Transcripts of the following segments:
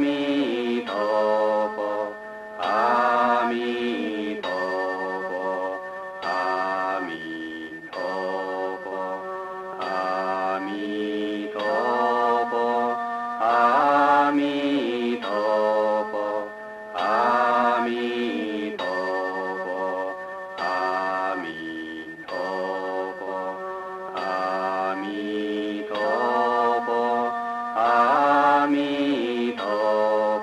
弥陀佛，阿弥陀佛，阿弥陀佛，阿弥陀佛，阿弥陀佛，阿弥陀佛，阿弥陀佛，阿弥陀佛，阿弥陀佛。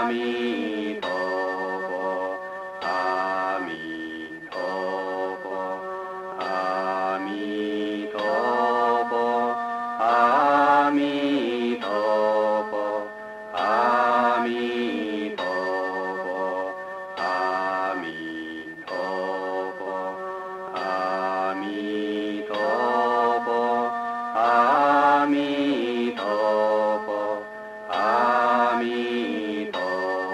弥陀佛，阿弥陀佛，阿弥陀佛，阿弥陀佛，阿弥陀佛，阿弥陀佛，阿弥陀佛，阿弥陀佛，阿弥陀佛。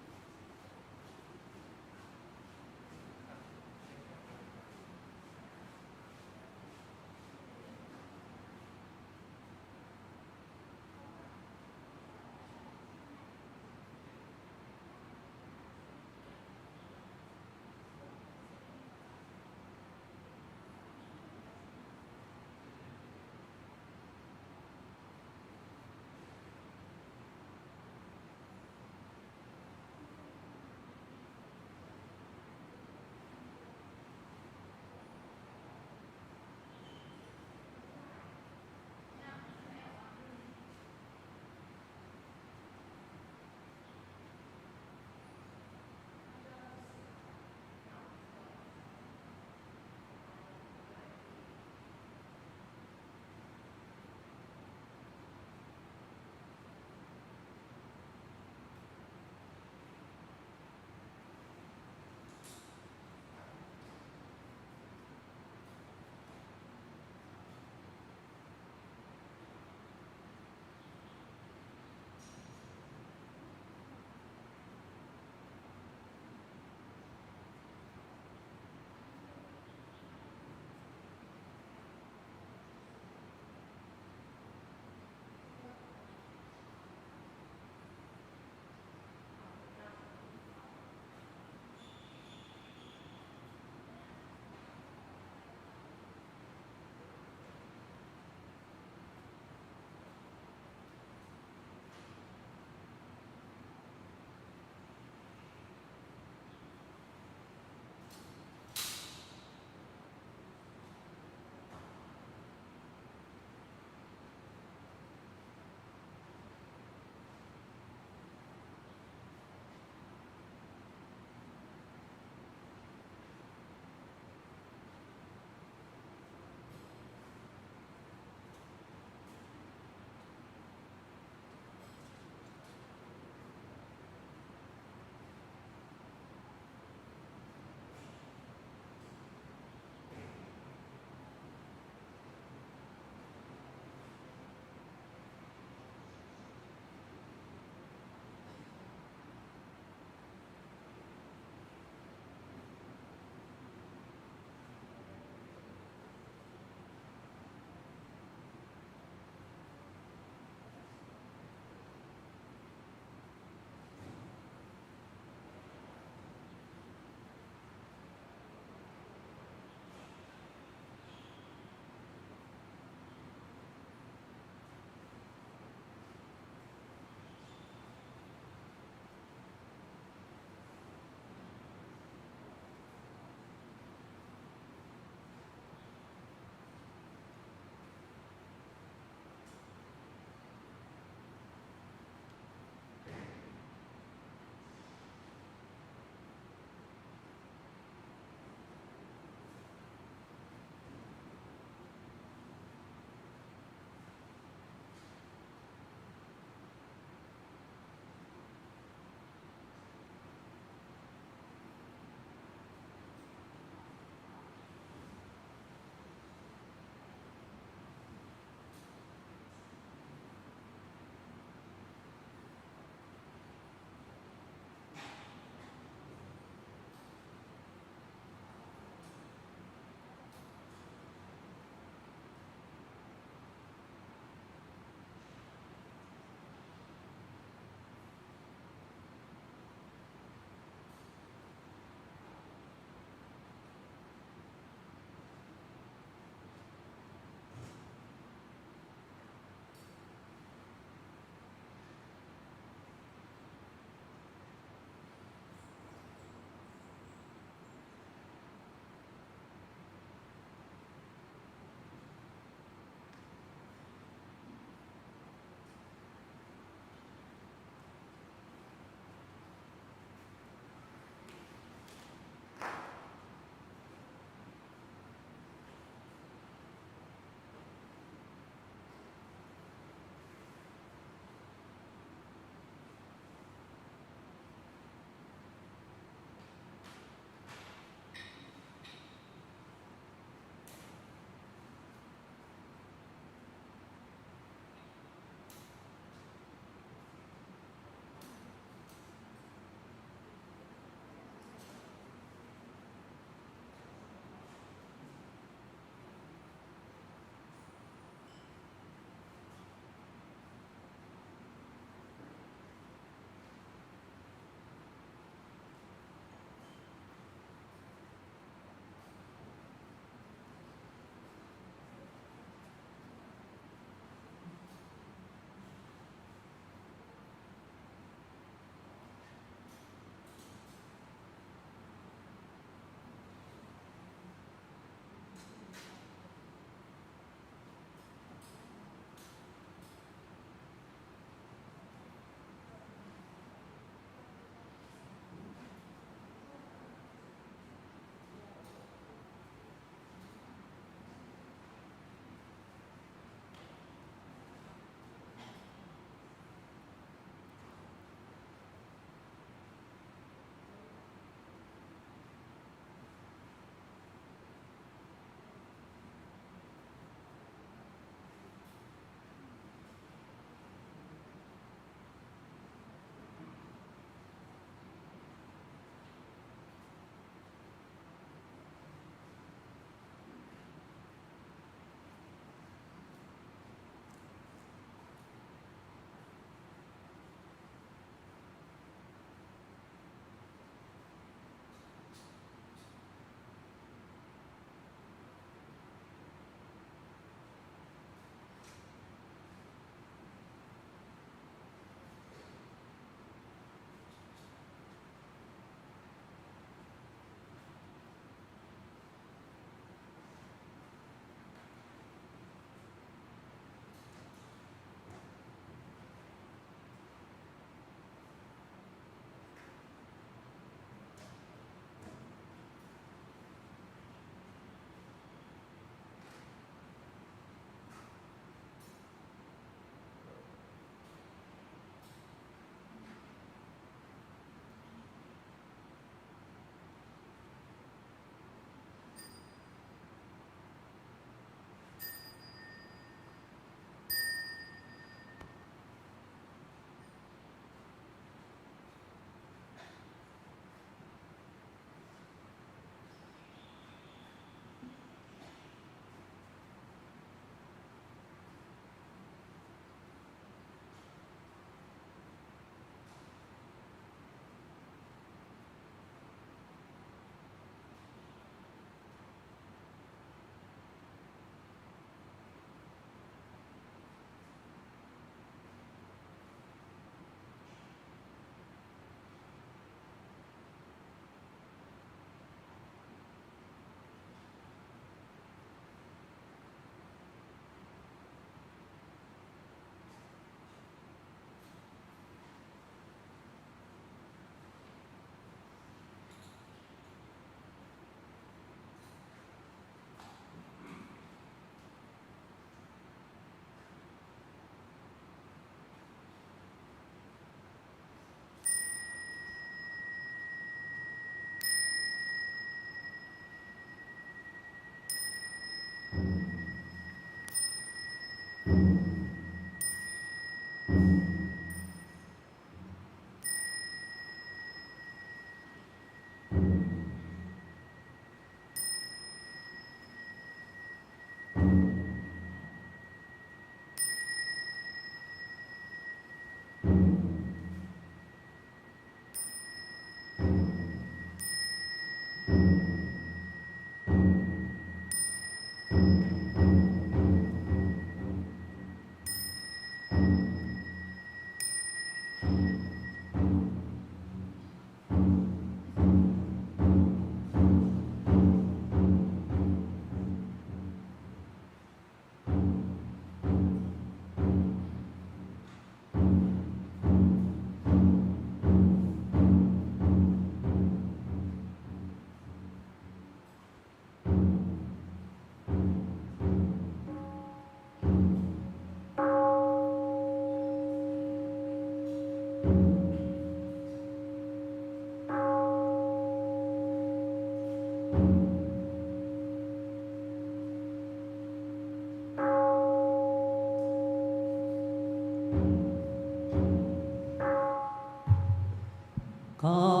啊。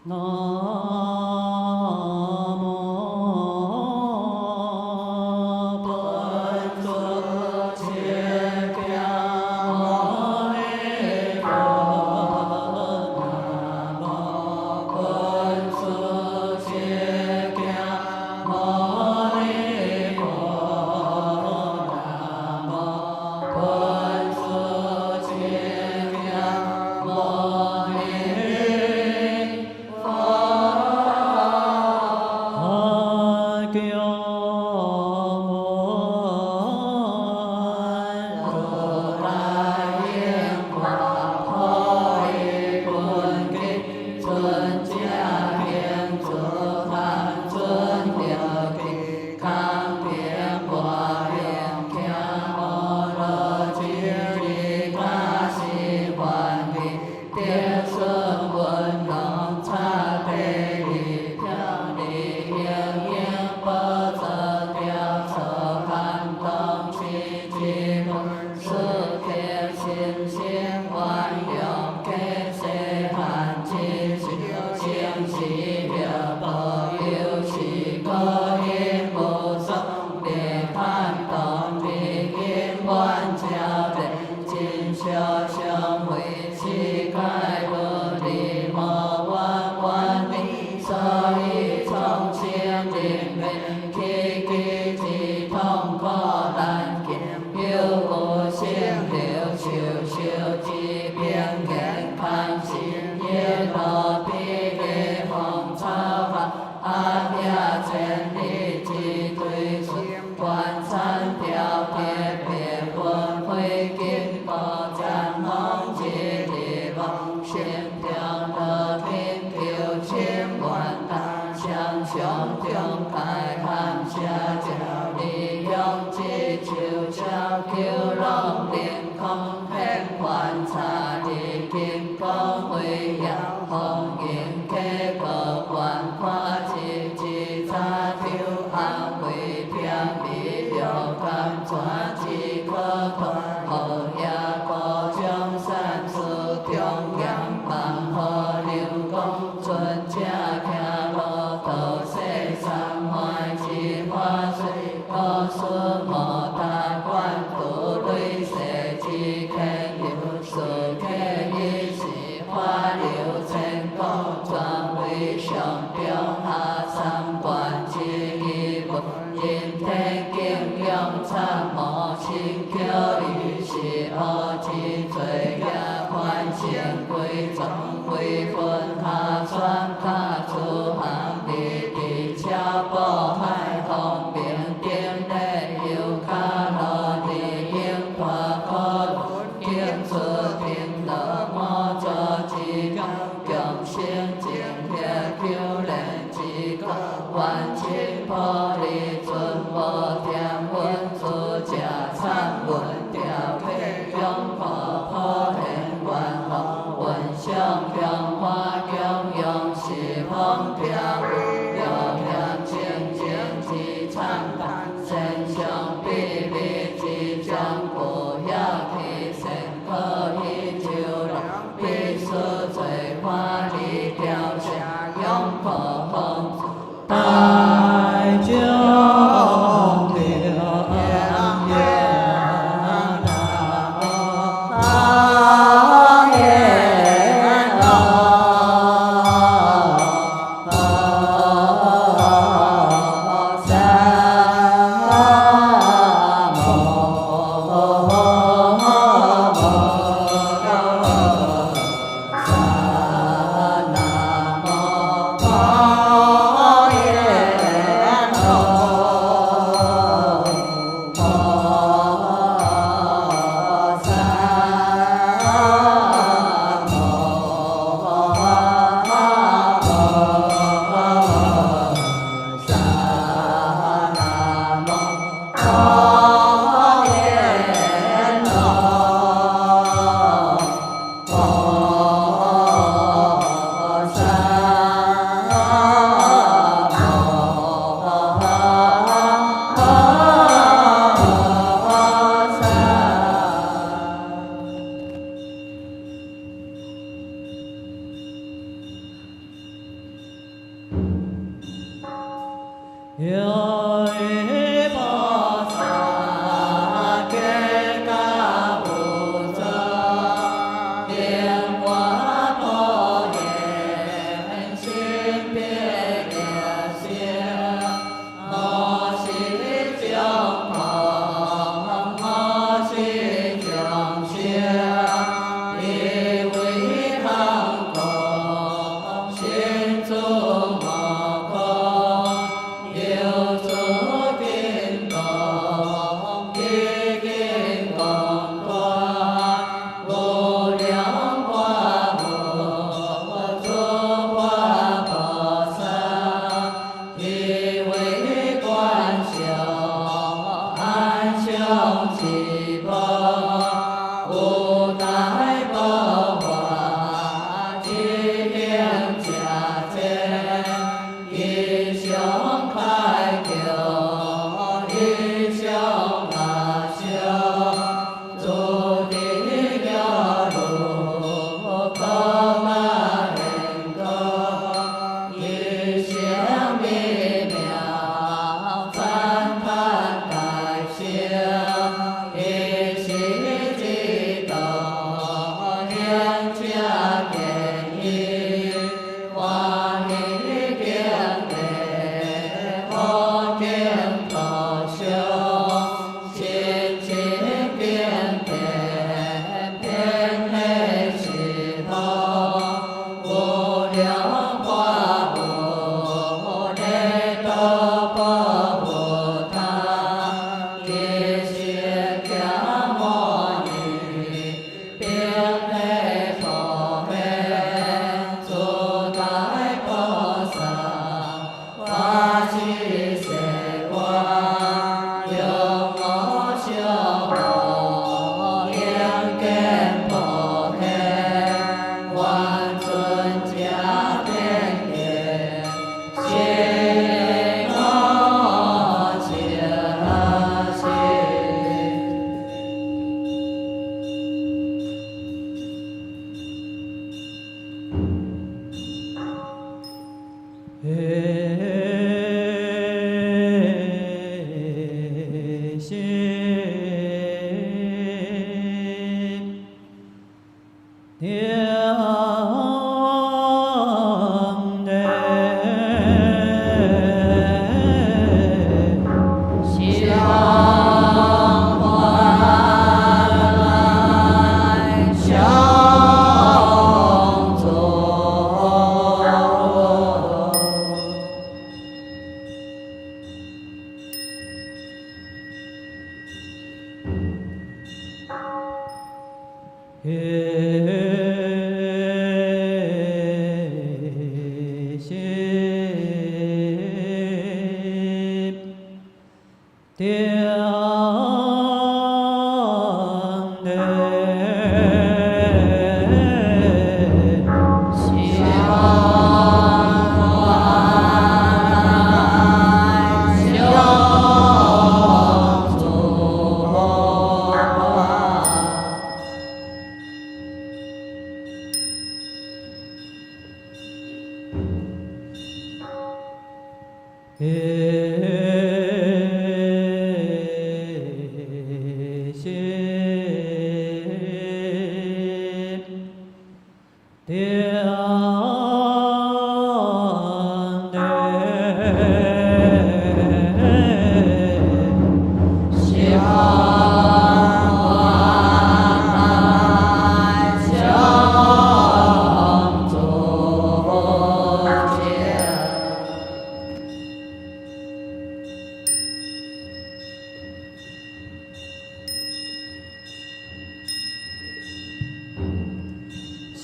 Nam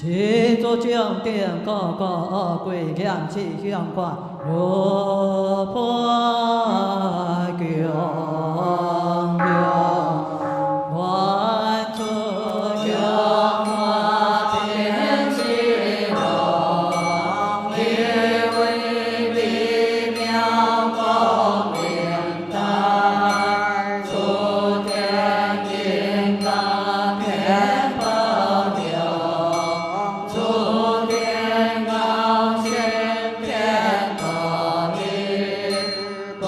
起坐将殿高高二贵亮气相观，如破供养，万处香花遍西东，以为微妙光明台，出天金刚天宝牛。出天高行天可依，不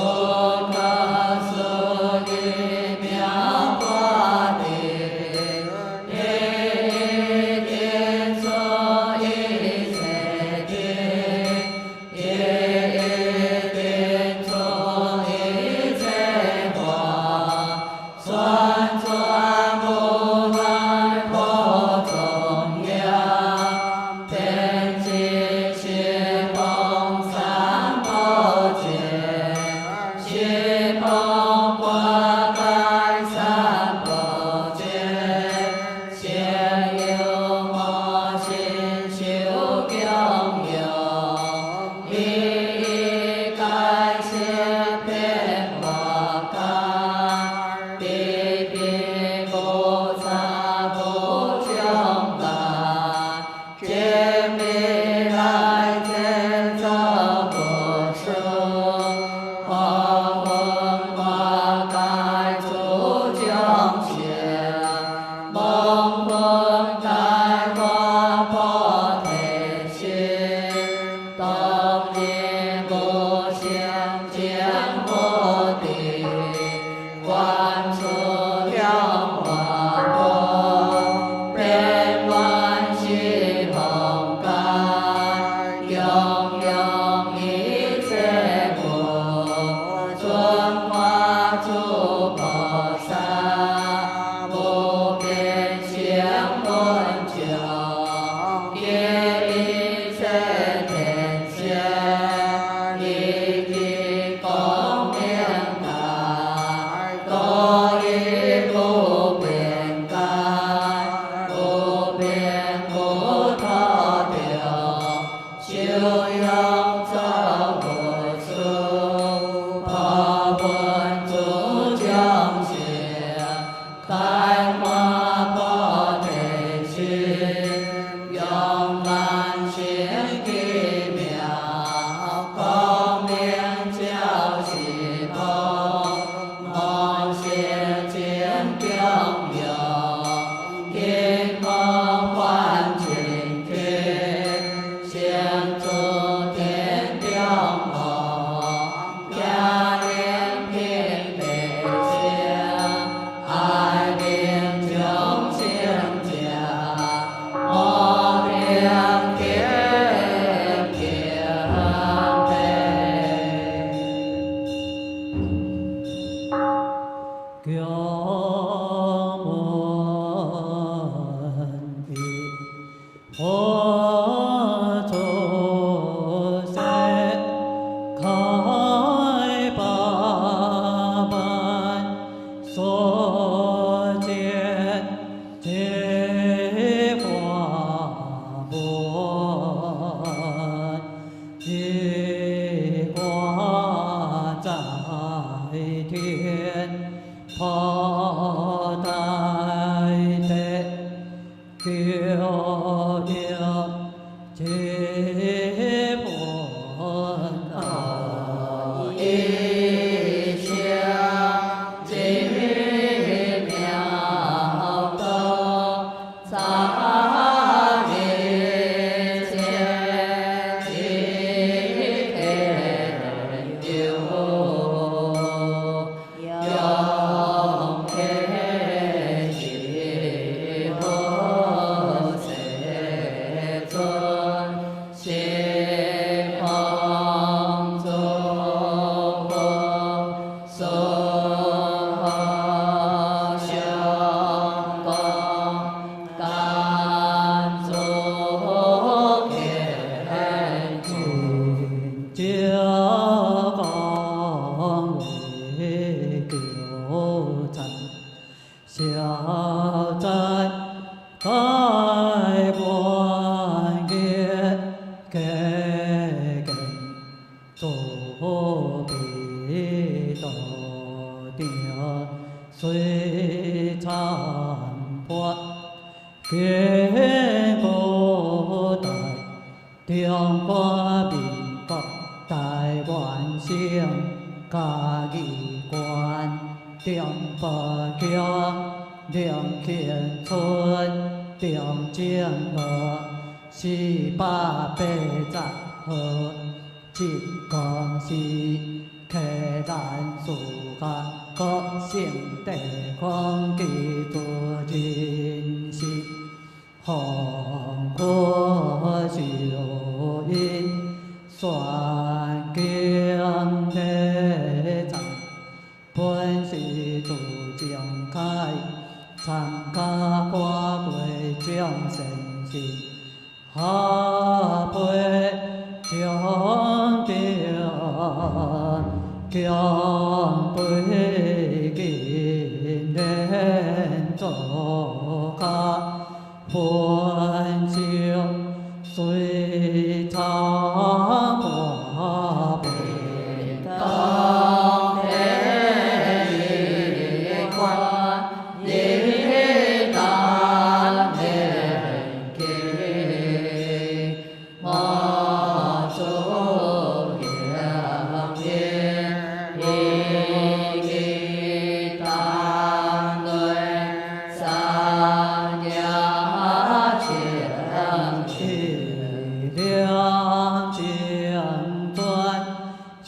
亮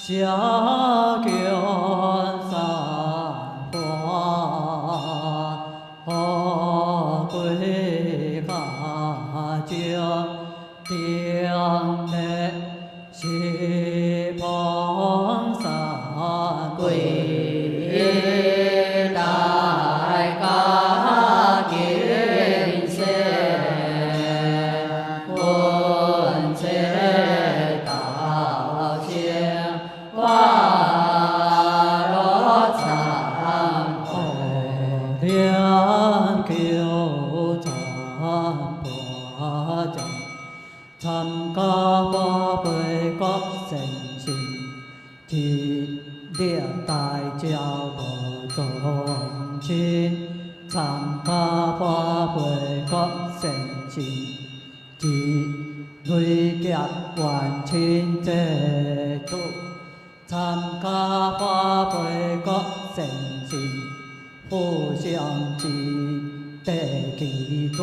小견三花，归家将定内西方三归。大家敬善，文者道相花罗参会，两求参八将，参加花杯各成心，一列大教无众亲，参加花杯各成心，一累劫万亲这主，参加花杯各成心，互相之地基主，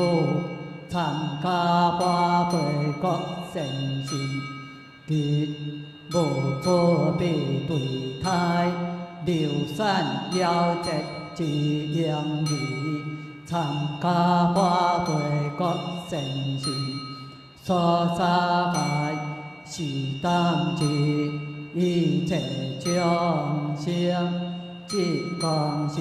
参加花杯各成心，吉无错必对胎，流散夭折之养义，参加花杯各成心，所杀害是当知，一切众生即公是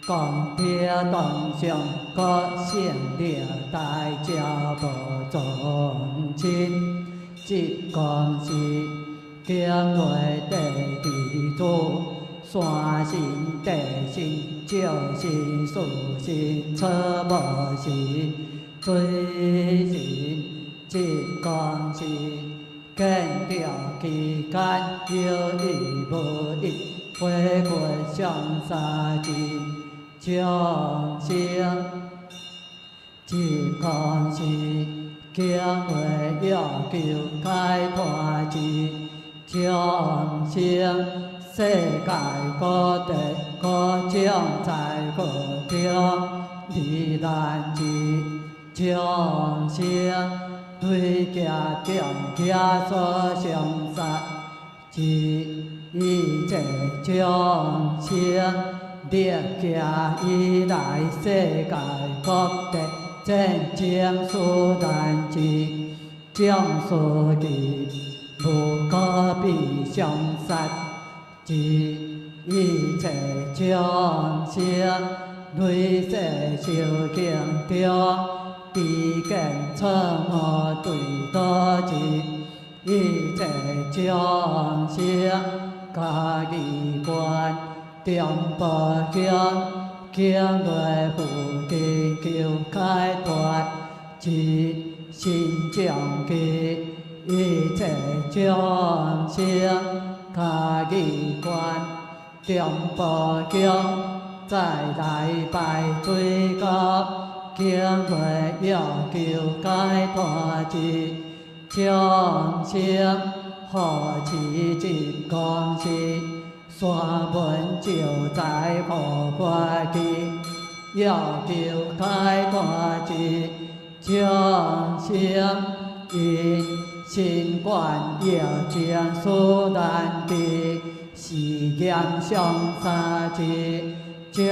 公平当上各性了大家无众亲，即公是经内地地主，山神地神照神树神草木神水神，即公是见着其间有理无理，回归上三之众生，即公是经会要求解脱之众生，世界各地各种在各中离难之众生，对家中家所相杀，即一切众生，历家以来世界各地战争殊难之将士之，无可比相杀，即一切众生，累世修行中，知见错误对倒之，一切众生，家己观中部经，经内负地求解脱，即心将其一切众生，家己观中部经，再来拜最高，经内要求解脱之众生，何其真公是山门就在何关机，要求解脱之众生，因心愿要将所难的，是严上三之众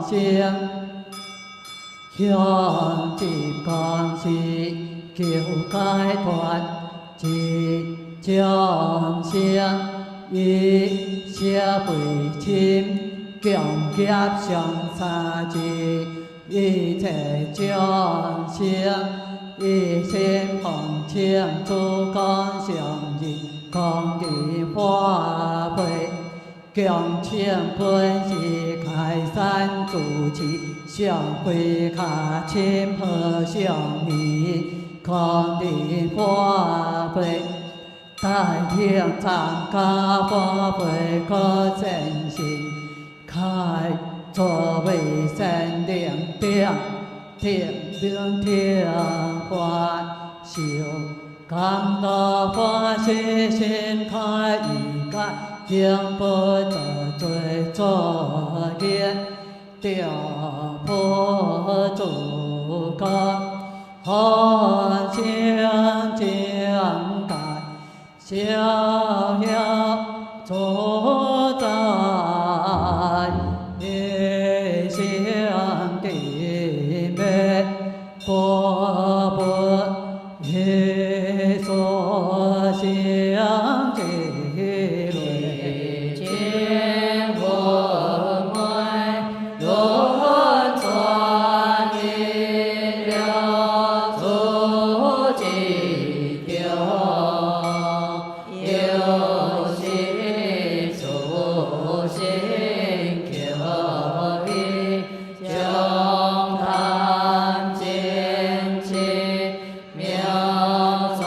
生，向一公是求解脱之众生，以社会亲强劫上三之一切众生，一心奉请主公上日公义花会，强请本是开山主持，上会下亲和上义公义花会。大听参加花会可真心，开作为神灵顶，天兵天花修，甘乐花是心开意解，经不得罪作业，调破主公，好将将改逍遥。相之类，金魂会轮转一了足迹条，有心出心求意，将谈见起妙手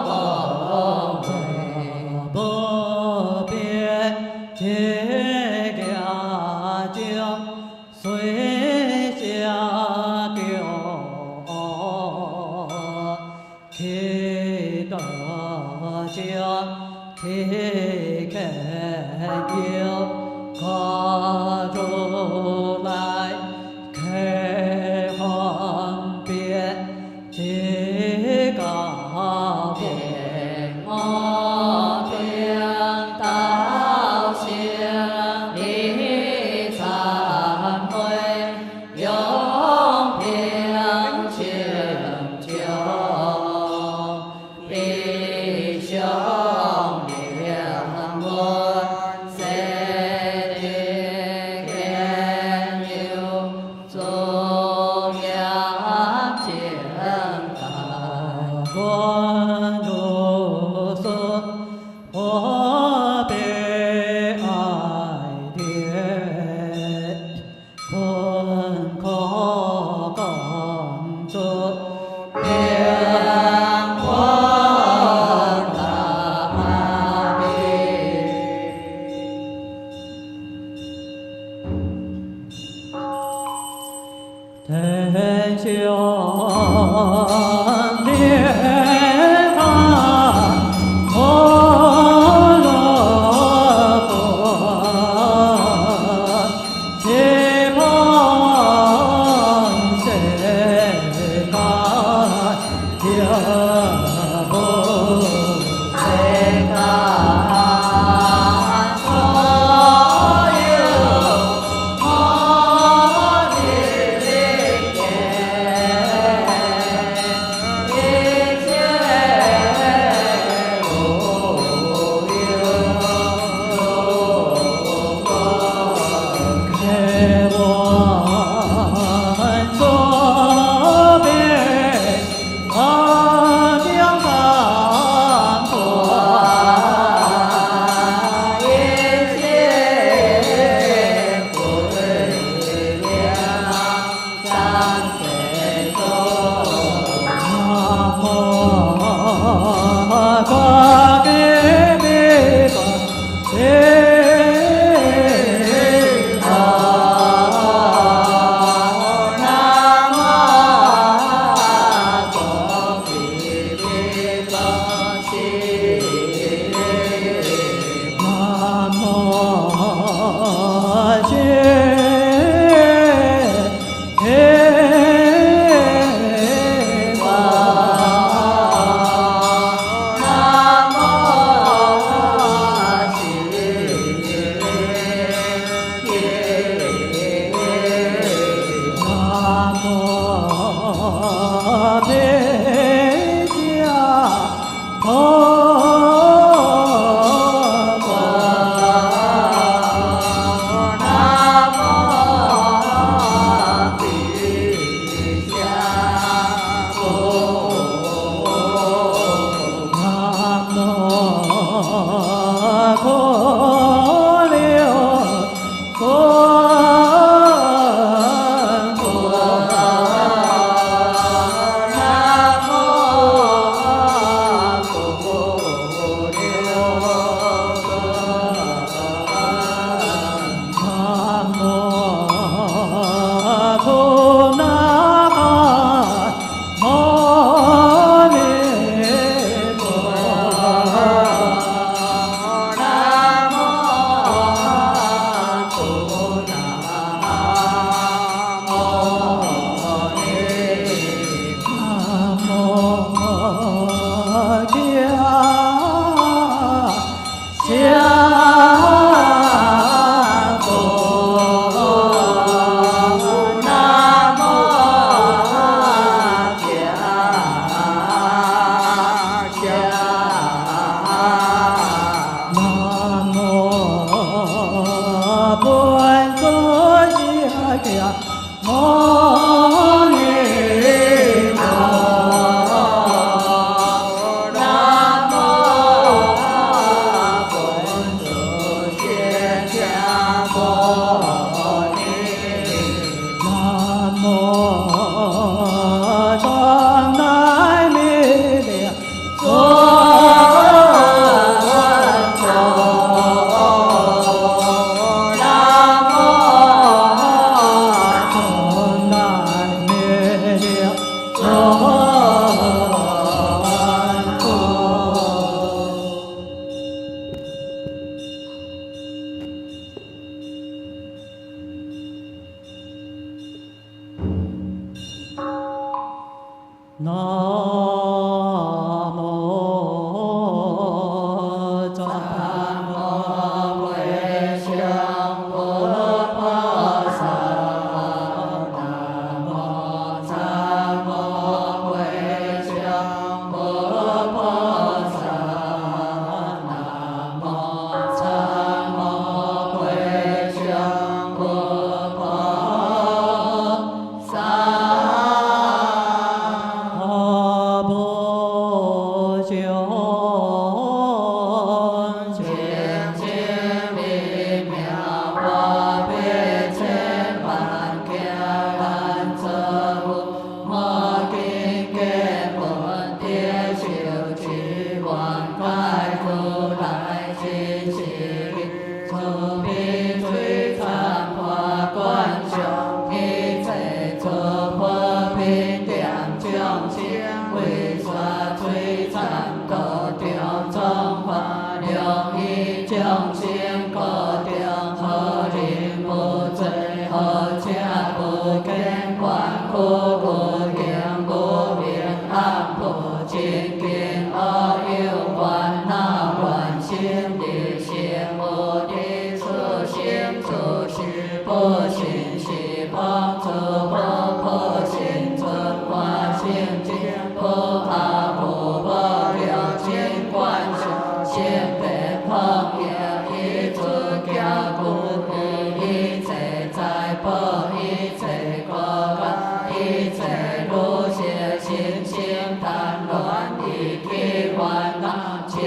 不会。不变结家将，随下叫，去得将去看有跨出来，开方便这个变。我听到声你忏悔，永平清净，必上良闻，世地见有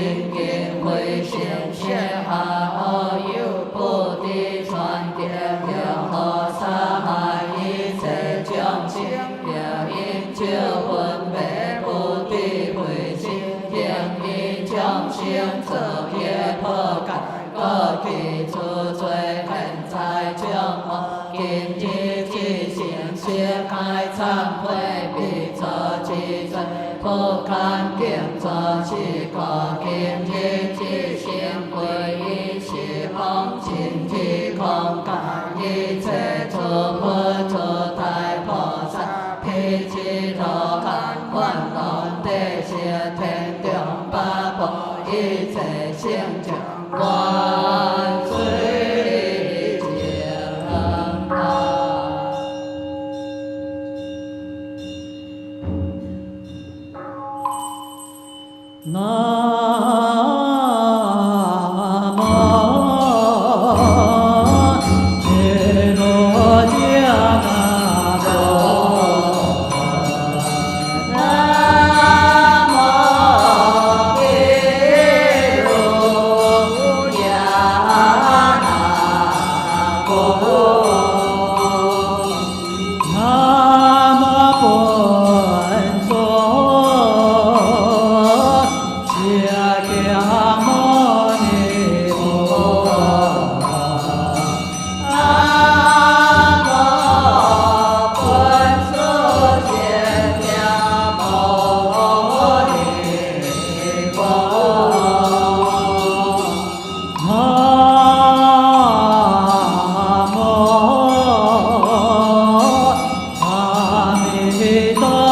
精进慧心学下阿有菩提传点了何沙海一切众生了因救分别菩提慧心令因众生作业破戒过去诸罪现在众恶今日之行学开忏悔必作之罪不堪敬作是过今日之行归依是空尽体空感一切诸佛诸大菩萨披旨罗汉愿愿地是天中八部一切圣者万岁敬拜。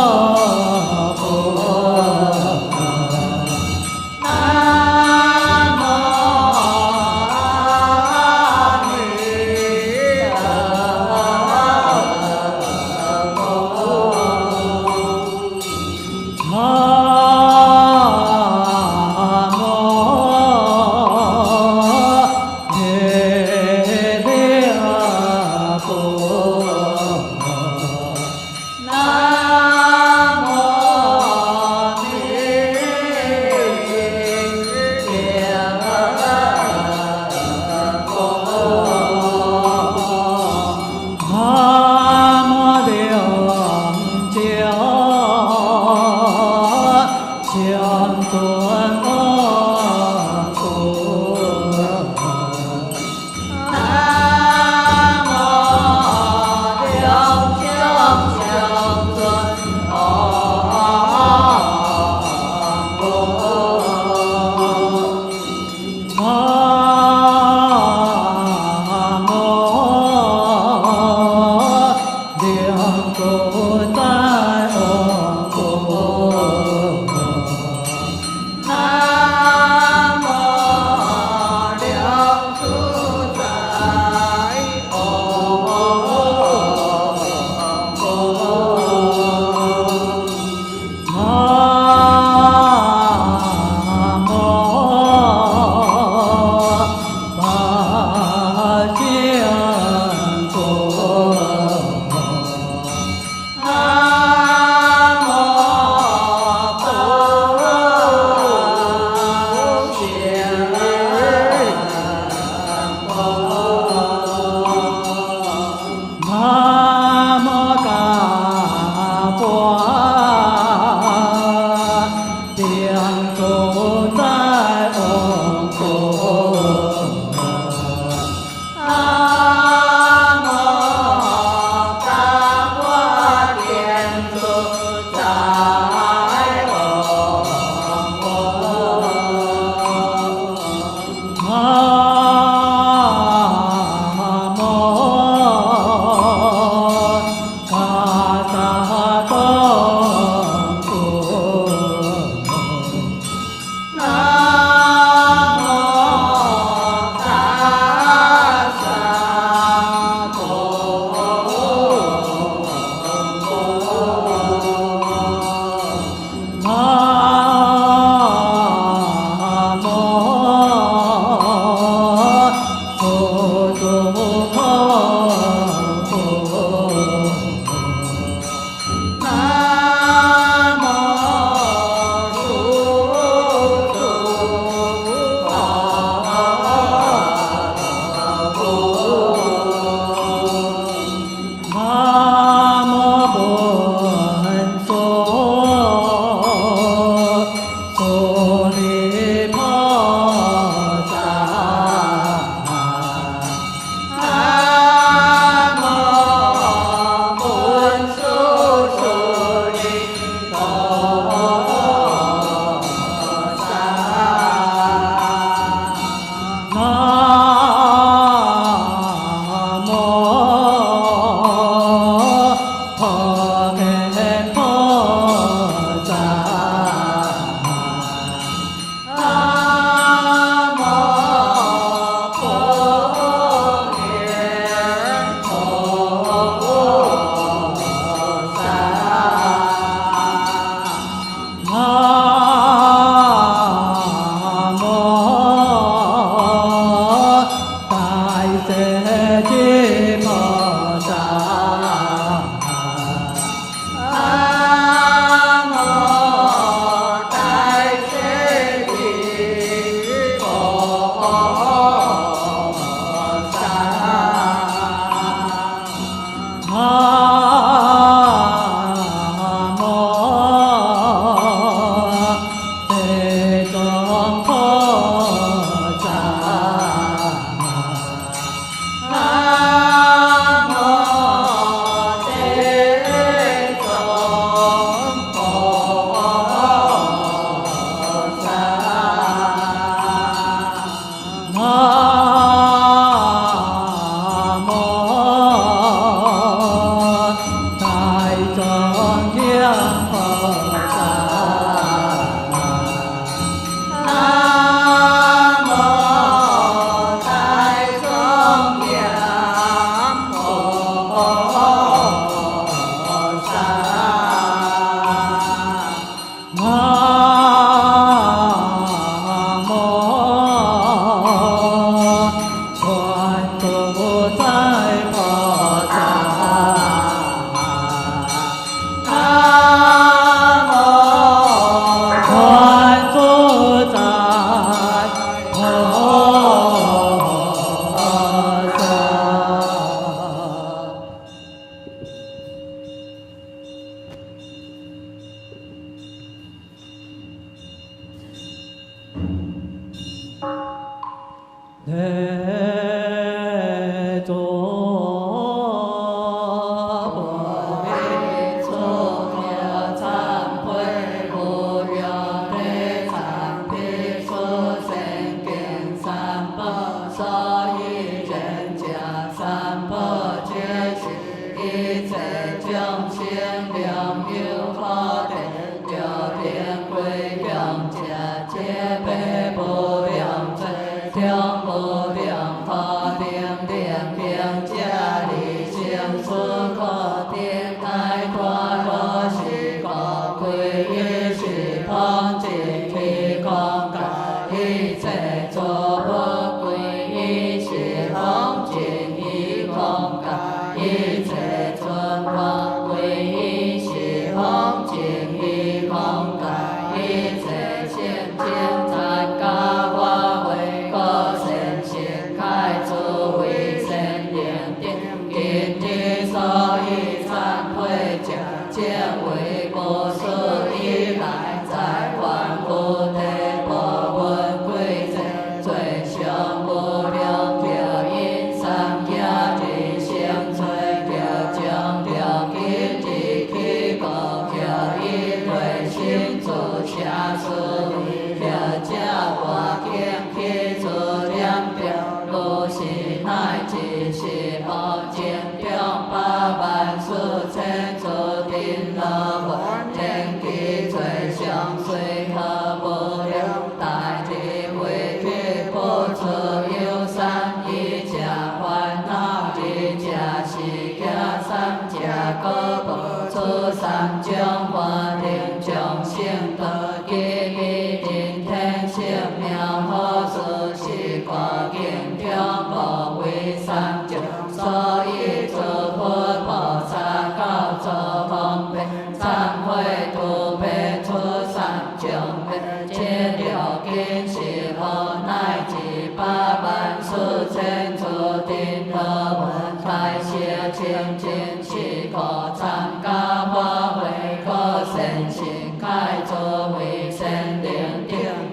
参加法会，可善心开作为善良的。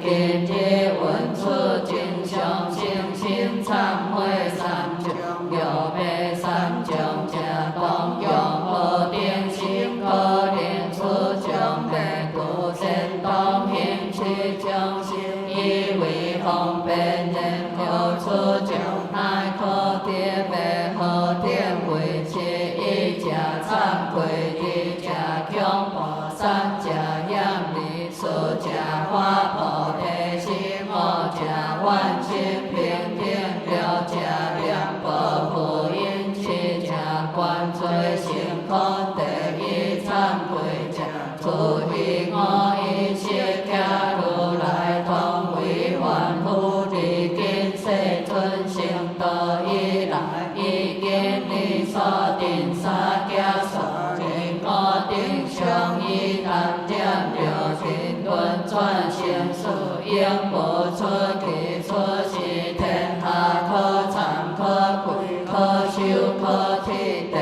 以为方便，然后出将来可得白好点为切，一家忏悔一家强菩萨家养力，四家花菩提心，五家万心平定，六家两宝福音，七家观罪性空，第一忏悔家，初一我一切家如来同为凡夫离见世尊成道以来，已经你所定三家所见我定上以谈点了天论转生死，应无出奇出是天下可参可贵可修可体，第二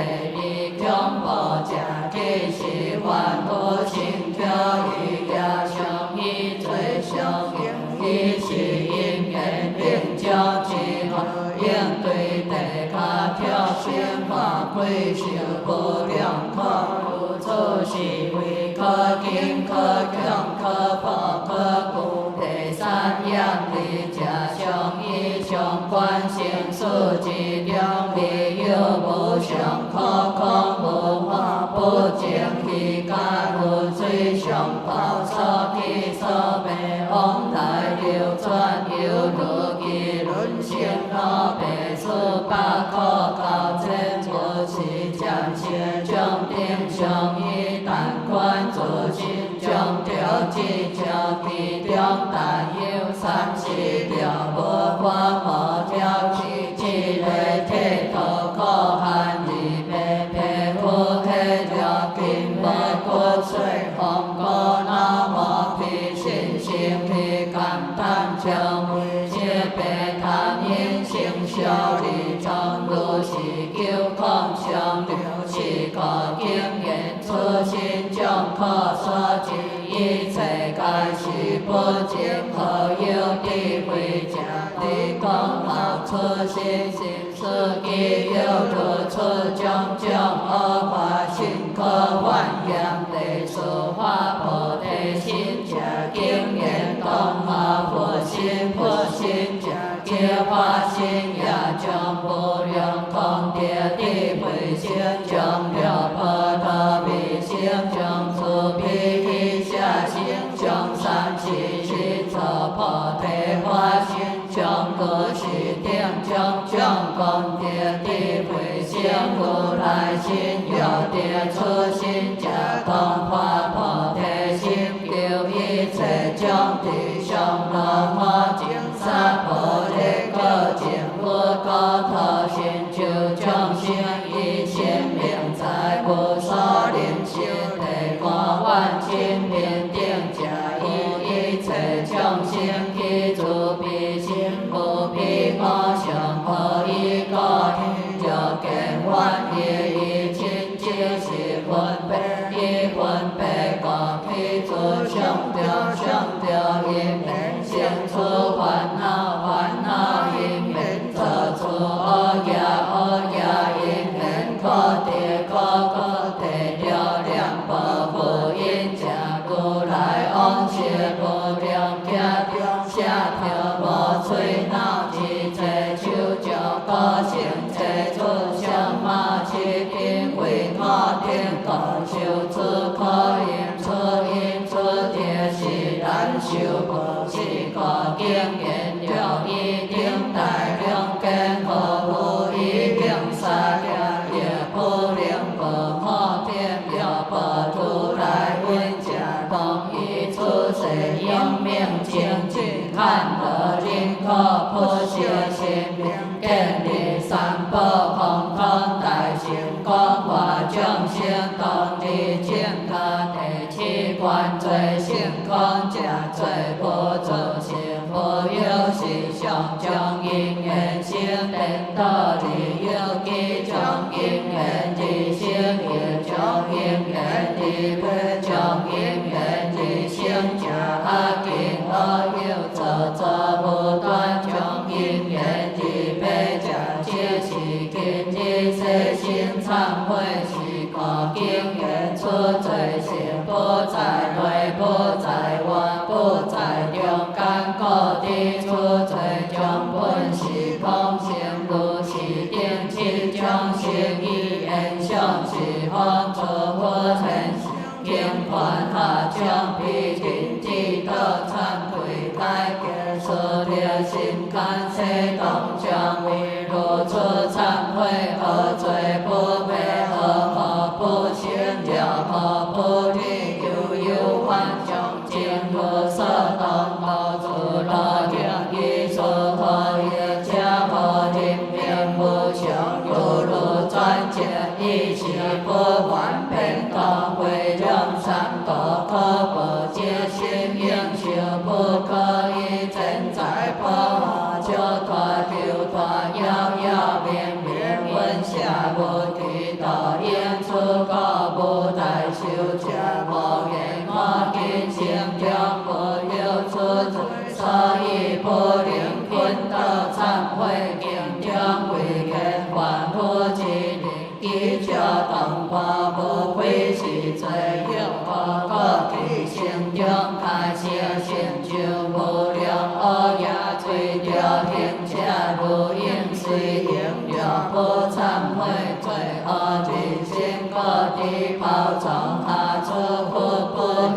强无假计是凡夫心跳于家上以最上应以是因缘并交之后，应对地下跳升化贵修不良可如此是为可敬可强可破可故，第三样理假上以上观生死之中未有无上可空无法不净其家如最上报所其所被往来流转有如其轮生老白死百可高真无是暂时将定上以但观自心将调至交地中但有三世了无法无调起一类剃头可汗而被皮肤黑了金无骨髓红果那无皮心性皮感叹将为这白谈因成效力中如是九空相流是可经验初心将可所知一切皆是不净何有智慧者的讲好初心心思机有如出种种恶法心可幻象地说法菩提心者经验当下佛心佛心者皆法心也将无量空địa智慧心将了波罗蜜心将慈悲喜下心将三世心作菩提花心将果是定将功德智慧心如来心有德初心者同发菩提心救一切将地上罗花净沙菩提各净无高头心就将心以心明在无所临心地观万心平定者以一切将心去诸彼心不彼我想可以个听就见万业以亲皆是分别以分别个去诸上吊因缘生出烦恼因缘作出恶业因缘可得了两宝福因者如来往切无量家中下条无吹闹之际手脚高行这出相马其定为我天高修自可因出地是难修不是可经验了一定大量根何无一定三量也不能不可定了不如来问家同一出世应命清净看得灵可不邪心明见力三宝空空大行光华众生当地净他第七观最性空假最不自性不有是上将因缘性等道理有机将因缘之性也将因缘之不将因缘之性假阿经阿有则不断将因缘之悲假皆是今日世心忏悔是可经缘出罪行不在内不在外不在中间果地出罪，将本是空性，如是定七种性以言相是方作佛前经观下将彼定智道忏悔改结所了心甘世动将为如此忏悔何罪不背何不清了何不离悠患将经如所动道自罗定以所何业加何定名无常如专解一时不完遍道会让三道可不皆心应修不可以真在不化就大丢大遥绵绵问下无地道应出高不待修家无言我今心中不留出罪所以不灵困道忏悔经中为见凡夫之灵依教动化不愧是罪有不过其心中开始成就无量恶业罪了行者如应随应了不忏悔罪恶之心各地包装下出不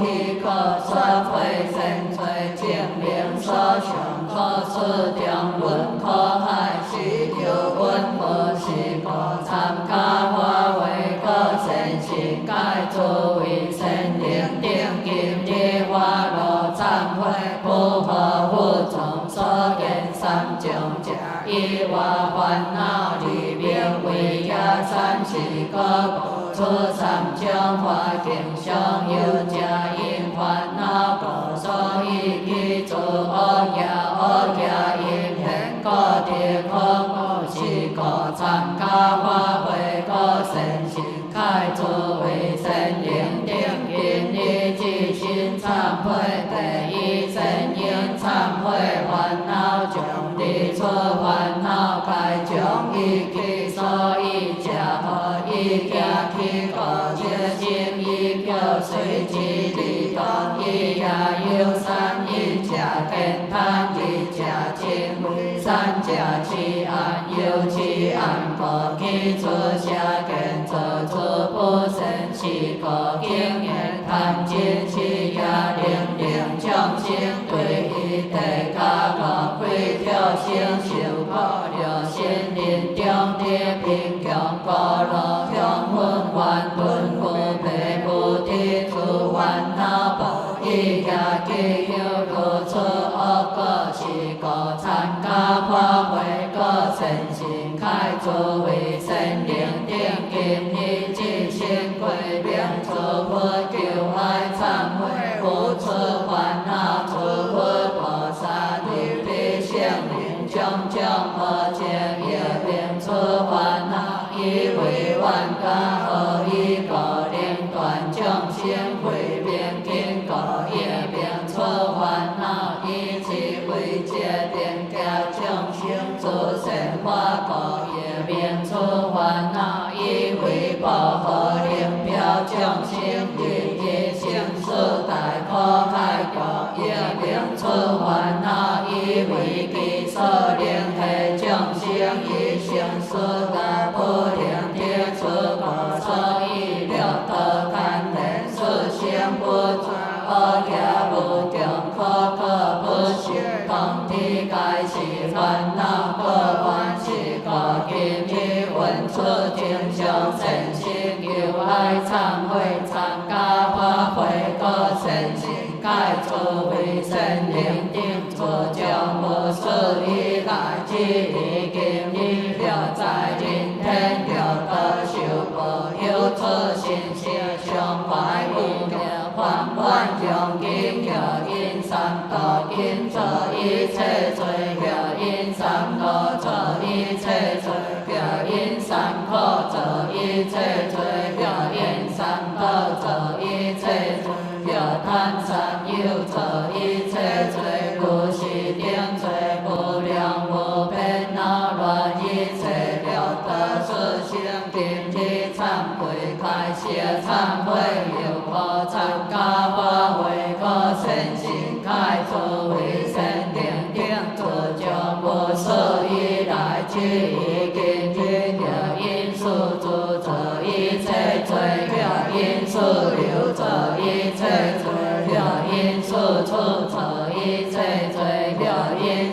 虚可说非生罪证明所想可思量论可害是有温和是可参加化为个身心改作为神灵定经的化罗忏悔不合乎从所言三种假以化烦恼里面为亚三是个不出三种化境上有假因烦恼故所以去做恶业因缘各地可故是可参加化为个身心开作为神灵定因你自心忏悔第一神应忏悔烦恼中离出烦恼该将一起所以假和一家去个决心一票随机离动一呀有三一假见贪一假亲三假七暗有七暗可起出下见做出不生七个经验贪见七呀零将心对一地加个归条心受破了心灵中的贫穷过了向昏顽顿不被不地出烦恼不一家己有如此恶果是个参加发挥个身心开作为神灵定经你自心归命出佛救爱忏悔不出烦恼出佛菩萨你的圣灵将和解业变出烦恼以为万干何以个灵断将心会变经个业变出烦恼以其为界定家将心出神化个业变出烦恼以为报和灵标将心业行四大可害个业变出烦恼以为其所灵系将心以行四大不灵贴出个所以了得堪能是心不转恶业不定可不是当地该是烦恼可万是个今日问出经上神心有爱忏悔参加发挥个神心该作为神灵定作将无事以来之已经已了在人天了得修不有此心切上怀无了缓缓将因了因三道因这一切罪了因三恶这一切罪了因三恶这一切罪了因三道这一切罪了贪三有这一切罪故是定罪不良无偏恼乱一切了得是心定的忏悔开谢忏悔有可参加发挥个身心开作为神的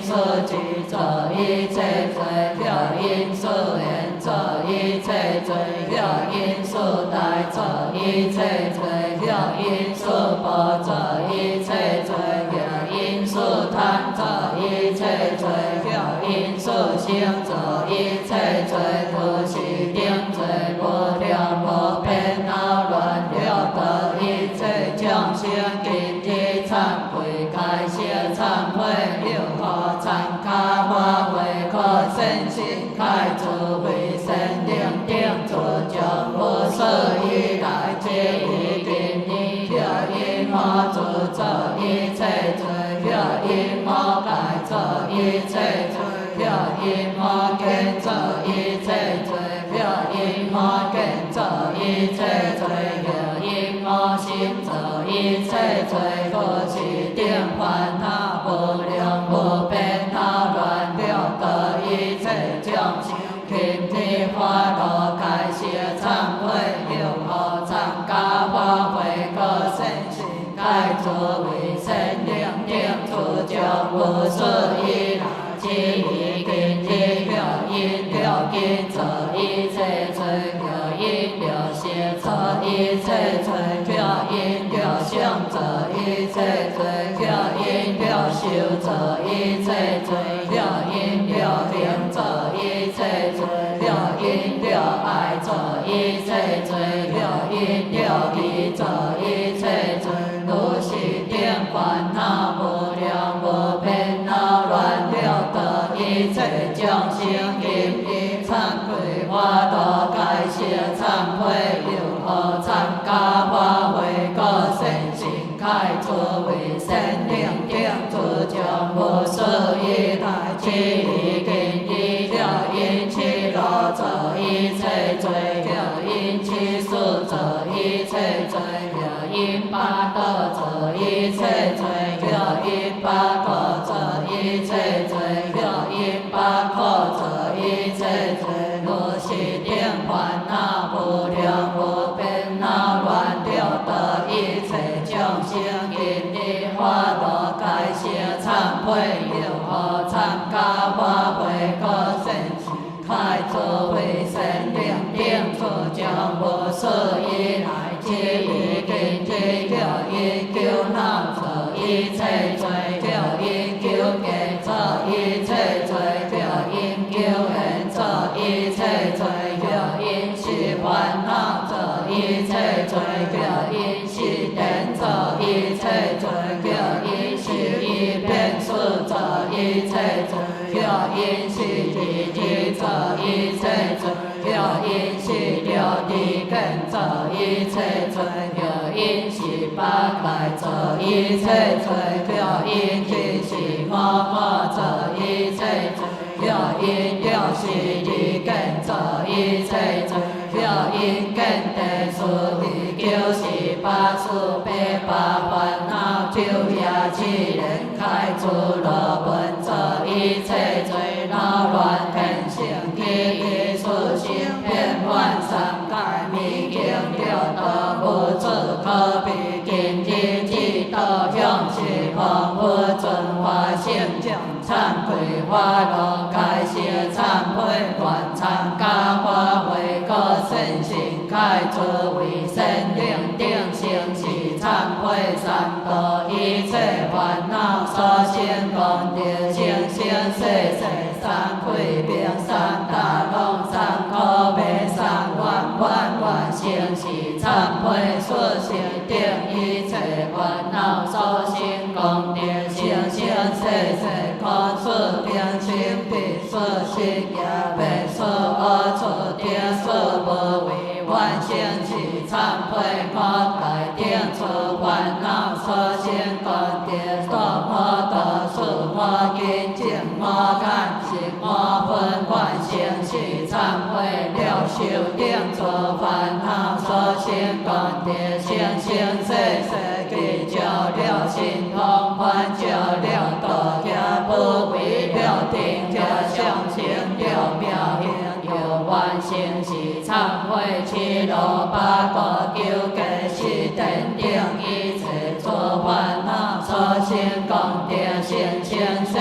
所具，做一切罪，了因所缘，做一切罪，了因所待，做一切罪，了因所报，做一切罪，了因所贪，做一切罪，了因所生，做一切罪，都是定罪，无量无边恼乱了得一切众生，今日忏悔，开始忏悔，又可参加发挥，可身心开智慧，神灵定自将无所依赖，皆以今日了因魔主做一切罪，了因魔改做一切罪，了因魔见做一切罪，了因魔见做一切罪，了因魔心做一切罪，都是定烦恼无量无边恼乱了得一切众生，今日发露开始忏悔，又可参加发挥，可身心开智慧，神灵定自将无所依赖，只以今日了因了因做一切罪，了因了邪做一切罪，了因了想做一切罪，了因了修做一切罪，了因了灵做一切罪，了因了爱做一切罪，了因了义做一切罪，如是定烦恼无量无边恼乱了得一切众生，今日忏悔发露开始忏悔，又可参加发挥，可身心开智慧，神灵定自将无所依赖，只以今日了因起落做一切罪，了因起事做一切罪，了因八道做一切罪，了因八果做一切罪，了因八苦做一切罪，如是定烦恼无量无边恼乱了得一切众生，今日发露开始忏悔，又可参加发挥，可身心开智慧，神灵定自将无所依赖，只以今日了因救恼做一切罪，了因救戒做一切罪，了因救缘做一切罪，了因是烦恼做一切罪，了因是定做一切罪，了因是一变数做一切罪，了因是一体做一切罪，了因是了地根做一切罪，了因是八界做一切罪，了因是魔魔做一切罪，了因了是地根做一切罪，了因根地数地就是八数八八烦恼昼夜七人开出罗本做一切罪，恼乱天性第一次性变幻三界迷境了得无处可比，今日只道向是丰富尊化性将忏悔发露开始忏悔，愿参加发挥，可身心开智慧，神灵定性是忏悔三道一切烦恼所生功德，生生世世三悔病三大拢三苦悲三愿愿愿生是忏悔所成定一切烦恼所生功德，生生世世可出定心地所生也别所恶处定所无为，愿生是忏悔可改定出烦恼所生功德，多魔多数魔见净魔感性魔分愿生是忏悔了修定出烦恼所生功德，生生世世具照了心通观照了道家不为了定家相成了妙行，又愿生是忏悔七罗八果究竟是定定一切诸烦恼所生功德，生生世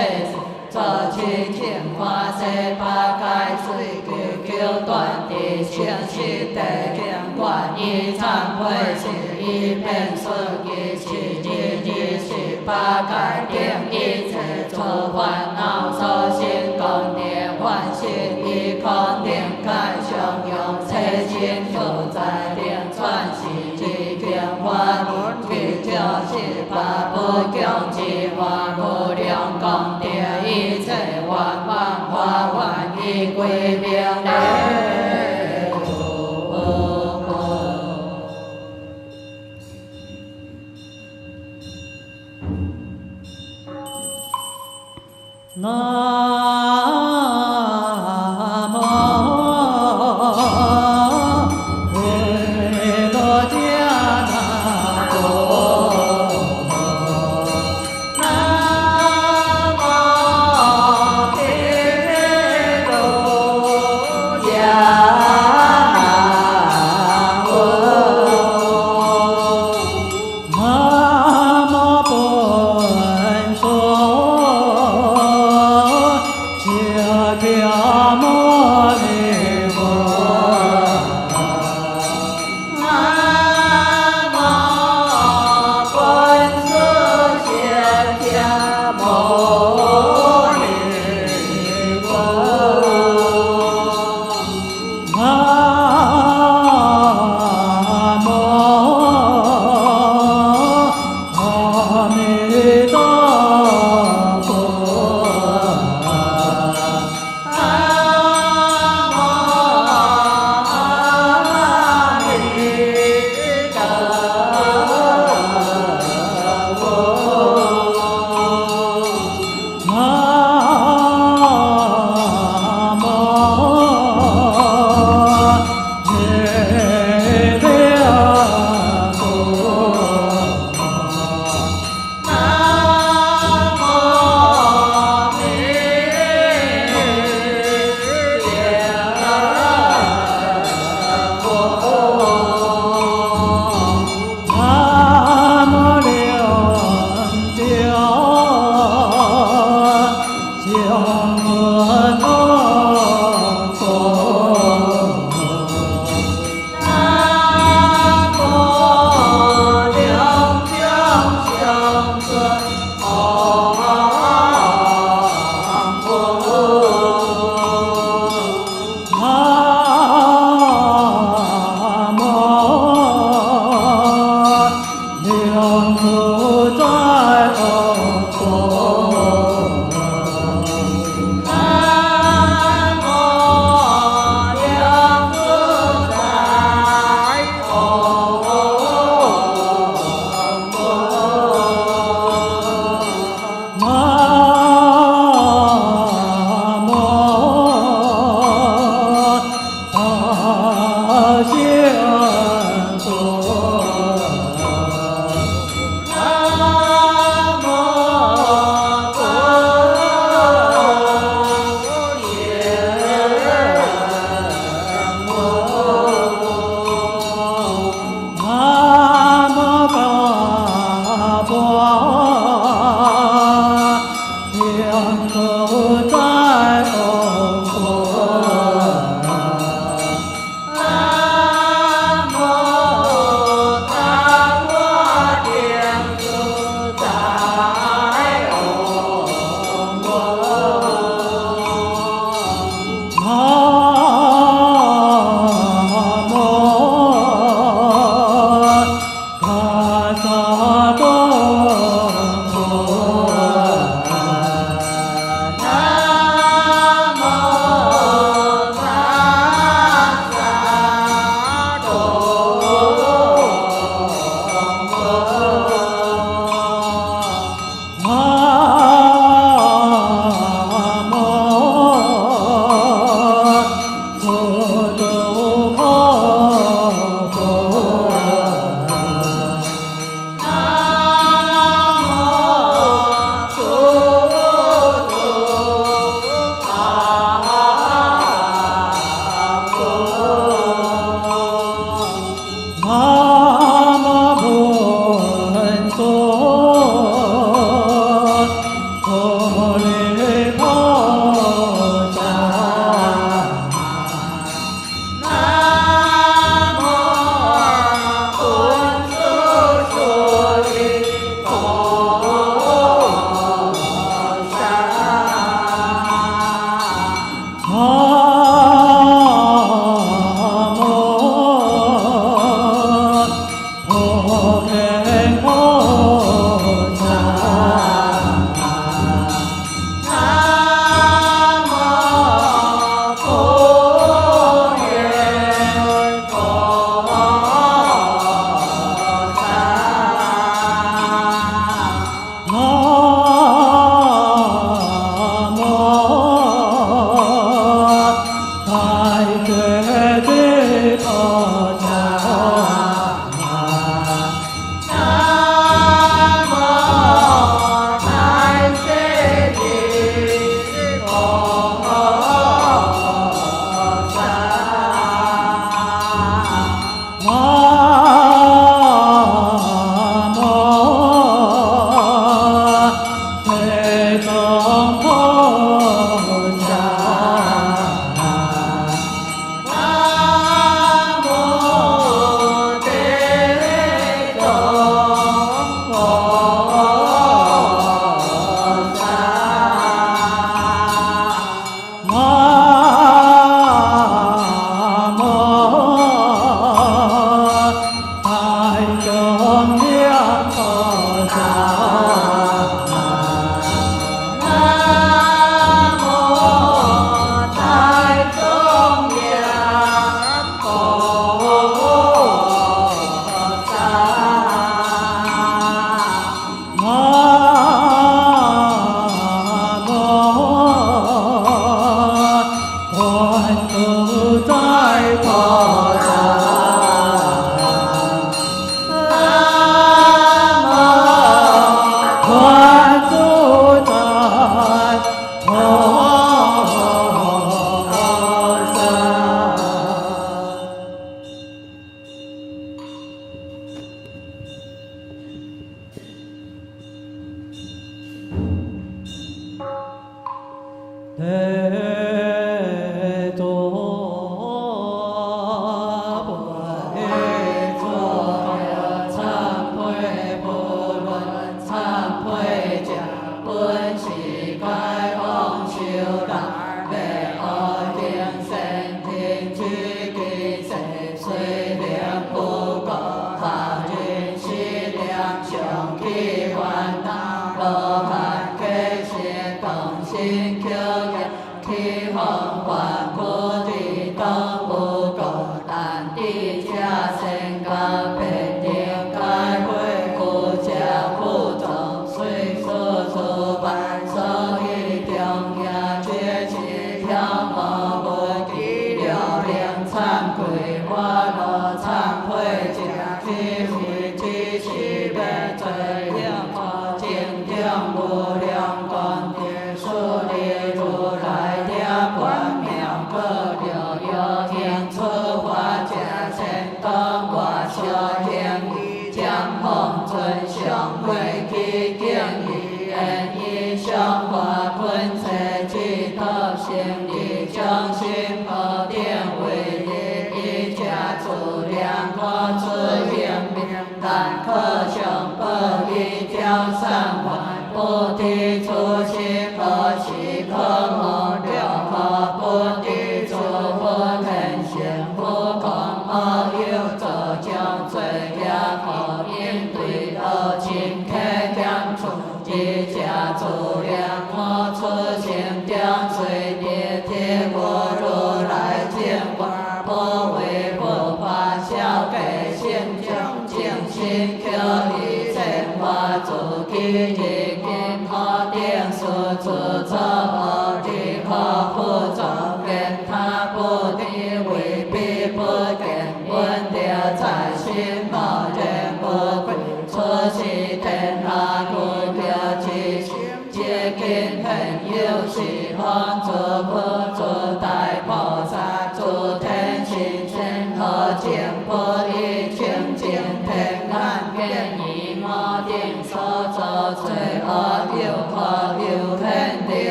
世作清净欢喜八界水求断地清实地经观以忏悔是以变顺其是八界定一切诸烦恼所生功德幻心以空定解相用切心自在定转是之经法门具就是八不共之法无量功德一切万万法万以归命礼南无维罗迦那佛，南无毗卢迦那佛，南无本所迦迦牟尼佛。南无本师释迦牟尼佛。南无阿弥陀佛。南无阿弥陀佛。南无月亮佛。南无弥勒佛。南无两条香门佛。南无两江相尊阿佛。南无两无在佛。南无两无在佛。南无大仙佛。南无般若波。南无嘎巴两口在佛。南无大罗定自在佛。南无嘎萨多佛。南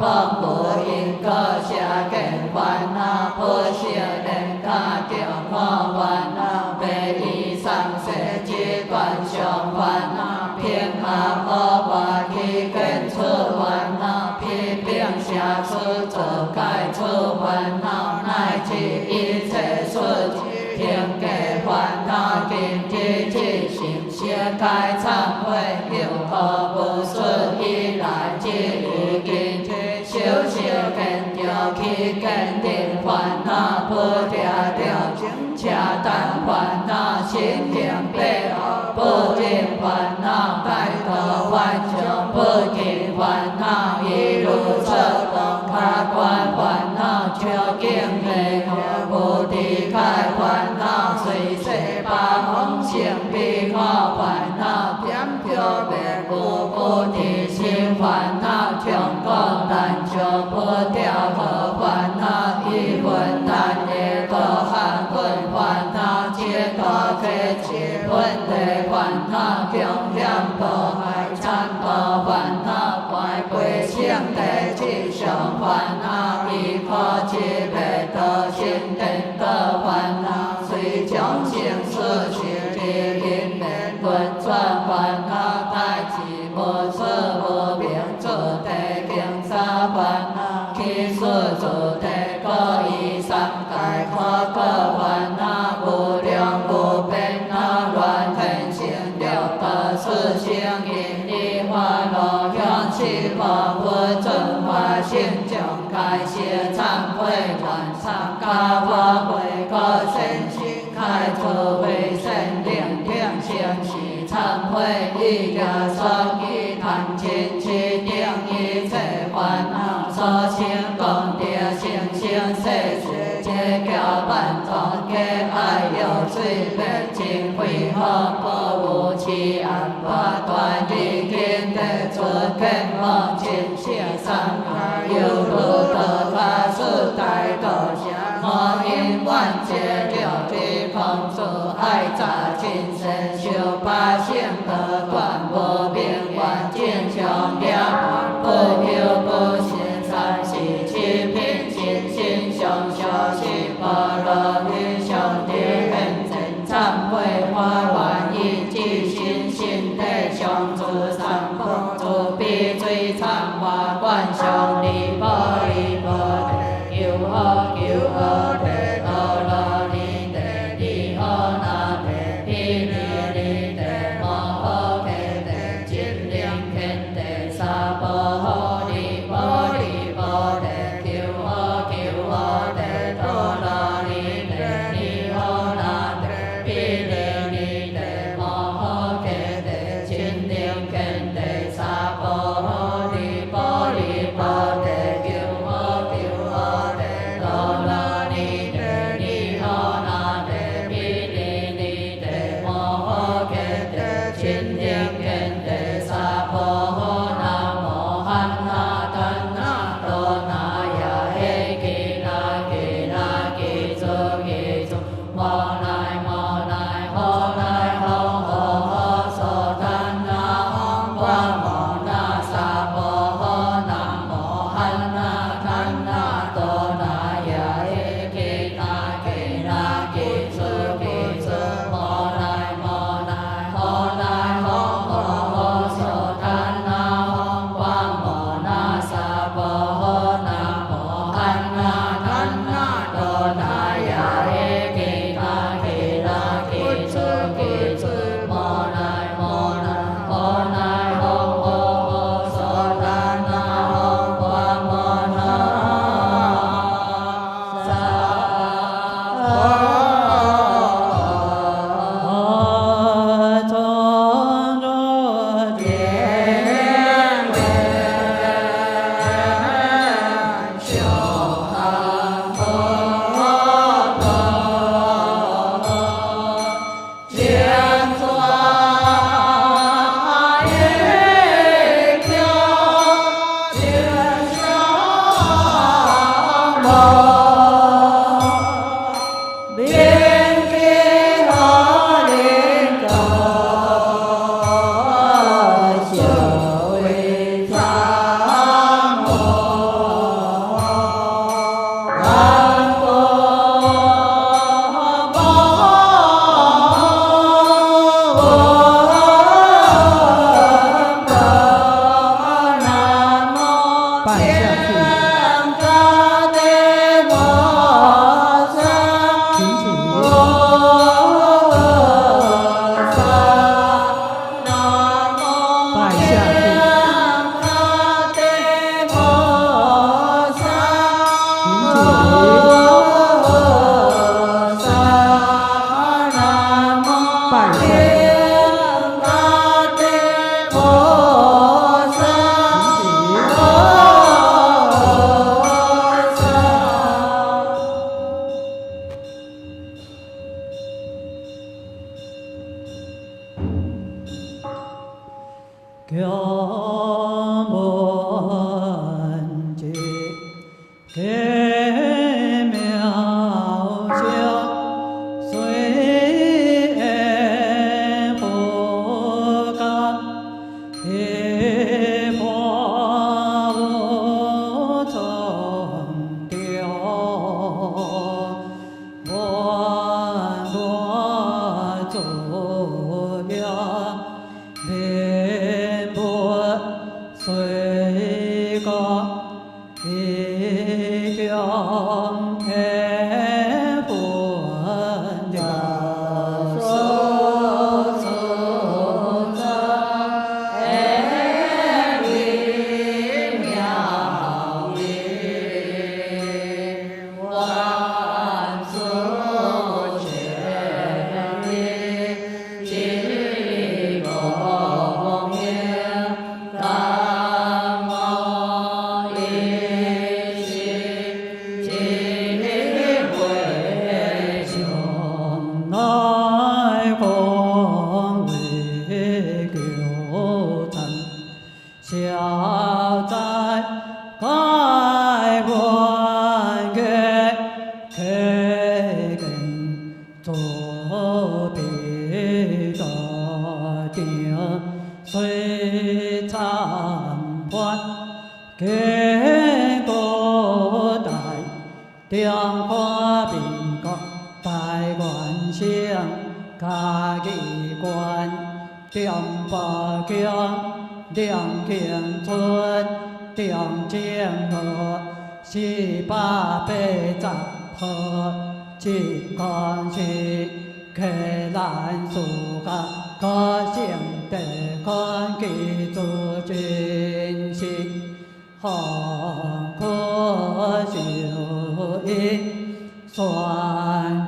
Phật Bồ Yên cơ xa kèm 烦恼，不舍人家着我烦恼，白衣上世只断上烦恼，平下无外去见出烦恼，批评写出做解出烦恼，乃至一切事情解烦恼，今日只心写解忏悔，有何不顺以来只已经修习见着去坚定烦恼，不定着请恰当烦恼，心行背后不尽烦恼，拜托万众不尽烦恼，一路测动卡关烦恼，究竟为何不离开烦恼？随世八方成悲苦烦恼，点着灭无不离心烦恼，中国难就不掉何烦恼，一分难的多含混烦恼，解脱开解分的烦恼，强险祸害惨多烦恼，怪悲伤的吉祥烦恼，一颗一灭得心定得烦恼，随将生死是地因缘轮转烦恼，代志无错无明做地经杀烦恼，起诉做地各以三界可个烦恼，无量无边那乱天性六道四性因理化路向七法不准化性将开谢忏悔愿参加法会个身心开除非身灵灵性是忏悔一家所依谈亲其定一切烦恼所请功德性性世世皆叫万众皆爱有水灭尽慧好不无其安法断已经得出根毛尽切三海有路得他是大道下我因万劫了的空主爱杂尽身修八性得断无明愿尽穷了不休不歇三世七品心心上修习波罗蜜上帝现前忏悔花愿以至心心地上主三宝主必最忏华观上利波利波地求阿求阿地多罗尼地利阿那地毗尼尼地摩诃迦地金灵天地萨婆诃利波利波地求阿求阿地多罗尼地文节，给渺小，虽不敢，一佛无成调，万国主要。面不随个一江天不了，所存在爱与妙理，万族全理，今公明，当我一心，尽力为将来光为救咱，消灾解冤结，开根做别个定，虽参判经过大。中华民国大元省嘉义县中北乡两庆村中正路480号，这个是客兰苏家高兴的看记住真实。航可受因选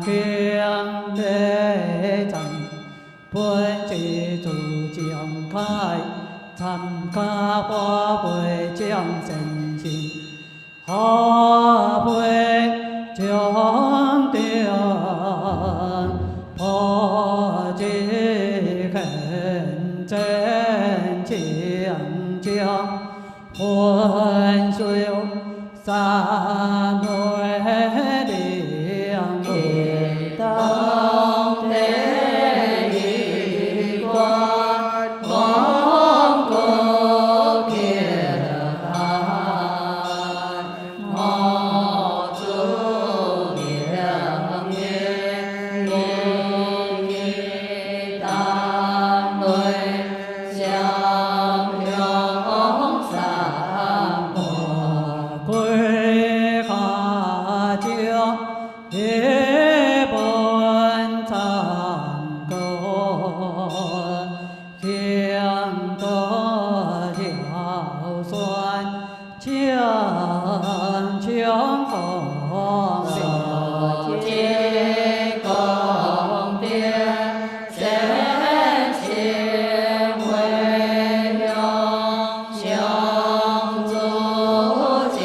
强的站，本是自强开，参加花卉奖神心，花卉奖定破一肯真强将。混水三回亮，一当的一关，蒙古平安，毛主明年，公益单位相拥。归下江一本长歌，香歌调酸，强强风流。金宫殿，神情为用，相助记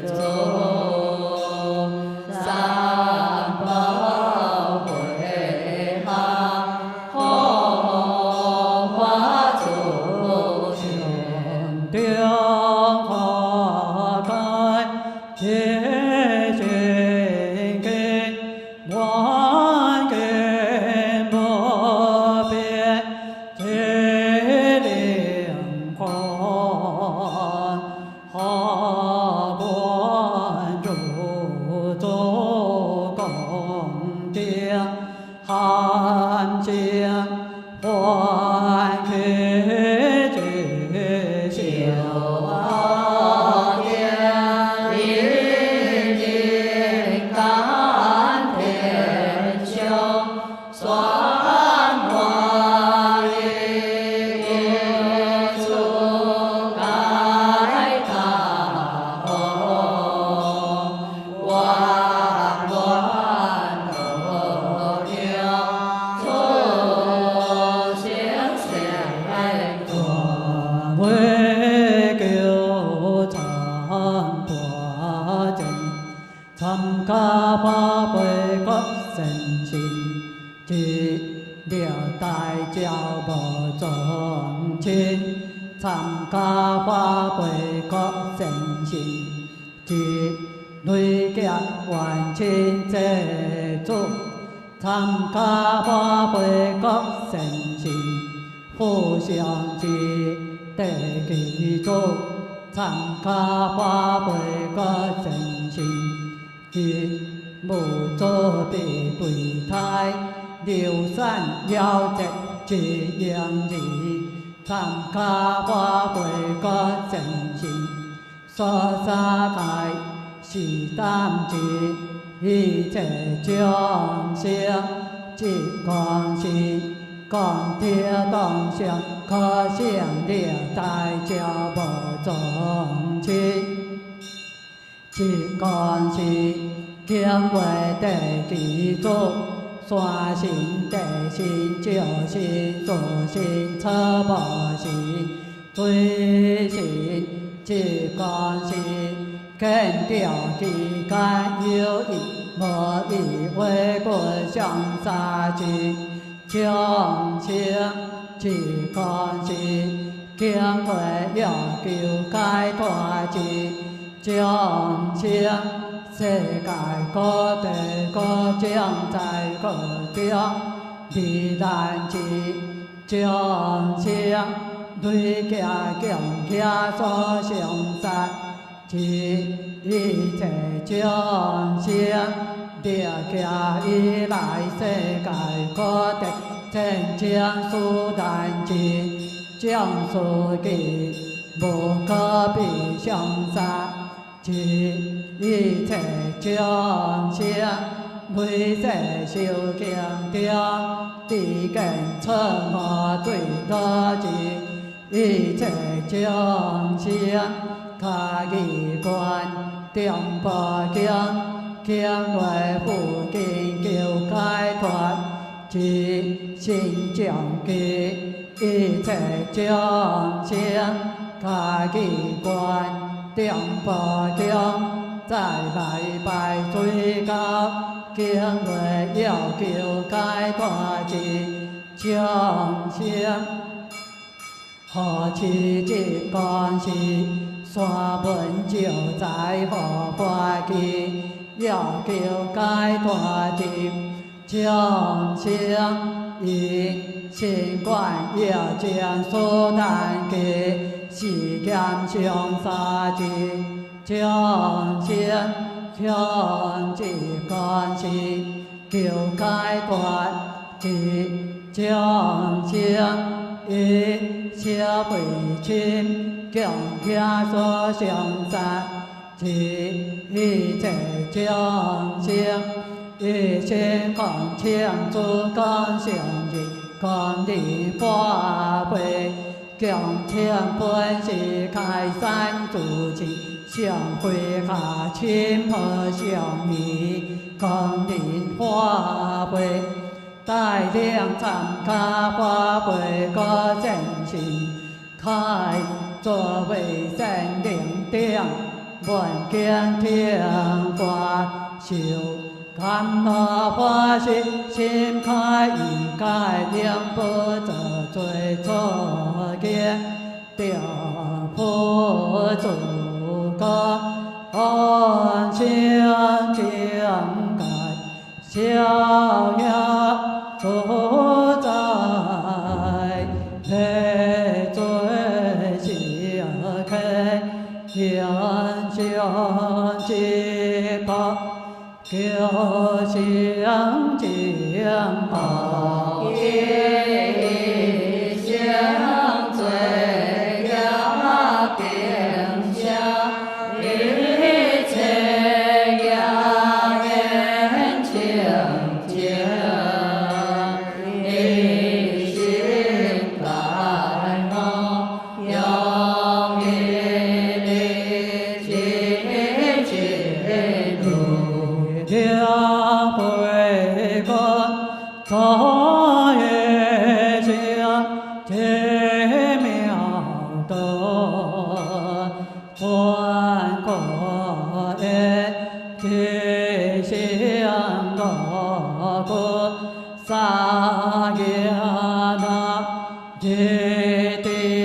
住，三宝会行，红花出现。中花开，结成根，万根不变，结亮光，下官入做公正，汉江换去决心。参加花卉国神心，一了大教无总。亲，参加法会各善信，一累劫万亲祭祖，参加法会各善信，互相之地祈祖，参加法会各善信，一无作必对胎，流散了结一样字，参加法会各善信，所三界是担子，一切众生即光是光天当上，可想了大家无众亲，即光是经会地基祖。山神、地神、石神、树神、草木神、水神、即光神，见着之间有意无意，为国上三之众生，即光神，经会要求解脱之众生。世界各地各种在各中，自然之众生，累劫强家所相杀，即一切众生，历劫以来世界各地真正殊难之将士记，无可比相杀。即一切众生，累世修行中，地根出我对多之，一切众生，卡义观中波经，经为附近求解脱，即心将记，一切众生，卡义观。中波经再来拜最高，经会要求解脱之众生，何其即光是山本就在何法期，要求解脱之众生，因心观要将所难记。是剑上杀之众生，向即观是求解脱之众生，以小辈亲强家所相杀之一切众生，一心共庆诸公相日，共地法会。共庆本是开山祖师，上会下亲和相依，共领法会，带领参加法会各善信，开作为善灵顶，闻见听法修。甘那法师心开意解，两不得罪错见，调伏诸个安详境界，逍遥自在，累罪消开，愿相继报。求相见报，一相罪要定相，一切要缘清净，一心感恩，永一力清净路。两会观，作业相，皆妙德，观国业，皆相德故，萨耶那，皆地。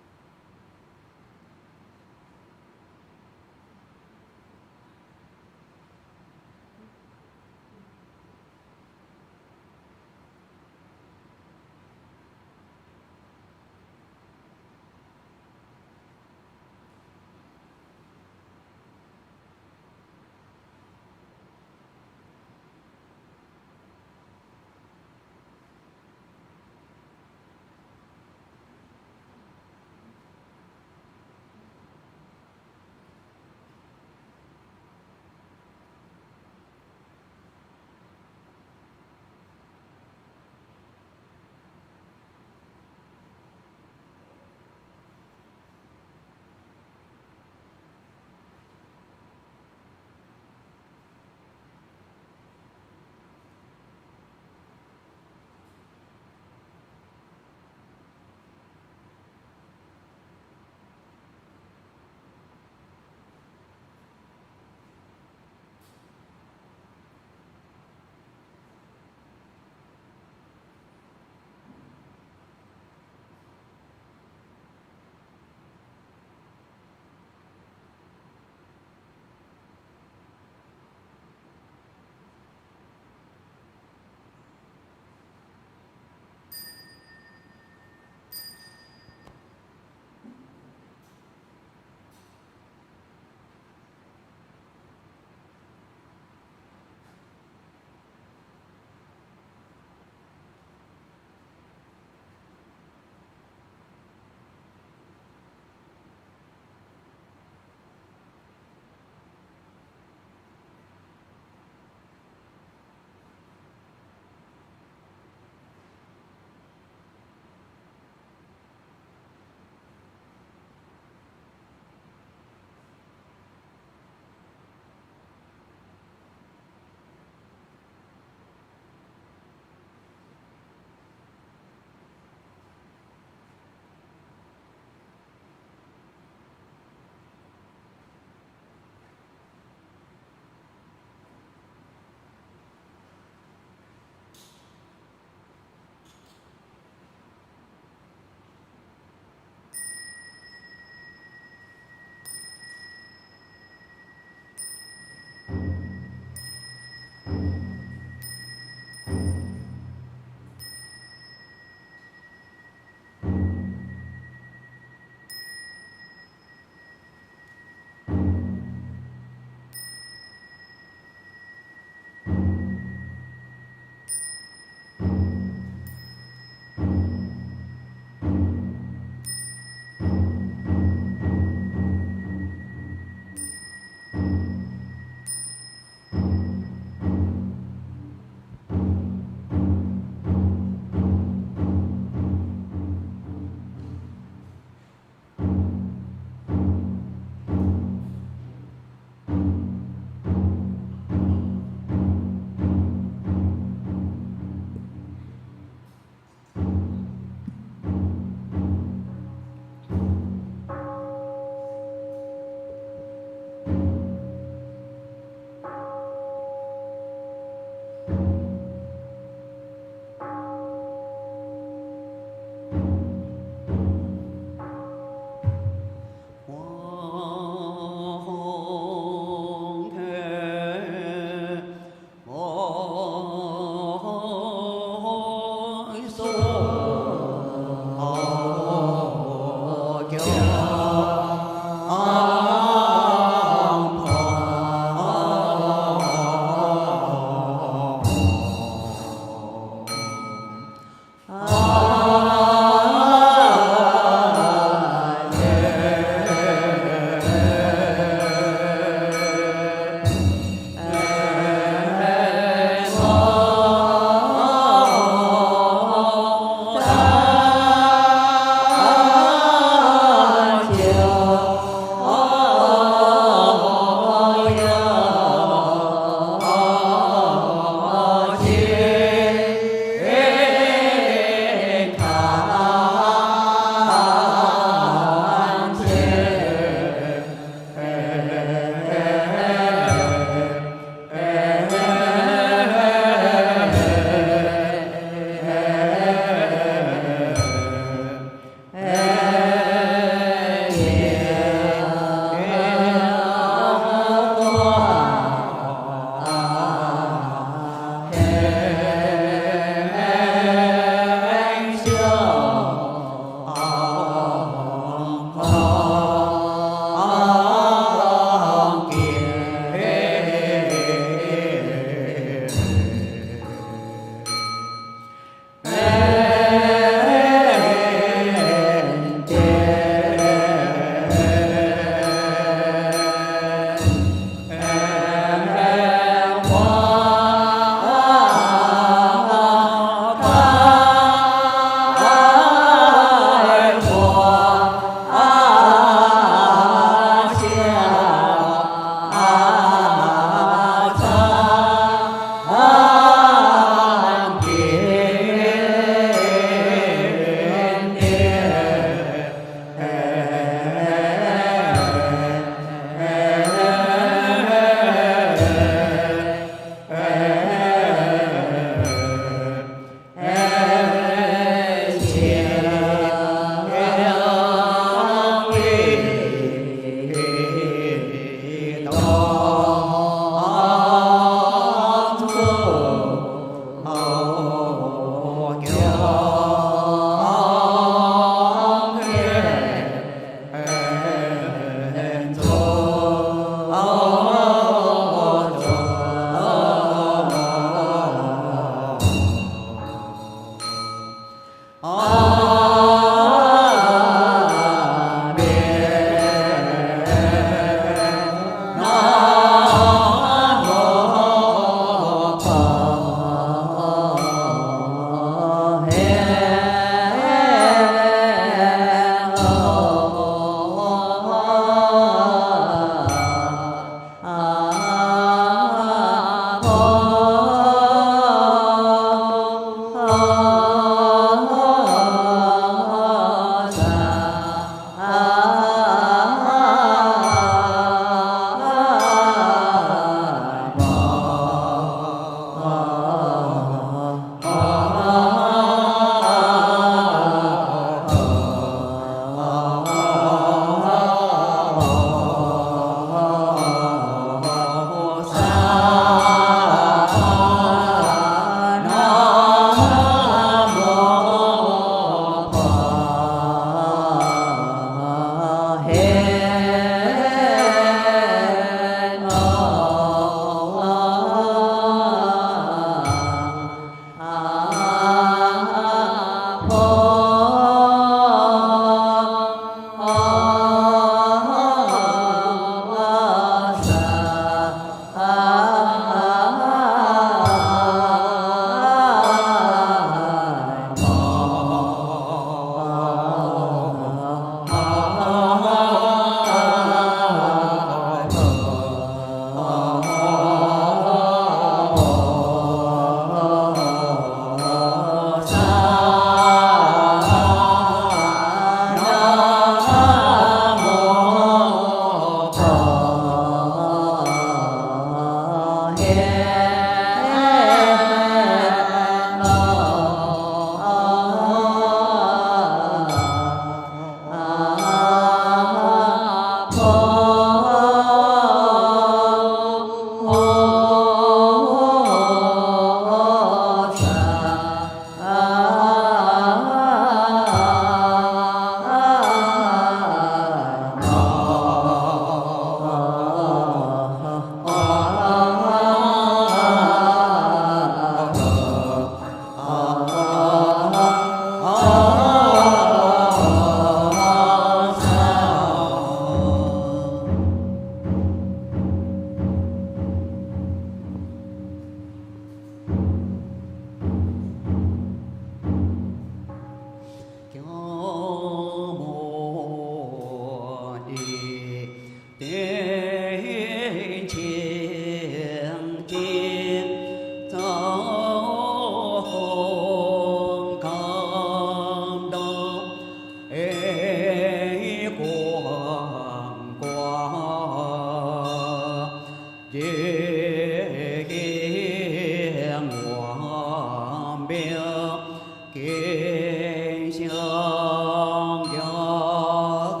kiến sương gió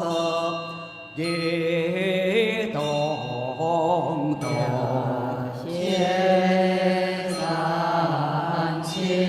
di tôn tôn thiên sản chi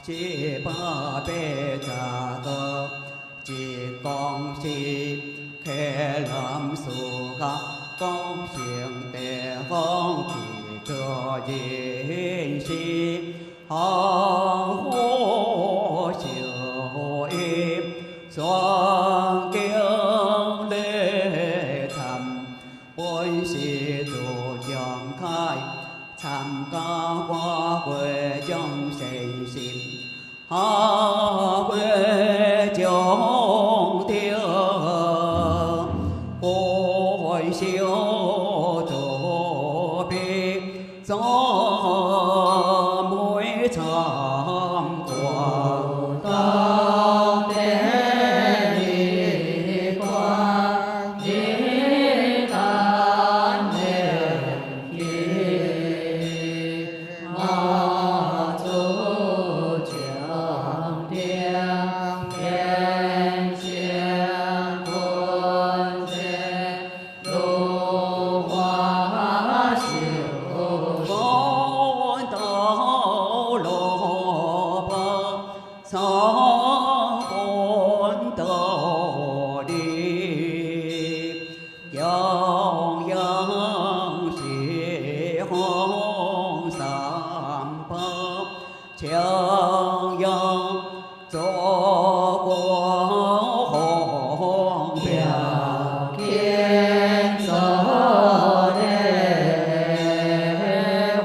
chỉ ba bê trà cơ chỉ con si khe làm su ha con xiềng tề phong chỉ cho diễn si hong hô chiều im xoan kiêu lê thầm bối si tu dòng khai tham ca qua quê trong xây xin quê trong tiêu hội siêu tổ bi gió mũi thầm của tâm thế đi qua đi tan về khi mà tu trường tiên thiên thiên quân thế lô hoa siêu con tàu lộ bờ sóng con tàu đi dòng dòng chỉ hong sám phơ chiang yang cho qua hong biểu kiến sở đề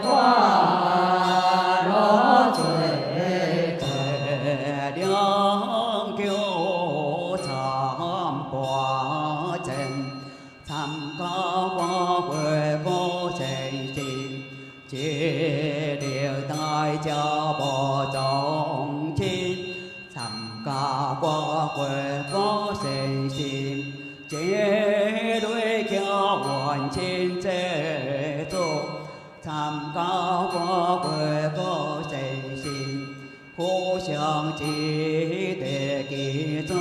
hoa đó trời điang kiêu tham quả chân tham ca qua quê vô chạy xin chỉ điều tai cha bò trong chín tham ca qua quê vô chạy xin chỉ đuôi kia hoàn chín chế tu tham ca qua quê vô chạy xin互相记得记住，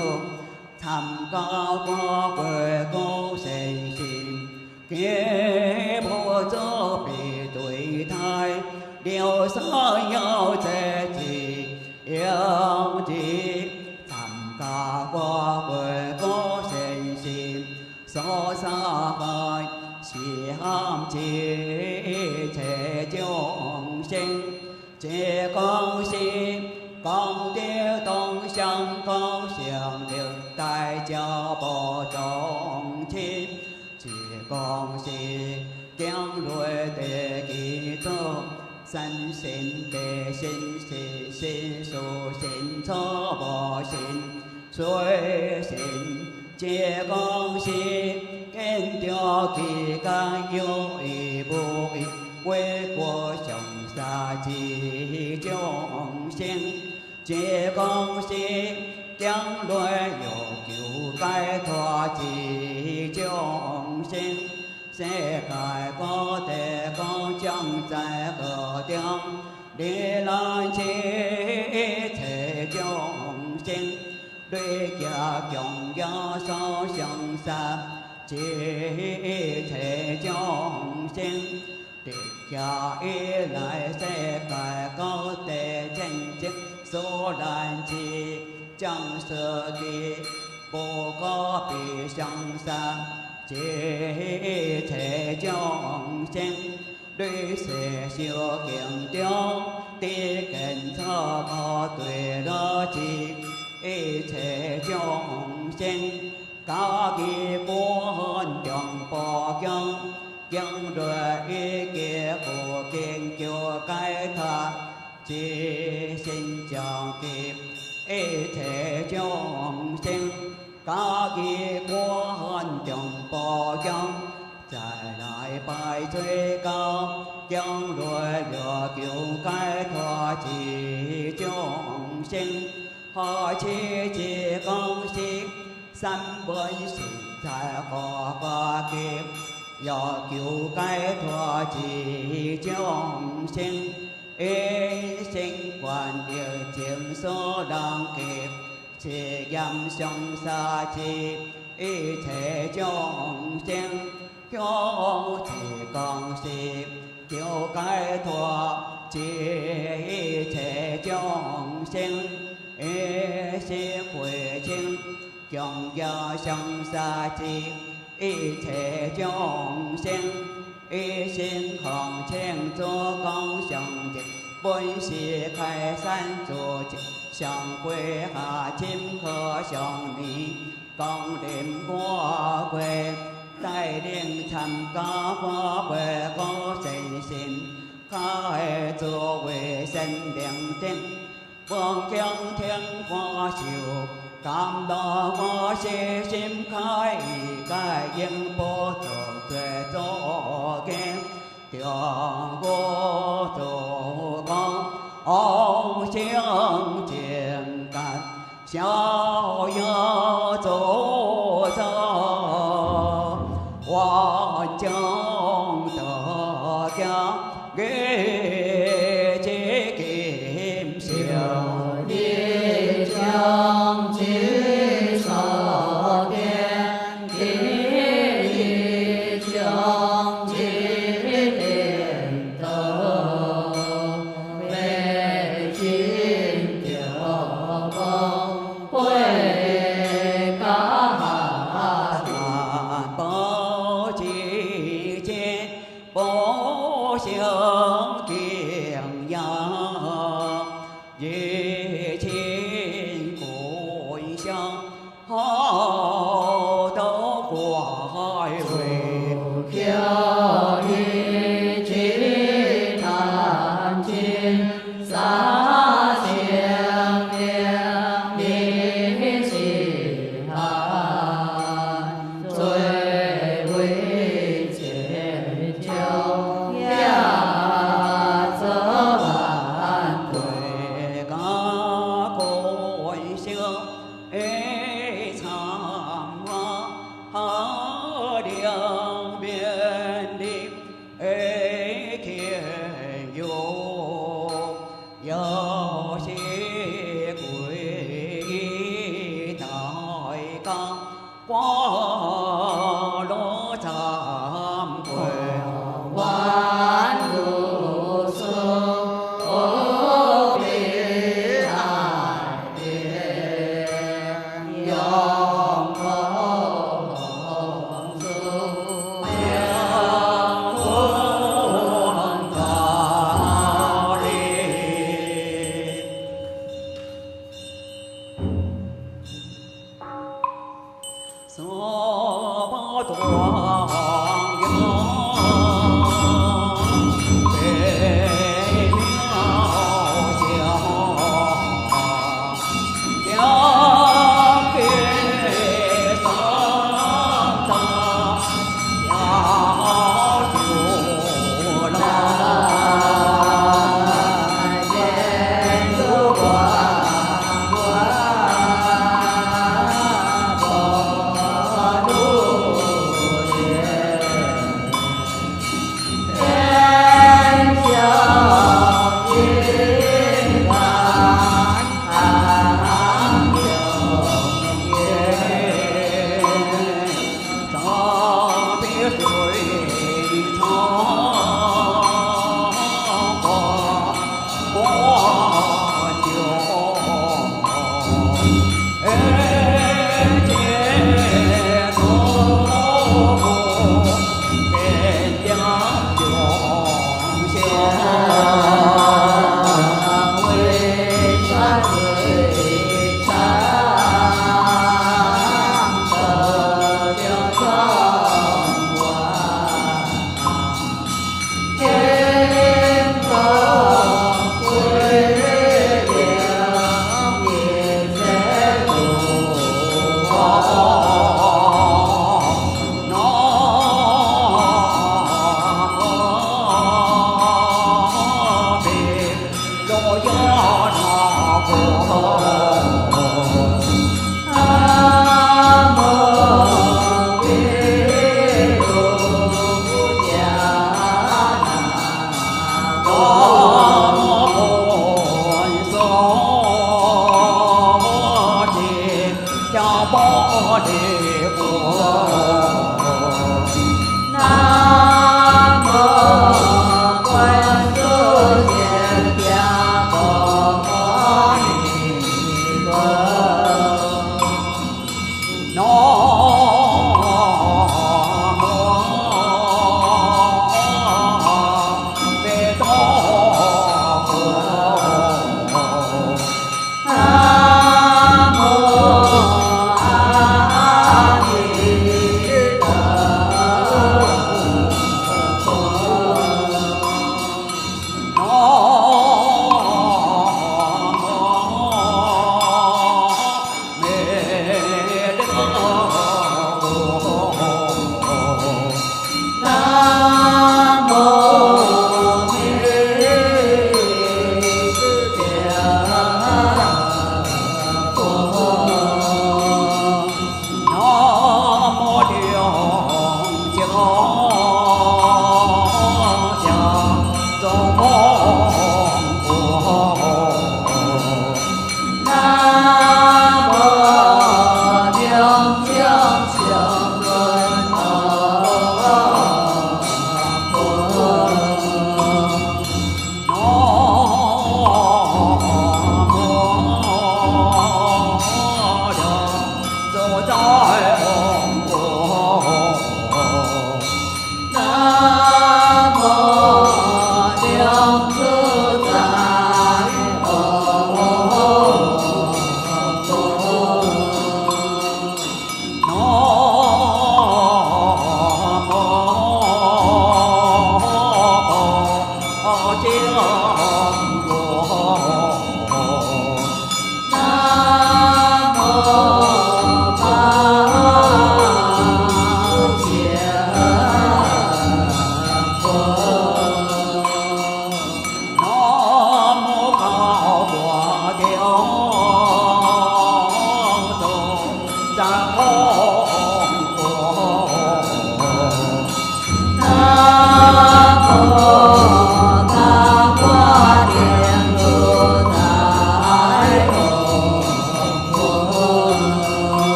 参加过鬼高神心，给不走必对待，留下要自己要记，参加过鬼高神心，所杀害相记切众生。皆恭喜公爹东乡高向六代教保重亲，皆恭喜将来的基础，三心的心是心属心错不心随心，皆恭喜跟着期间有一步一为国雄杀吉众生，皆恭喜将来有救解脱吉众生，世界各地各将在何地，历来一切众生，对家共有所相杀。一切众 sinh triệt cho ý lại sẽ cải có thể tranh chức số đàn chi trong sơ kỳ bồ có bị song sang chỉ thể trong sinh đối sẽ siêu kiện tiêu tí kênh cho có tuổi đó chi ý thể trong sinh có kỳ của hơn chồng bò chân dân rồi ý kia của kiên chùa cái thà chỉ xin chọn kịp ý thể trong sinh có kỳ của hơn chồng bò chân trái lại bài thuê cao dân rồi lừa kiểu cái thà chỉ trong sinh họ chỉ con xin sanh với sự thái có kiếp do cứu cái thọ chỉ trong sinh ý sinh quan điều chiếm số đăng kiếp chỉ dám sống xa chi ý thể trong sinh cho thì con xin cứu cái thọ chỉ ý thể trong sinh ý sẽ quê chân chọn do sông xa chi ý thể trong sinh ý sinh còn chen cho con sông dịch bốn xì khai san chùa dịch sông quê hà chim khờ sông đi con đêm qua quê đại điện thầm có qua quê có xây xin khai chùa quê sinh điện tinh vương chân thiên hoa siêu cảm đó có sẽ xem khai cái dân bố thường tuệ cho kém tiểu vô tổ con ông chiếng chuyện cả sao nhớ tổ cho hoa trong tờ cha ghê chế kim siêu đi trong chỉ sở đen đi trong chỉ điện tử về chính tiểu công quê cả hà bố chỉ trên bố siêu kiềng nhà về trên cội sông họ đâu của hai về kêu đi chỉ thành chín xa xiềng niệm đi xì hàn rồi quy chế châu gia 南无观世音菩萨摩尼。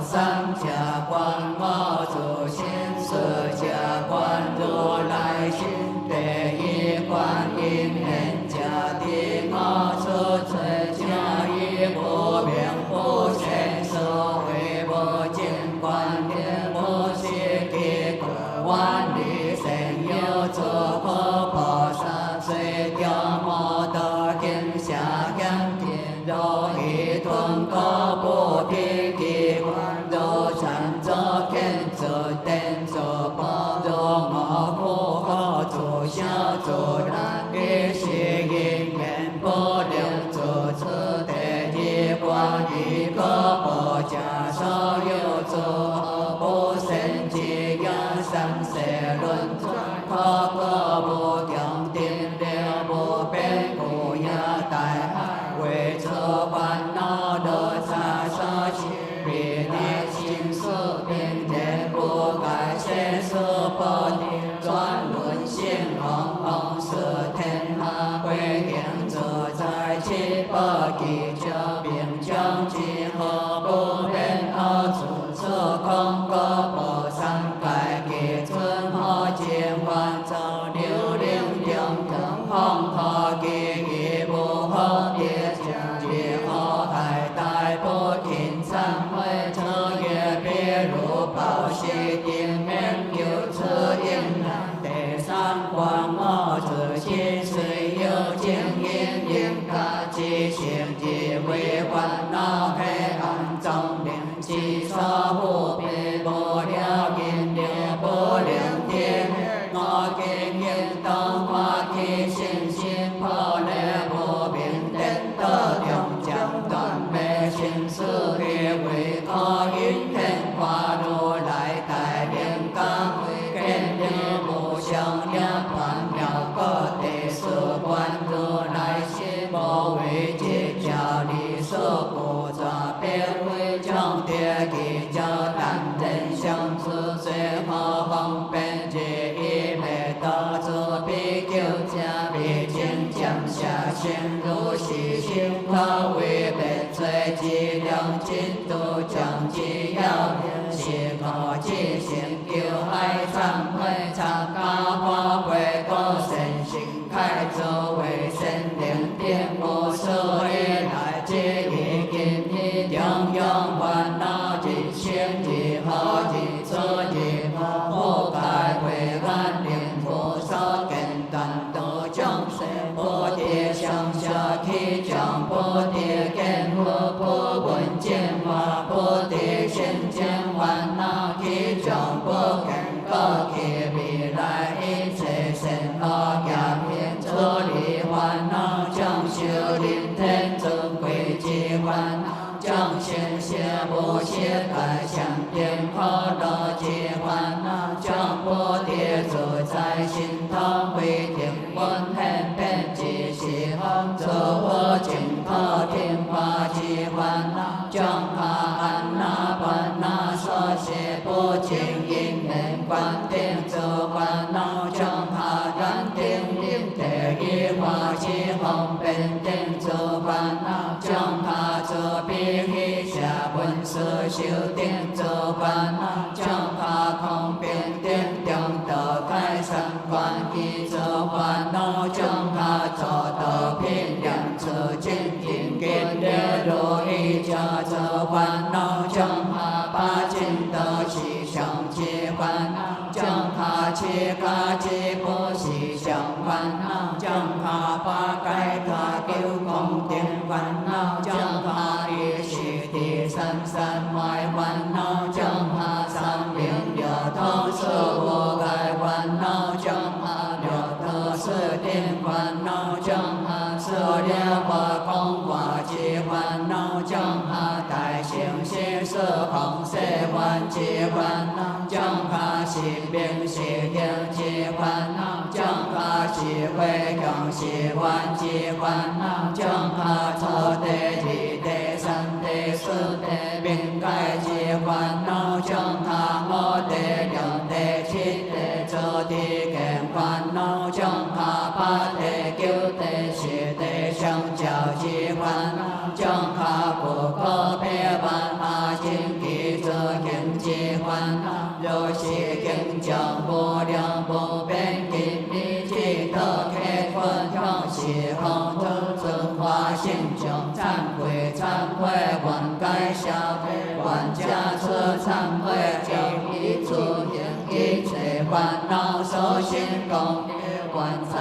上加观我主心释迦观如来心第一观音缘家的我出最佳一无明不现所谓无尽观念无是地各万里神有诸佛菩萨随调摩多天下香天若一吞高不平地观若禅作见作天作波若我复合作小作难一是因缘不了作此第一观一个不假所有作不生之呀三世轮转可个不强定了不变故呀大海为这烦恼的杂所起别的心思变天不改现世不定转轮性空空是天下归行自在七百几者并将今何不变而自此空个不三界其尊何见幻照流灵中等空可记忆不可别将结何海带不停忏悔彻夜别如宝息定面有此因难第三观我自心虽有经验应该即行即为烦恼黑暗中灵其所护别不了因了不了天我经验当化其心心破裂不平等得中将断灭心思业为可因天化如来带领刚为见了无相了盘了各地四观如来心无为即教理所不杂别为将跌其教但人相知最好方便之一美道之比丘家比经降下心如是心可为本最极量尽度将其要言是可即行救害忏悔参加花卉各身心开作为神灵殿无所以来皆已经已中用烦恼即心即好即错即无不改为安宁无所根断度众生不跌向下体将不跌根无不闻见法不跌现见烦恼体将不根个其未来一切生恶业片处理烦恼将修灵天尊贵之烦恼将现邪不邪改相变可乐之烦恼将不跌自在心头为定闻很变之时空作我净可听法之烦恼将他安那烦恼所写不尽因缘观定之烦恼将他然定定第一法之方便定之烦恼将他这比起下本事修定之烦恼将他空变定中得开三观一之烦恼将他做得平量之精进根了如一家之烦恼将他把尽得其上之烦恼将他切嘎之不是相烦恼将他把该他丢空定烦恼将他一时第三三昧烦恼将他三明了头是无该烦恼将他了头是定烦恼将他是了法空法之烦恼将他大行心是空色幻之烦恼将他心病是定之烦恼将他是慧空是幻之烦恼将他错地二地三地四地并改之烦恼将他五地六地七地坐地根烦恼将他八地九地十地相交之烦恼将他不可别万阿经其则行之烦恼，若是行将无量无边尽力之道，皆分向是方土存化性上忏悔忏悔，愿解消费，愿加出忏悔，将一出行一切烦恼所生功德，愿在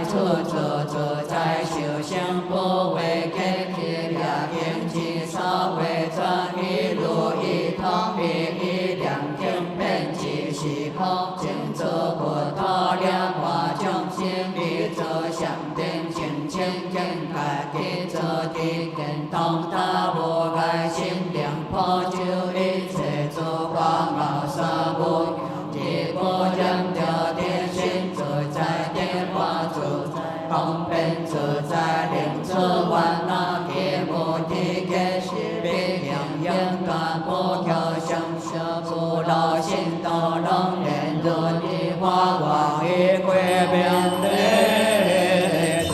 处处在修行不为结体也行之所为转一如一通一量经变之是空净诸佛陀量化众生一作相定清清见开一作地见通达无碍心量破诸一切诸烦恼所无一不将掉电心自在电化自在方便自在令诸烦恼皆无地皆是必应应断不求相舍不劳心道龙人如地花往一归变得多。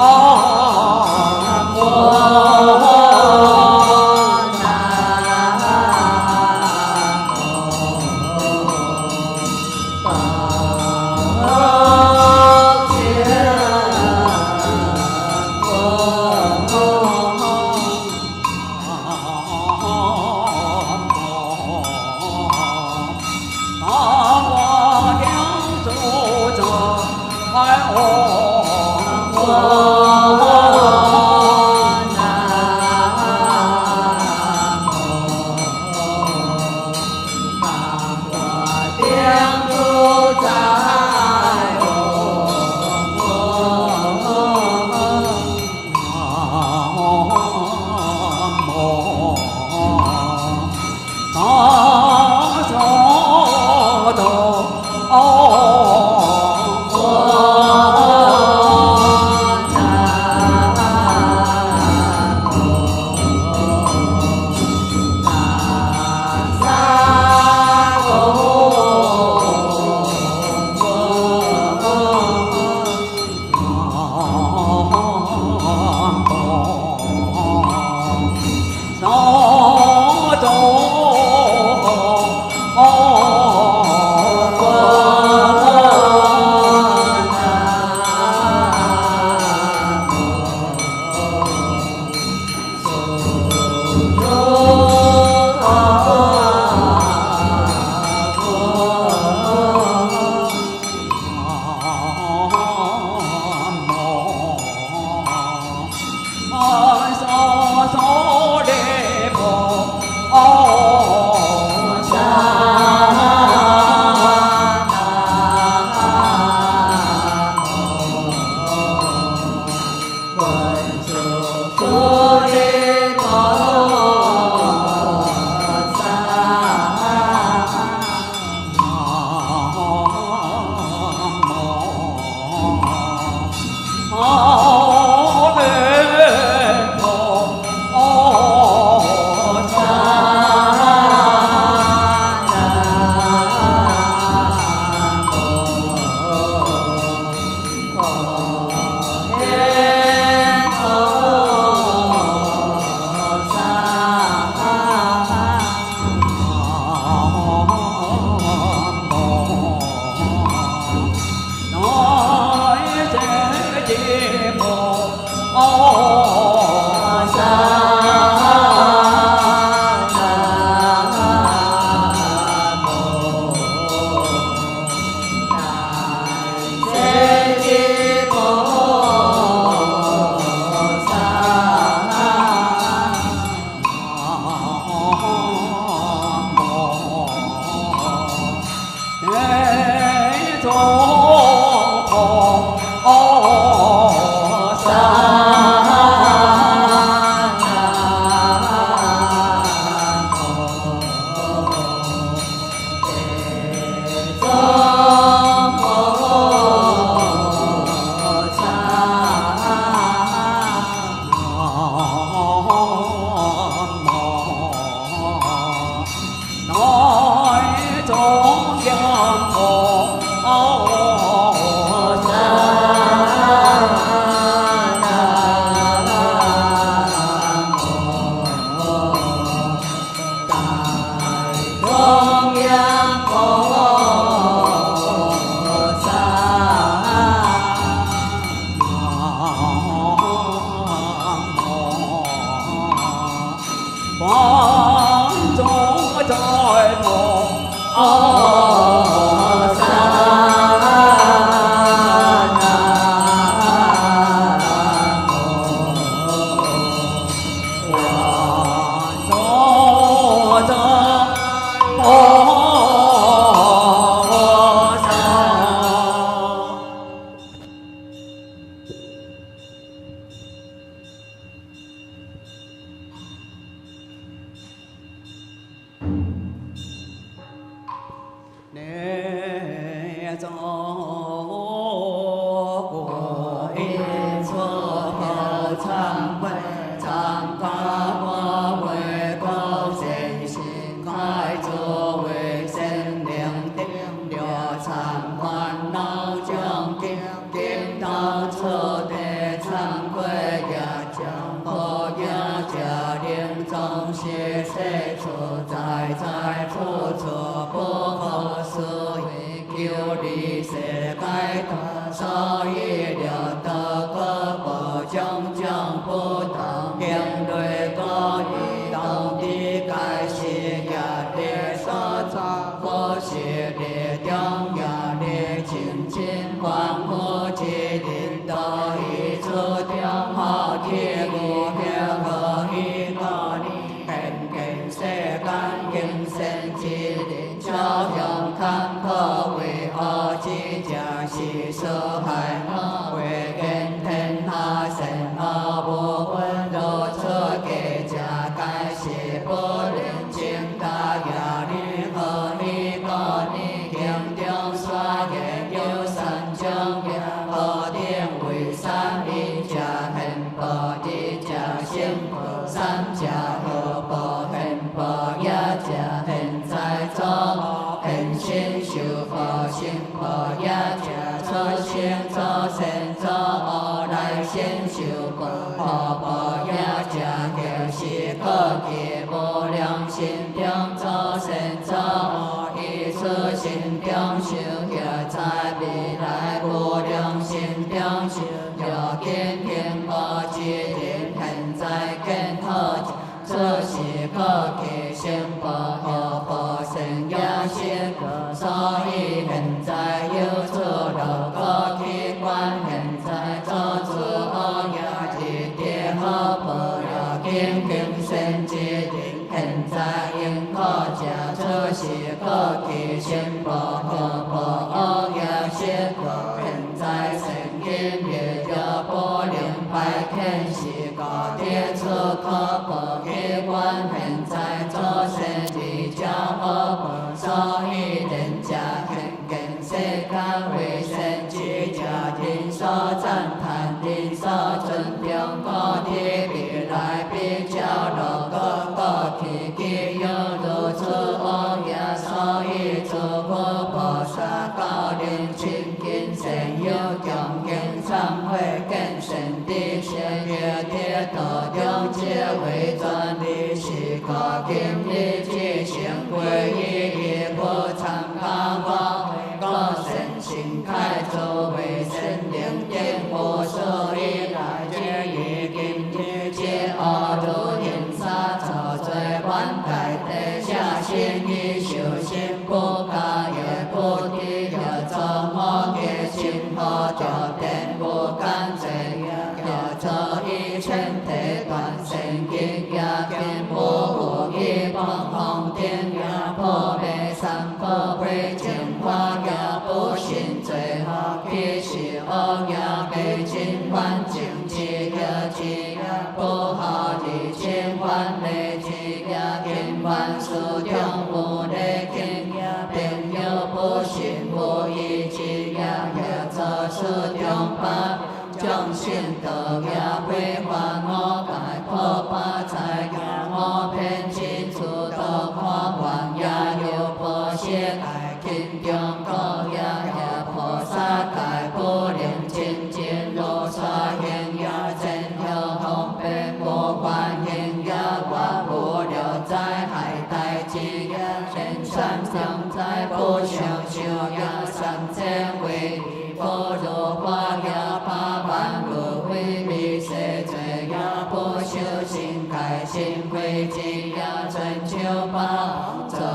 心开心慧智呀，春秋宝，做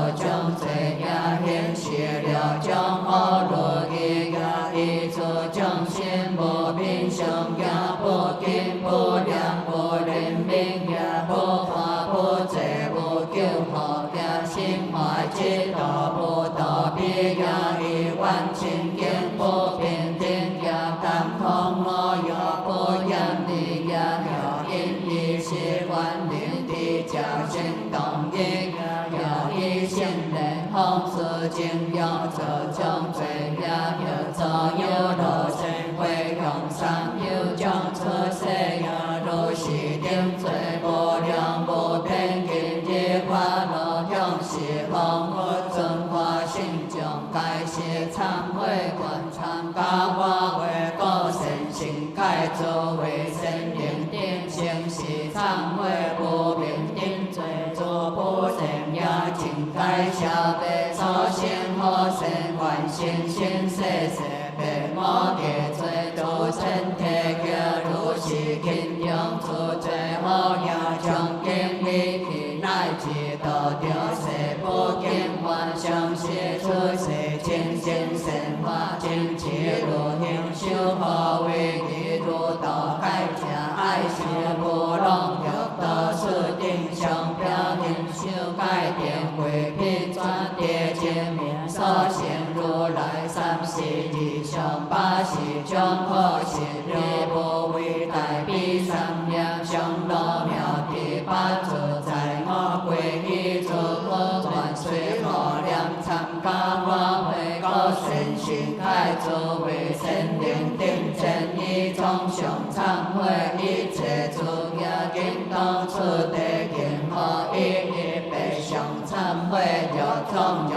经也无看无济无救护也心怀知道无道必也以愿清净不平定也甘空我也不厌离也有因以是愿灵地教心动因有以性人风事情要做将罪也有作有路生会用上有将出世也如是定罪无量无边今日快乐向是风不尊化性将该是忏悔观参加化为果神性改作为神灵定性是忏悔不明定罪作不正也尽该消灭所先后生愿心心世世被我嘅罪造身体叫如是轻重出罪后也将经历去乃至道着世不见幻想是出世清净神化精气如行修好为地如道开家爱是不long欲道是定相标定修改定归品转叠见面所现如来三世地上八世将可是地不为大悲三两相罗妙第八自在我归依诸佛转随我两参加我会高神心开作为神灵定真一种上忏悔一切诸业应当出地任何一被上忏悔有重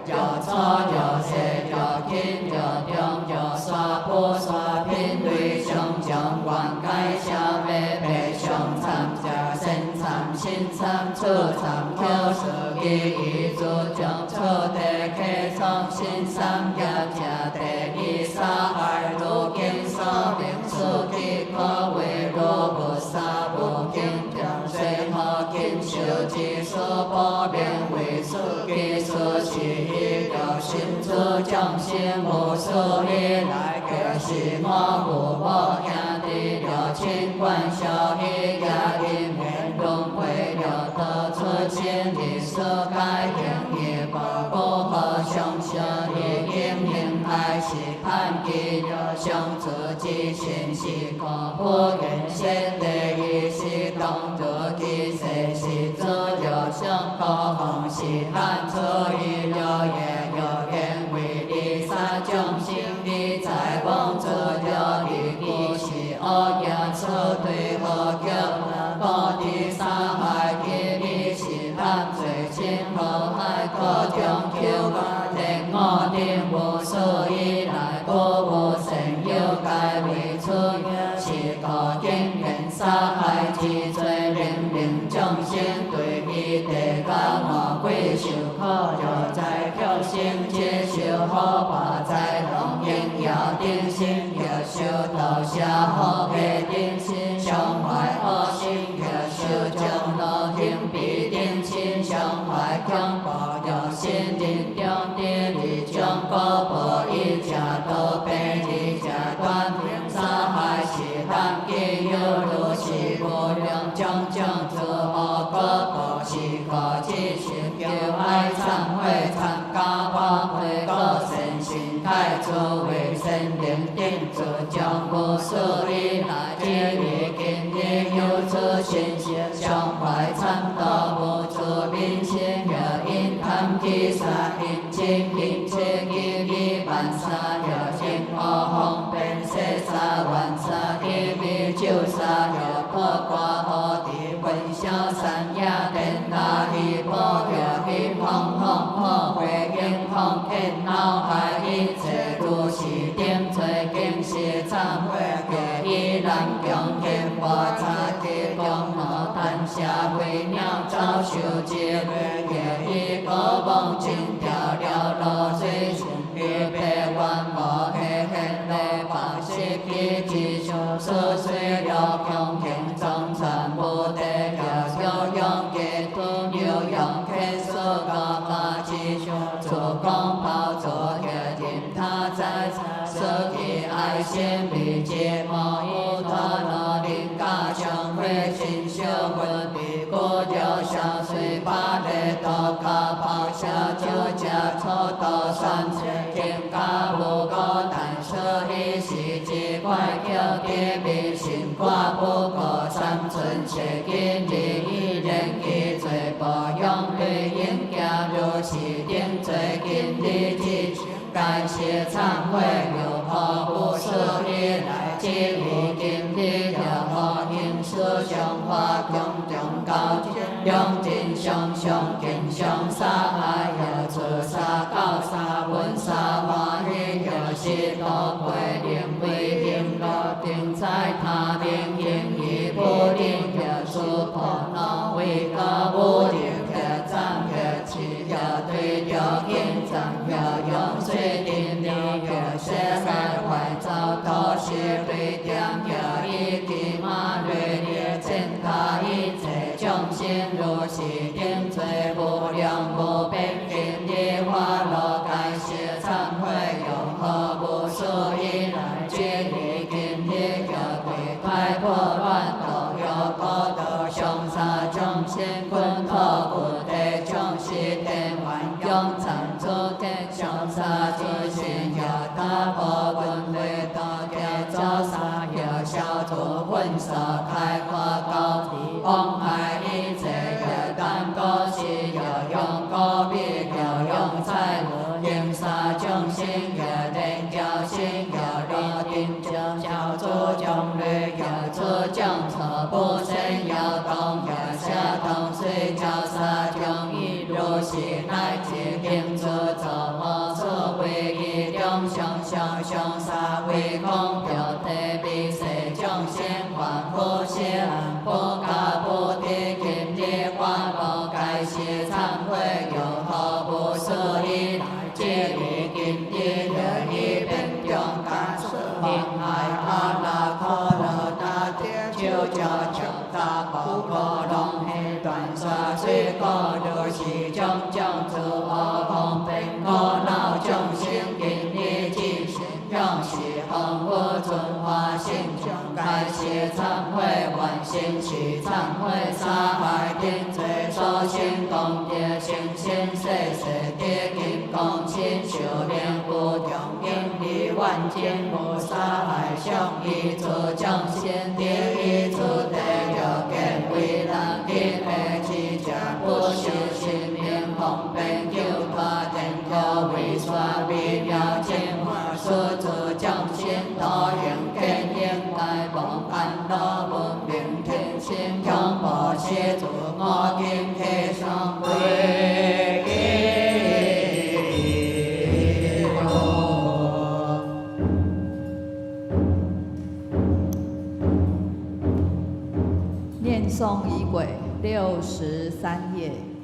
有错有邪有轻有重有刷不刷品对上将愿该消灭被上参加身参心参出参口是记忆主将出地开创心三业家第一杀害如经所明书记可为如不杀不经将随后经修之所不变为书记所是一个心主将心无所以来个是我无我兄弟了清官小一家因缘轮回了得出千里所改行业不可相消的因缘还是判给了相自己心是可不原先的意识当作其谁是自由相可奉是汉出一了也有缘为第三种心理在望自了的故事恶业出对恶叫我的杀害给你是犯罪前后害可将求令我的无所以来不无神有该为出是个经人杀害之罪明明将先对你的感我归受可有在挑心接受好把在龙应要定心要修道下好给定心相怀恶心要修将老天必定心相怀强保有心定中地理将高博一家都被一家断平杀害是汉给有如是无量将自我高博是可继续有爱忏悔参加花会高神心态作为神灵定主将无所以来接力今日有此心血相怀参道无主民心有因贪其杀因情因切因一万杀有心火红变色杀万杀因为救杀有破挂何地混淆三亚天大地破有因风破会因风天脑海一切如是定罪经是忏悔给依然强天我查其功劳谈下为鸟招受劫给一个梦境掉了落水心与被万我黑黑的把心给继续所随了强天中传不得了有用给多有用给所个把继续做光炮做个人他在所以爱心理解毛一团了灵感相会心修三寸切金利依然记做保养对应家如是定做金利之感谢忏悔有何不是以来之于金利有何因此上化共中高用尽上上见上沙海有出沙高沙文沙欢喜有是多归灵为灵乐定在他灵应以不定有出破恼为高不定有赞有起有对有印藏有用水定力有色海怀造都是对点有一地马瑞列见他一切众生如是定罪无量无边经历花落感谢忏悔有何不是以来决离经历有对开破乱道有高德上沙众生坤陀不得众生天万用常住天上沙之心有大破问对道给造沙有小组混色开花高地往海一切有担高息有用高比有用财物应沙众生有人教心有力定就教主众律有主将策不生有动有下动随教沙众一如是乃至并主作恶处为一中上上上沙为空表地比世众生还不谢不加不敌经历花落该谢忏悔有何不是以来接力经历有一边中感受明海阿拉可乐大天就叫求大宝可龙黑短沙水果如是种种诸恶空并可恼众生经历之心用是恒无尊化心中该谢忏悔万心去忏悔杀害定罪所行功德行心世世地金刚亲修炼不用因力万劫无杀害上一诸众生第一诸地有见为难因爱之家不修心命方便救他天高为刷为了见化所诸众生多应见应该望安乐文明天心永不协助我今天上归念诵仪轨63页。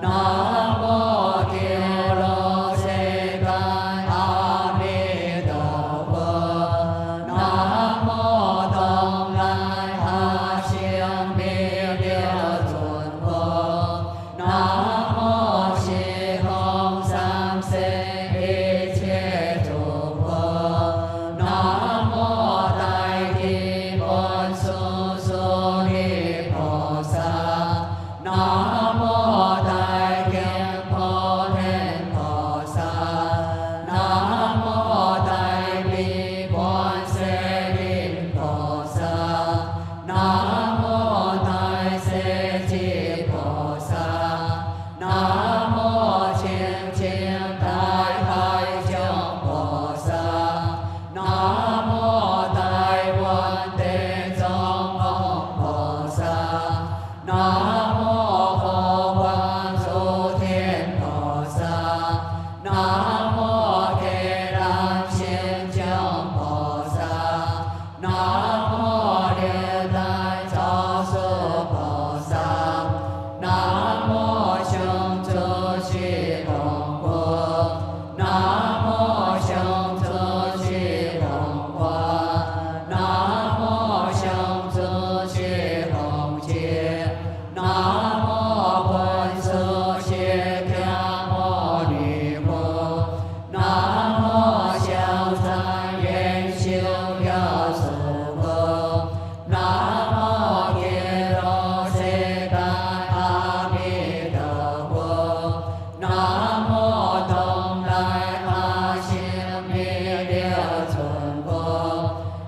南无南无东来阿行弥勒尊佛，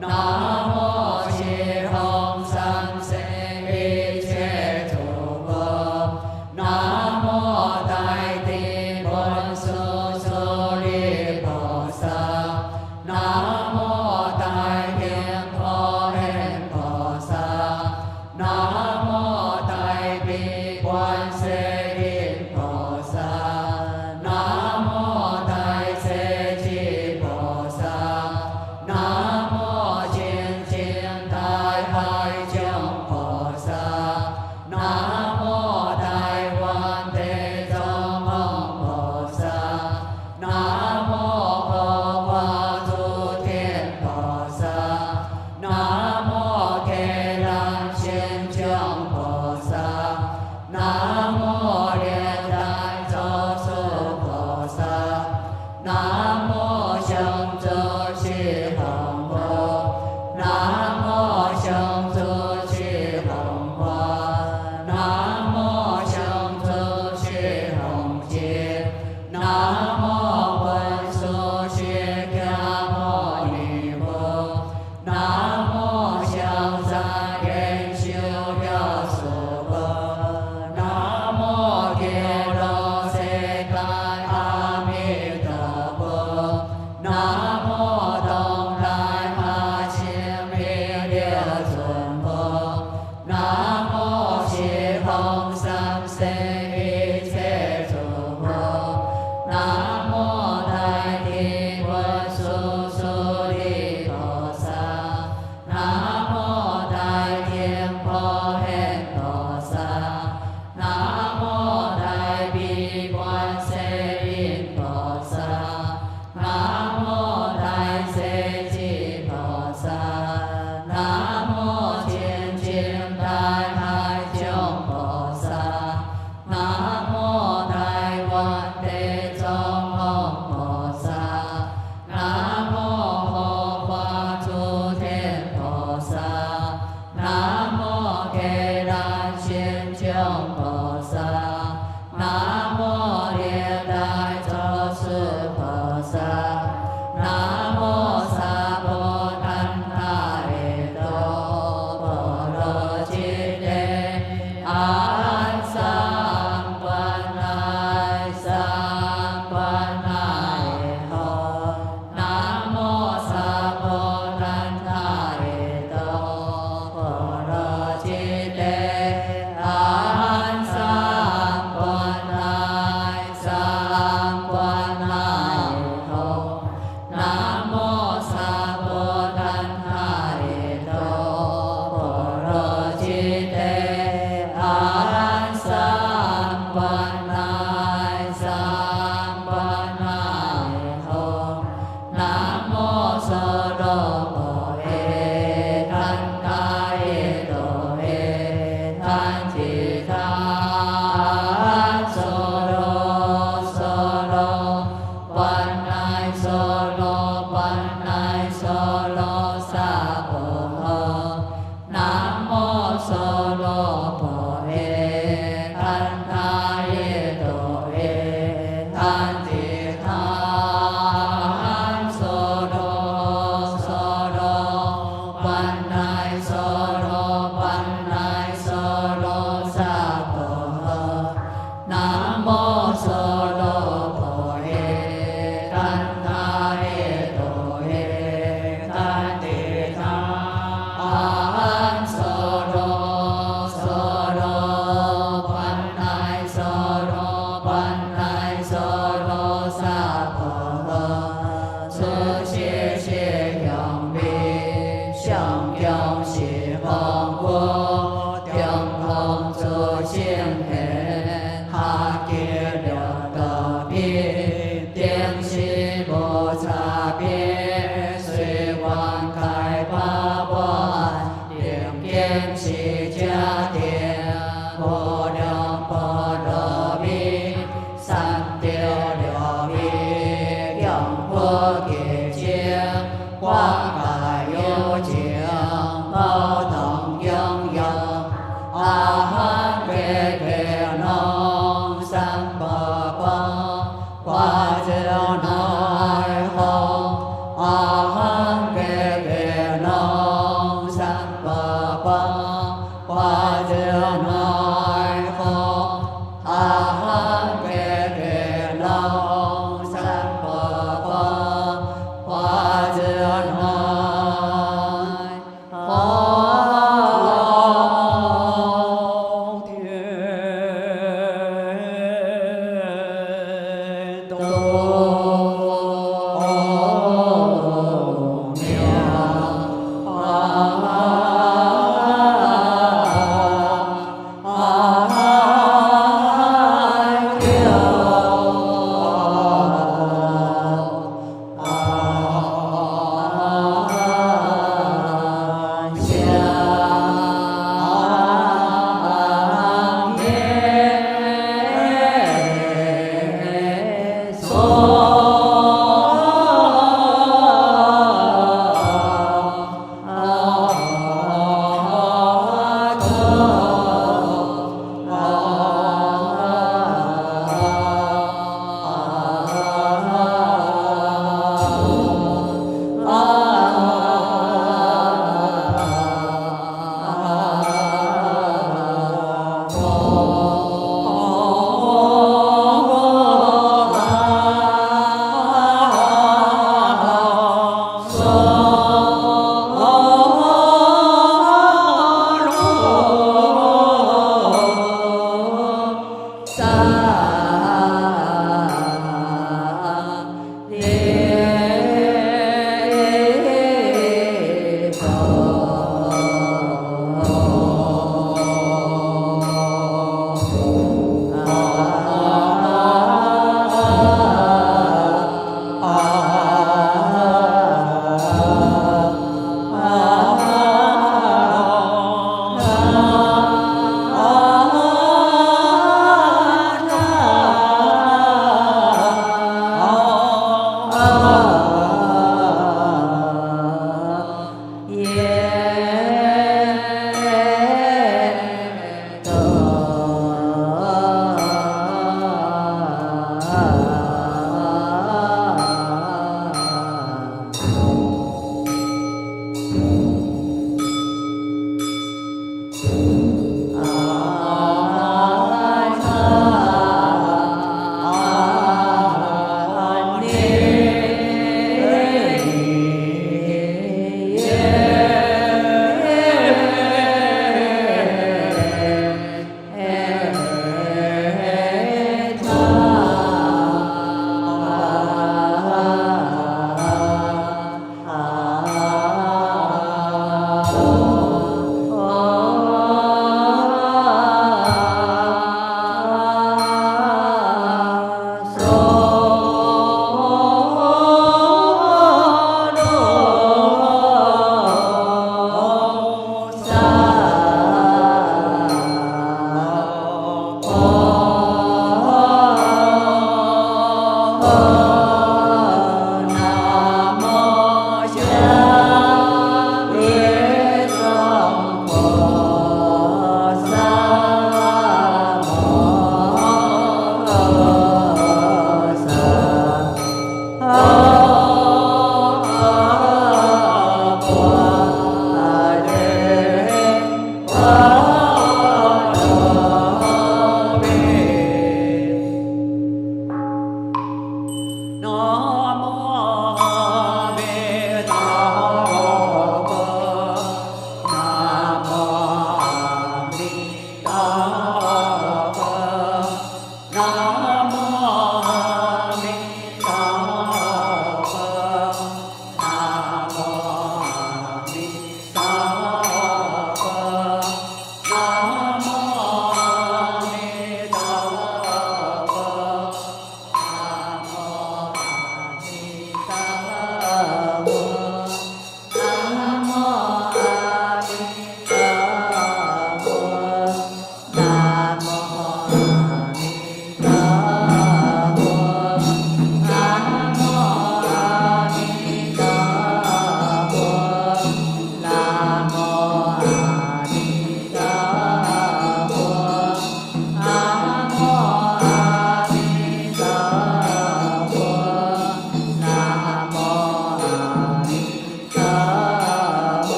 南无西方三世一切诸佛，南无大地文殊师利菩萨，南无大天普贤菩萨，南无大悲观世音菩萨。qua chưa nói hô a hăng kê kê nông sang bờ băng qua chưa nói hô a hăng kê kê nông sang bờ băng qua chưa nói hô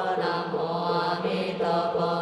Nam mô A Di Đà Phật.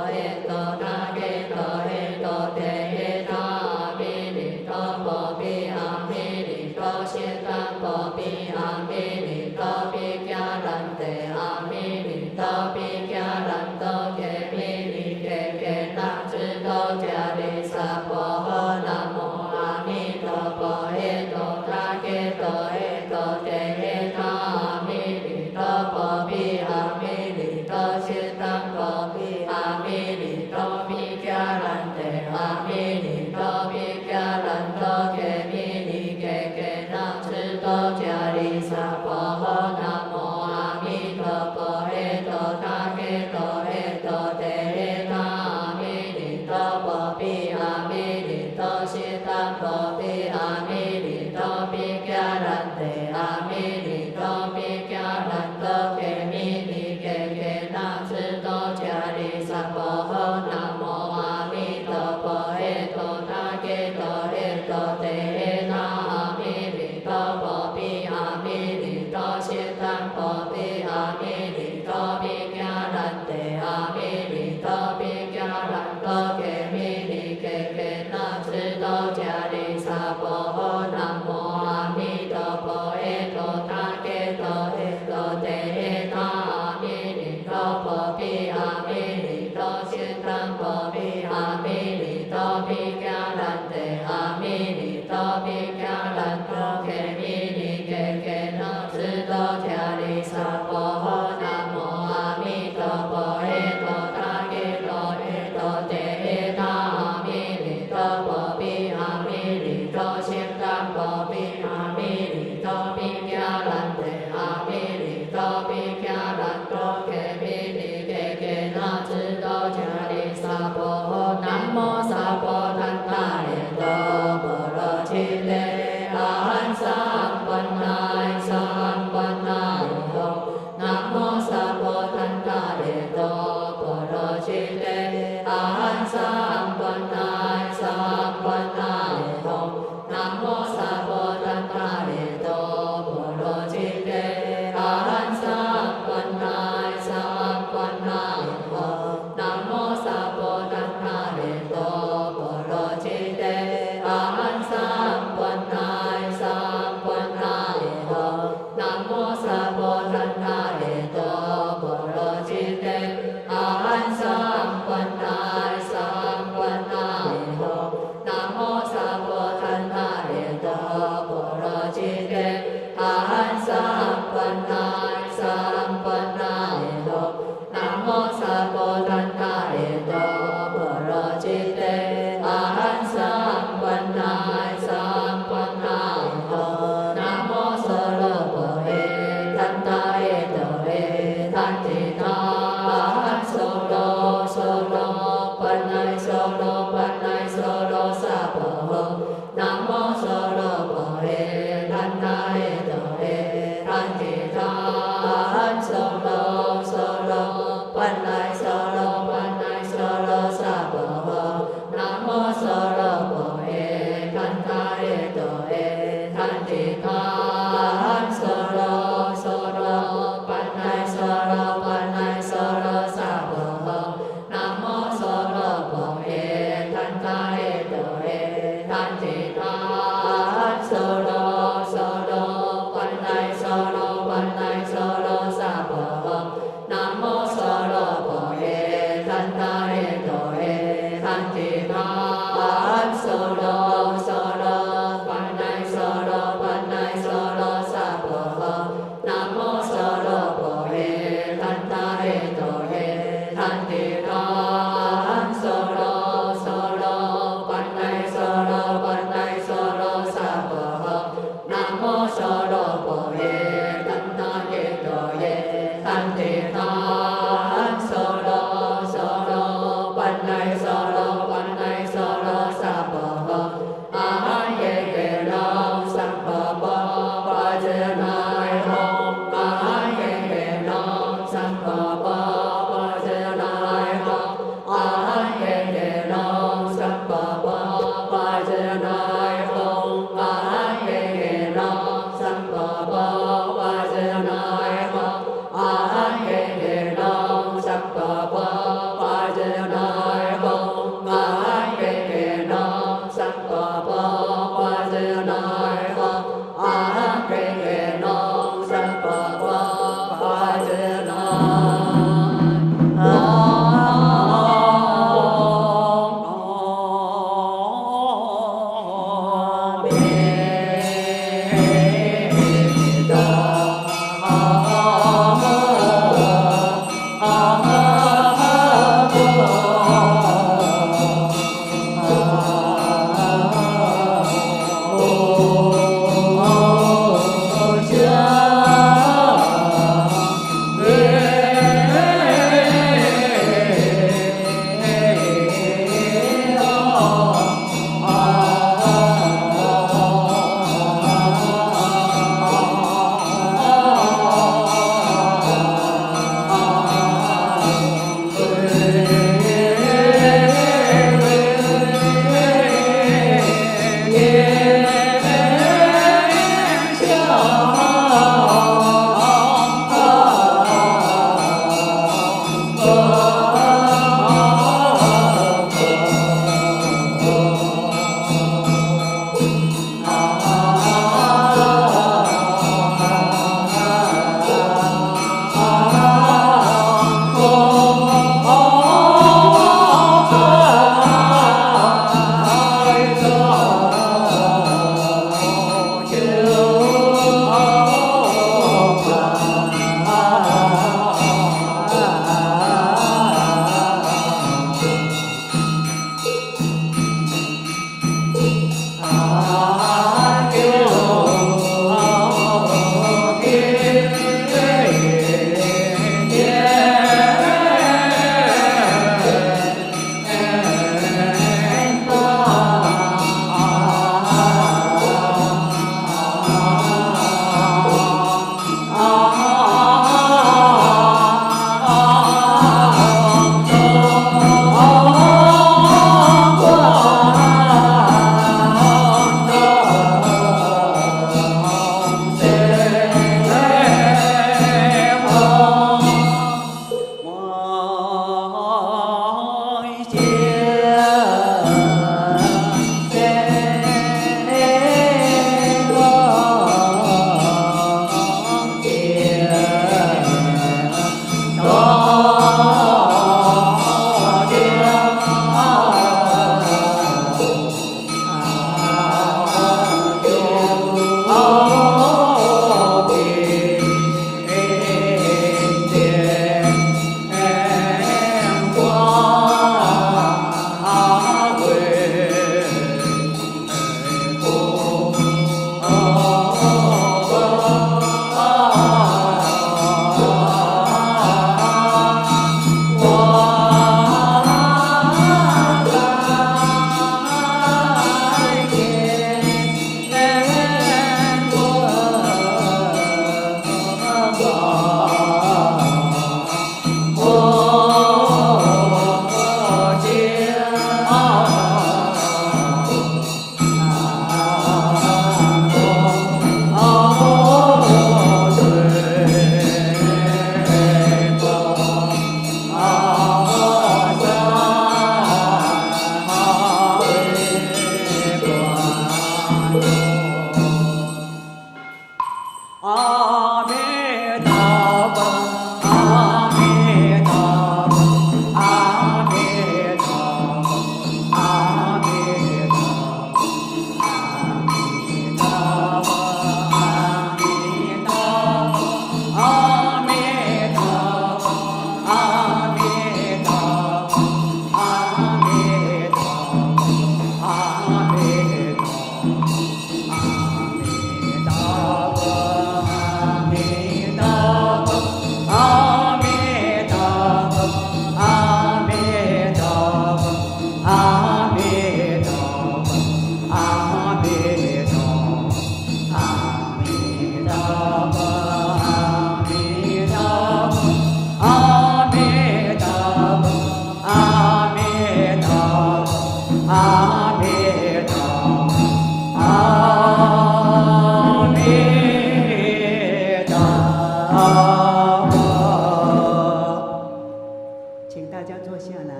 家坐下来。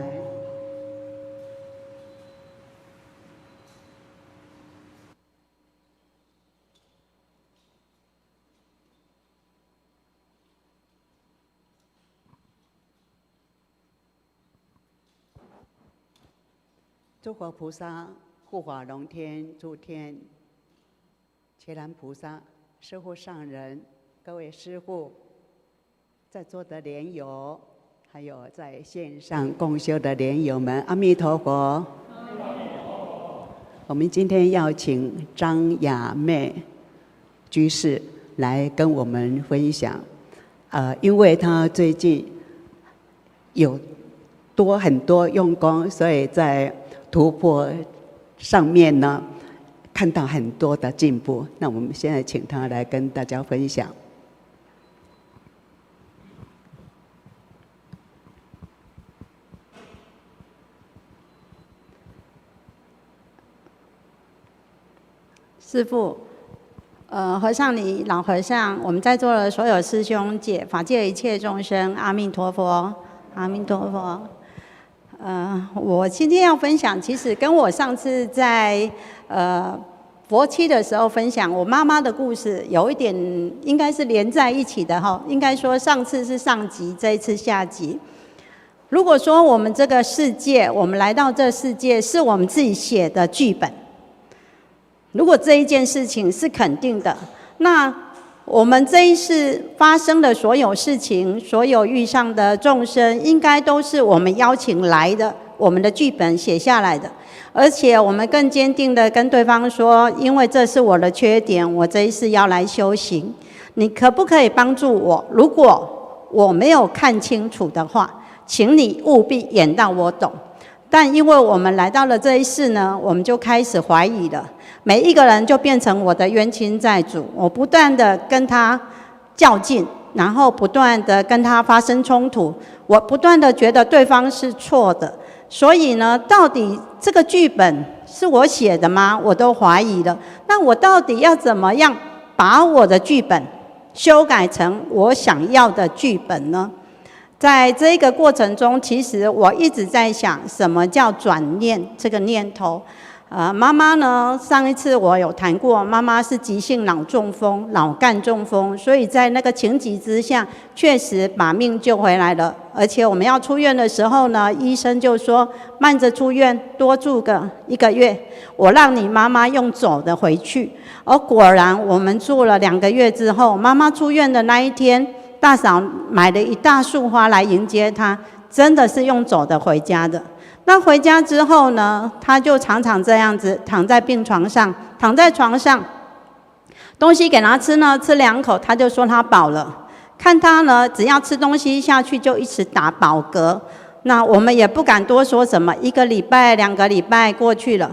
诸佛菩萨、护法龙天、诸天、伽蓝菩萨、师父上人、各位师父，在座的莲友，还有在线上共修的莲友们，阿弥陀佛！我们今天要请张雅妹居士来跟我们分享，因为她最近有很多用功，所以在突破上面呢，看到很多的进步。那我们现在请他来跟大家分享。师父，和尚你老和尚，我们在座的所有师兄姐，法界一切众生，阿弥陀佛，阿弥陀佛。我今天要分享，其实跟我上次在佛七的时候分享我妈妈的故事，有一点应该是连在一起的哈。应该说上次是上集，这一次下集。如果说我们这个世界，我们来到这世界是我们自己写的剧本，如果这一件事情是肯定的，那我们这一世发生的所有事情，所有遇上的众生，应该都是我们邀请来的，我们的剧本写下来的。而且我们更坚定的跟对方说，因为这是我的缺点，我这一世要来修行，你可不可以帮助我？如果我没有看清楚的话，请你务必演到我懂。但因为我们来到了这一世呢，我们就开始怀疑了。每一个人就变成我的冤亲债主，我不断的跟他较劲，然后不断的跟他发生冲突，我不断的觉得对方是错的，所以呢，到底这个剧本是我写的吗？我都怀疑了。那我到底要怎么样把我的剧本修改成我想要的剧本呢？在这个过程中，其实我一直在想，什么叫转念这个念头。妈妈呢？上一次我有谈过，妈妈是急性脑中风、脑干中风，所以在那个情急之下，确实把命救回来了。而且我们要出院的时候呢，医生就说慢着出院，多住个1个月，我让你妈妈用走的回去。而果然，我们住了2个月之后，妈妈出院的那一天，大嫂买了一大束花来迎接她，真的是用走的回家的。那回家之后呢，他就常常这样子躺在病床上，躺在床上，东西给他吃呢，吃2口他就说他饱了。看他呢，只要吃东西下去就一直打饱嗝。那我们也不敢多说什么。1个礼拜、2个礼拜过去了，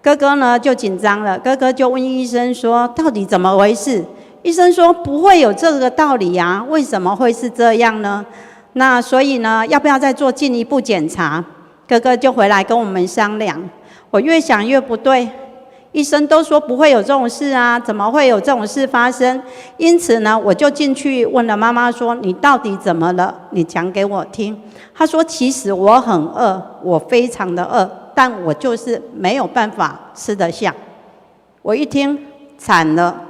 哥哥呢就紧张了，哥哥就问医生说，到底怎么回事？医生说不会有这个道理啊，为什么会是这样呢？那所以呢，要不要再做进一步检查？哥哥就回来跟我们商量，我越想越不对，医生都说不会有这种事啊，怎么会有这种事发生？因此呢，我就进去问了妈妈说，你到底怎么了？你讲给我听。她说，其实我很饿，我非常的饿，但我就是没有办法吃得下。我一听，惨了，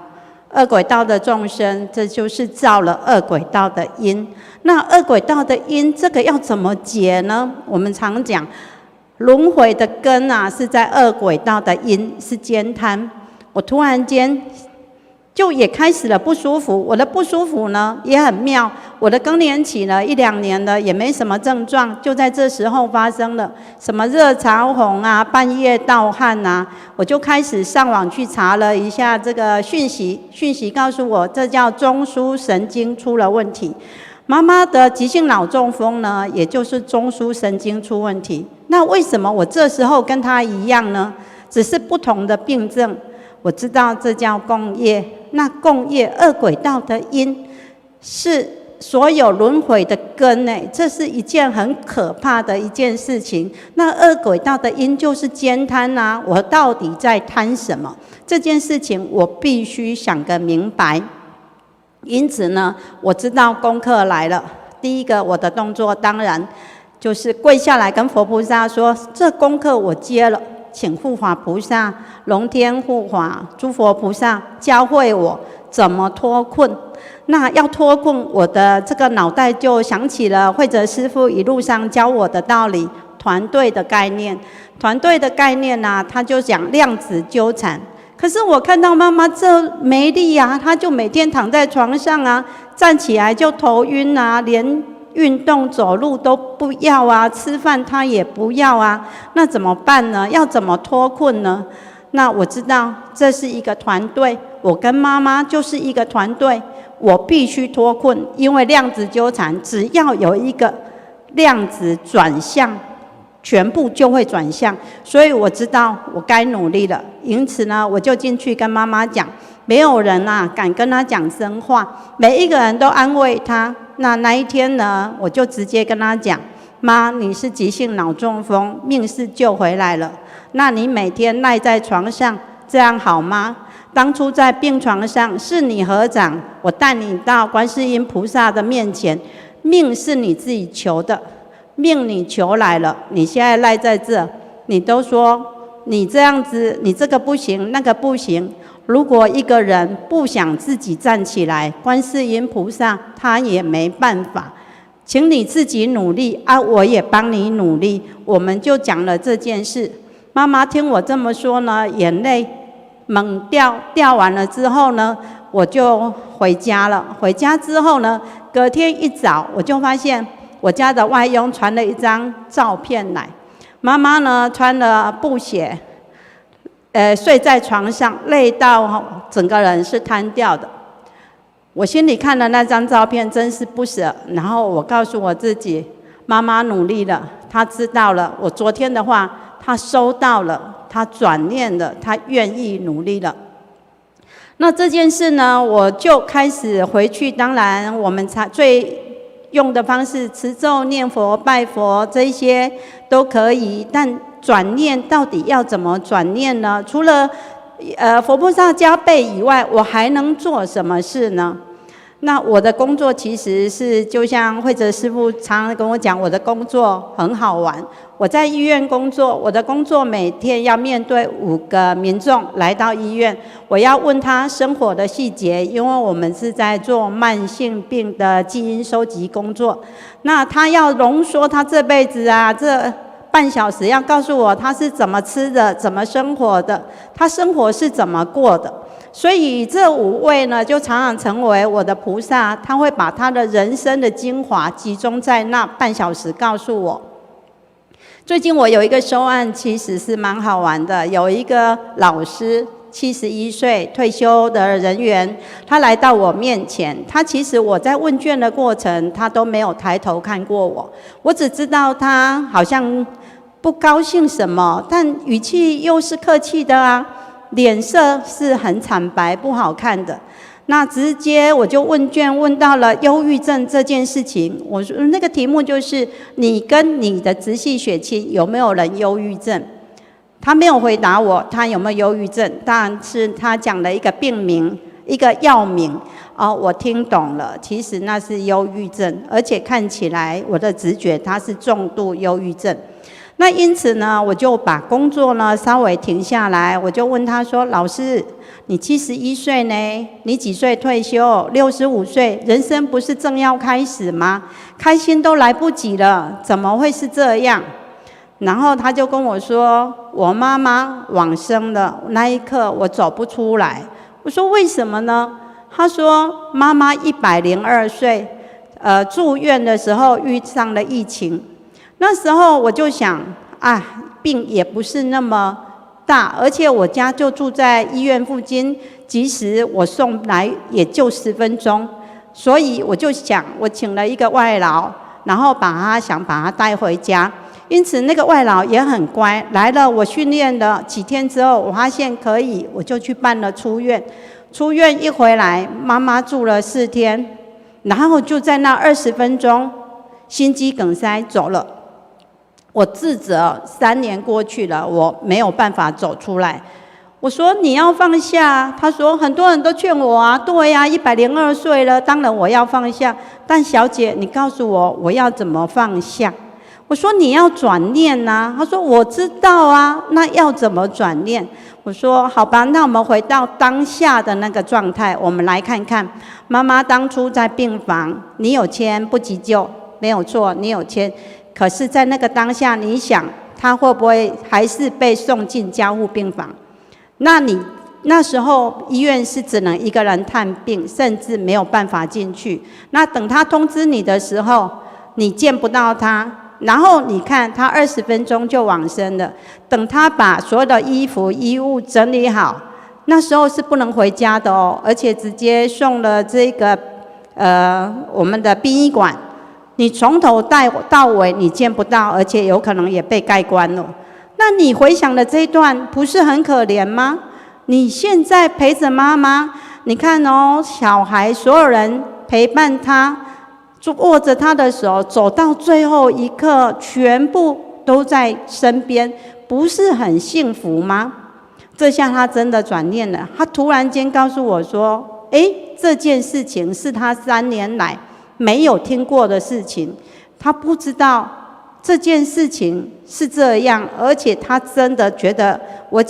恶鬼道的众生，这就是造了恶鬼道的因。那恶鬼道的因，这个要怎么解呢？我们常讲，轮回的根啊，是在恶鬼道的因，是悭贪。我突然间就也开始了不舒服，我的不舒服呢也很妙，我的更年期呢1、2年了也没什么症状，就在这时候发生了，什么热潮红啊，半夜盗汗啊，我就开始上网去查了一下这个讯息告诉我，这叫中枢神经出了问题。妈妈的急性脑中风呢，也就是中枢神经出问题。那为什么我这时候跟她一样呢？只是不同的病症。我知道这叫共业，那共业恶鬼道的因，是所有轮回的根呢，这是一件很可怕的一件事情。那恶鬼道的因就是悭贪啊，我到底在贪什么？这件事情我必须想个明白。因此呢，我知道功课来了。第一个，我的动作当然就是跪下来跟佛菩萨说：这功课我接了，请护法菩萨、龙天护法、诸佛菩萨教会我怎么脱困。那要脱困，我的这个脑袋就想起了慧哲师父一路上教我的道理，团队的概念。团队的概念呢，他就讲量子纠缠。可是我看到妈妈这没力啊，她就每天躺在床上啊，站起来就头晕啊，连运动走路都不要啊，吃饭她也不要啊，那怎么办呢？要怎么脱困呢？那我知道这是一个团队，我跟妈妈就是一个团队，我必须脱困，因为量子纠缠，只要有一个量子转向，全部就会转向，所以我知道我该努力了。因此呢，我就进去跟妈妈讲，没有人啊敢跟她讲真话，每一个人都安慰她。那一天呢，我就直接跟她讲：妈，你是急性脑中风，命是救回来了。那你每天赖在床上，这样好吗？当初在病床上是你合掌，我带你到观世音菩萨的面前，命是你自己求的，命你求来了，你现在赖在这，你都说你这样子，你这个不行，那个不行。如果一个人不想自己站起来，观世音菩萨他也没办法，请你自己努力啊，我也帮你努力。我们就讲了这件事。妈妈听我这么说呢，眼泪猛掉完了之后呢，我就回家了。回家之后呢，隔天一早我就发现我家的外佣传了一张照片来，妈妈呢穿了布鞋，睡在床上，累到整个人是瘫掉的。我心里看了那张照片，真是不舍。然后我告诉我自己，妈妈努力了，她知道了我昨天的话，她收到了，她转念了，她愿意努力了。那这件事呢，我就开始回去。当然，我们最用的方式，持咒、念佛、拜佛，这一些都可以。但转念到底要怎么转念呢？除了佛菩萨加倍以外，我还能做什么事呢？那我的工作其实是，就像慧哲师父常常跟我讲，我的工作很好玩。我在医院工作，我的工作每天要面对5个民众来到医院，我要问他生活的细节，因为我们是在做慢性病的基因收集工作。那他要浓缩他这辈子啊，这半小时要告诉我他是怎么吃的，怎么生活的，他生活是怎么过的。所以这5位呢，就常常成为我的菩萨，他会把他的人生的精华集中在那半小时告诉我。最近我有一个收案，其实是蛮好玩的。有一个老师，71岁退休的人员，他来到我面前，他其实我在问卷的过程，他都没有抬头看过我，我只知道他好像不高兴什么，但语气又是客气的啊。脸色是很惨白不好看的。那直接我就问卷问到了忧郁症这件事情，我说那个题目就是你跟你的直系血亲有没有人忧郁症？他没有回答我他有没有忧郁症，但是他讲了一个病名，一个药名，我听懂了，其实那是忧郁症，而且看起来我的直觉他是重度忧郁症。那因此呢，我就把工作呢稍微停下来，我就问他说：老师，你71岁呢？你几岁退休？65岁，人生不是正要开始吗？开心都来不及了，怎么会是这样？然后他就跟我说，我妈妈往生了，那一刻我走不出来。我说为什么呢？他说妈妈102岁，住院的时候遇上了疫情。那时候我就想，病也不是那么大，而且我家就住在医院附近，即使我送来也就10分钟，所以我就想，我请了一个外劳，然后想把他带回家。因此那个外劳也很乖，来了我训练了几天之后，我发现可以，我就去办了出院。出院一回来，妈妈住了4天，然后就在那20分钟，心肌梗塞走了。我自责3年过去了，我没有办法走出来。我说你要放下，他说很多人都劝我啊，对呀，102岁了，当然我要放下。但小姐，你告诉我，我要怎么放下？我说你要转念啊，他说我知道啊，那要怎么转念？我说好吧，那我们回到当下的那个状态，我们来看看妈妈当初在病房，你有签不急救，没有错，你有签，可是在那个当下，你想她会不会还是被送进加护病房？那你那时候医院是只能一个人探病，甚至没有办法进去。那等他通知你的时候，你见不到他。然后你看，他20分钟就往生了。等他把所有的衣服、衣物整理好，那时候是不能回家的哦，而且直接送了这个我们的殡仪馆。你从头带到尾你见不到，而且有可能也被盖棺了。那你回想的这一段，不是很可怜吗？你现在陪着妈妈，你看哦，小孩所有人陪伴他。就握着他的手，走到最后一刻，全部都在身边，不是很幸福吗？这下他真的转念了，他突然间告诉我说：“这件事情是他3年来没有听过的事情，他不知道这件事情是这样，而且他真的觉得我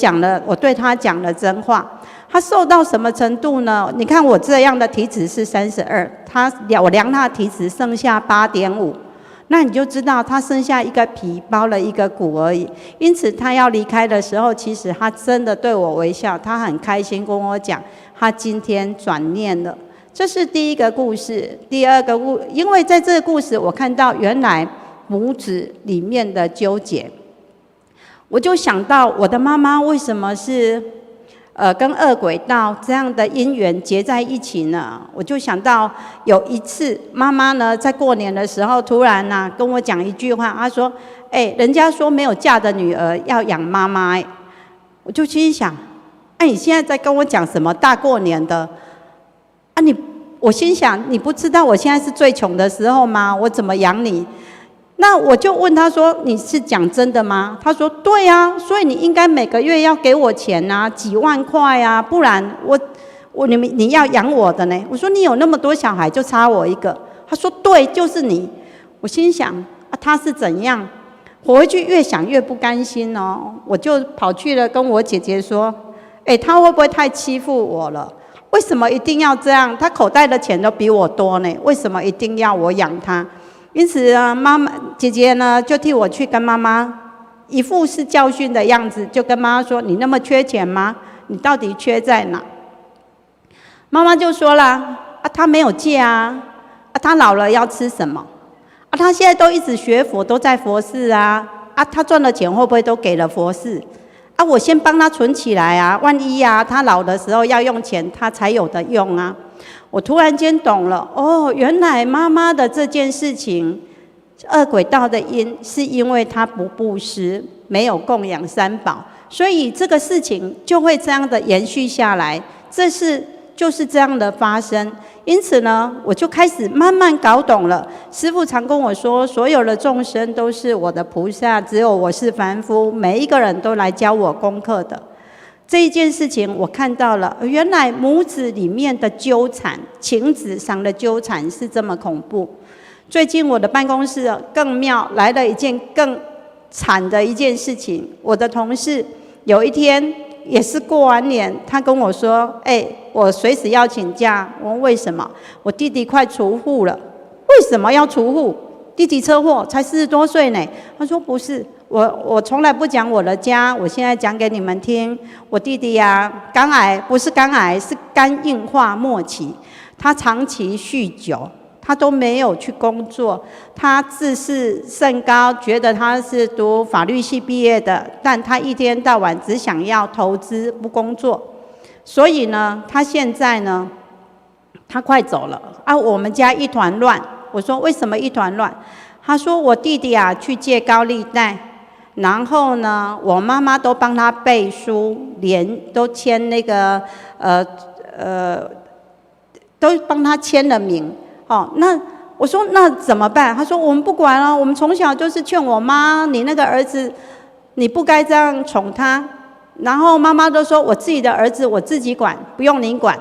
对他讲了真话。”他瘦到什么程度呢？你看我这样的体脂是32，我量他的体脂剩下8.5，那你就知道他剩下一个皮包了一个骨而已。因此他要离开的时候，其实他真的对我微笑，他很开心跟我讲，他今天转念了。这是第一个故事。第二个因为在这个故事我看到原来母子里面的纠结，我就想到我的妈妈为什么是跟恶鬼道这样的因缘结在一起呢？我就想到有一次，妈妈呢在过年的时候突然跟我讲一句话，她说：“人家说没有嫁的女儿要养妈妈。”我就心想：“你现在在跟我讲什么大过年的？我心想，你不知道我现在是最穷的时候吗？我怎么养你？”那我就问他说：“你是讲真的吗？”他说：“对啊，所以你应该每个月要给我钱啊，几万块啊，不然你要养我的呢。”我说：“你有那么多小孩，就差我一个。”他说：“对，就是你。”我心想他是怎样？我回去越想越不甘心哦，我就跑去了跟我姐姐说：“他会不会太欺负我了？为什么一定要这样？他口袋的钱都比我多呢，为什么一定要我养他？”因此姐姐呢就替我去跟妈妈一副是教训的样子，就跟妈妈说：“你那么缺钱吗？你到底缺在哪？”妈妈就说了：“他没有戒啊，他老了要吃什么？他现在都一直学佛，都在佛寺啊，他赚的钱会不会都给了佛寺？我先帮他存起来啊，万一他老的时候要用钱，他才有的用啊。”我突然间懂了，原来妈妈的这件事情，恶鬼道的因是因为她不布施，没有供养三宝，所以这个事情就会这样的延续下来，就是这样的发生。因此呢，我就开始慢慢搞懂了。师父常跟我说，所有的众生都是我的菩萨，只有我是凡夫，每一个人都来教我功课的。这一件事情我看到了，原来母子里面的纠缠，情子上的纠缠是这么恐怖。最近我的办公室更妙，来了一件更惨的一件事情。我的同事有一天也是过完年，他跟我说：“我随时要请假。”我问为什么？我弟弟快除户了。为什么要除户？弟弟车祸才40多岁呢。他说：“不是。”我从来不讲我的家，我现在讲给你们听。我弟弟肝癌，不是肝癌，是肝硬化末期。他长期酗酒，他都没有去工作。他自视甚高，觉得他是读法律系毕业的，但他一天到晚只想要投资，不工作。所以呢，他现在呢，他快走了我们家一团乱。我说为什么一团乱？他说我弟弟去借高利贷。然后呢，我妈妈都帮他背书，都签那个都帮他签了名。那我说那怎么办？他说我们不管了，我们从小就是劝我妈，你那个儿子，你不该这样宠他。然后妈妈都说我自己的儿子我自己管，不用你管。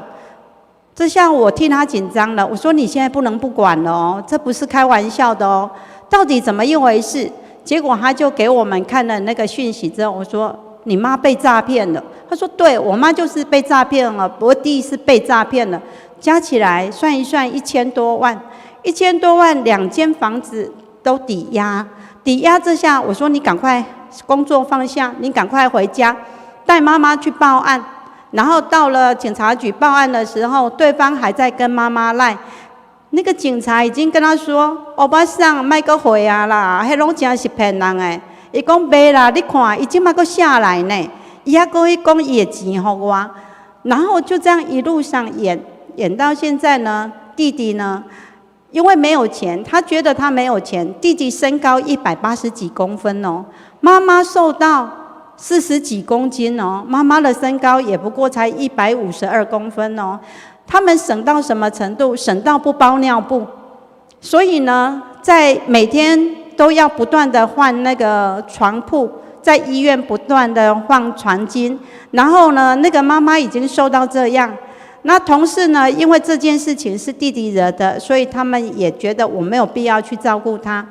这下我替他紧张了。我说你现在不能不管了哦，这不是开玩笑的哦，到底怎么一回事？结果他就给我们看了那个讯息之后，我说你妈被诈骗了。他说对，我妈就是被诈骗了，我弟是被诈骗了，加起来算一算1000多万，1000多万2间房子都抵押，抵押之下，我说你赶快工作放下，你赶快回家，带妈妈去报案。然后到了警察局报案的时候，对方还在跟妈妈赖。那个警察已经跟他说：“欧巴桑，莫阁回啊啦，迄拢真是骗人诶。”伊讲袂啦，你看，伊即马阁下来呢，伊还阁去讲伊的钱互我。然后就这样一路上演到现在呢，弟弟呢，因为没有钱，他觉得他没有钱。弟弟身高180几公分哦，妈妈瘦到40几公斤哦，妈妈的身高也不过才152公分哦。他们省到什么程度？省到不包尿布，所以呢，在每天都要不断的换那个床铺，在医院不断的换床巾。然后呢，那个妈妈已经瘦到这样。那同事呢，因为这件事情是弟弟惹的，所以他们也觉得我没有必要去照顾他。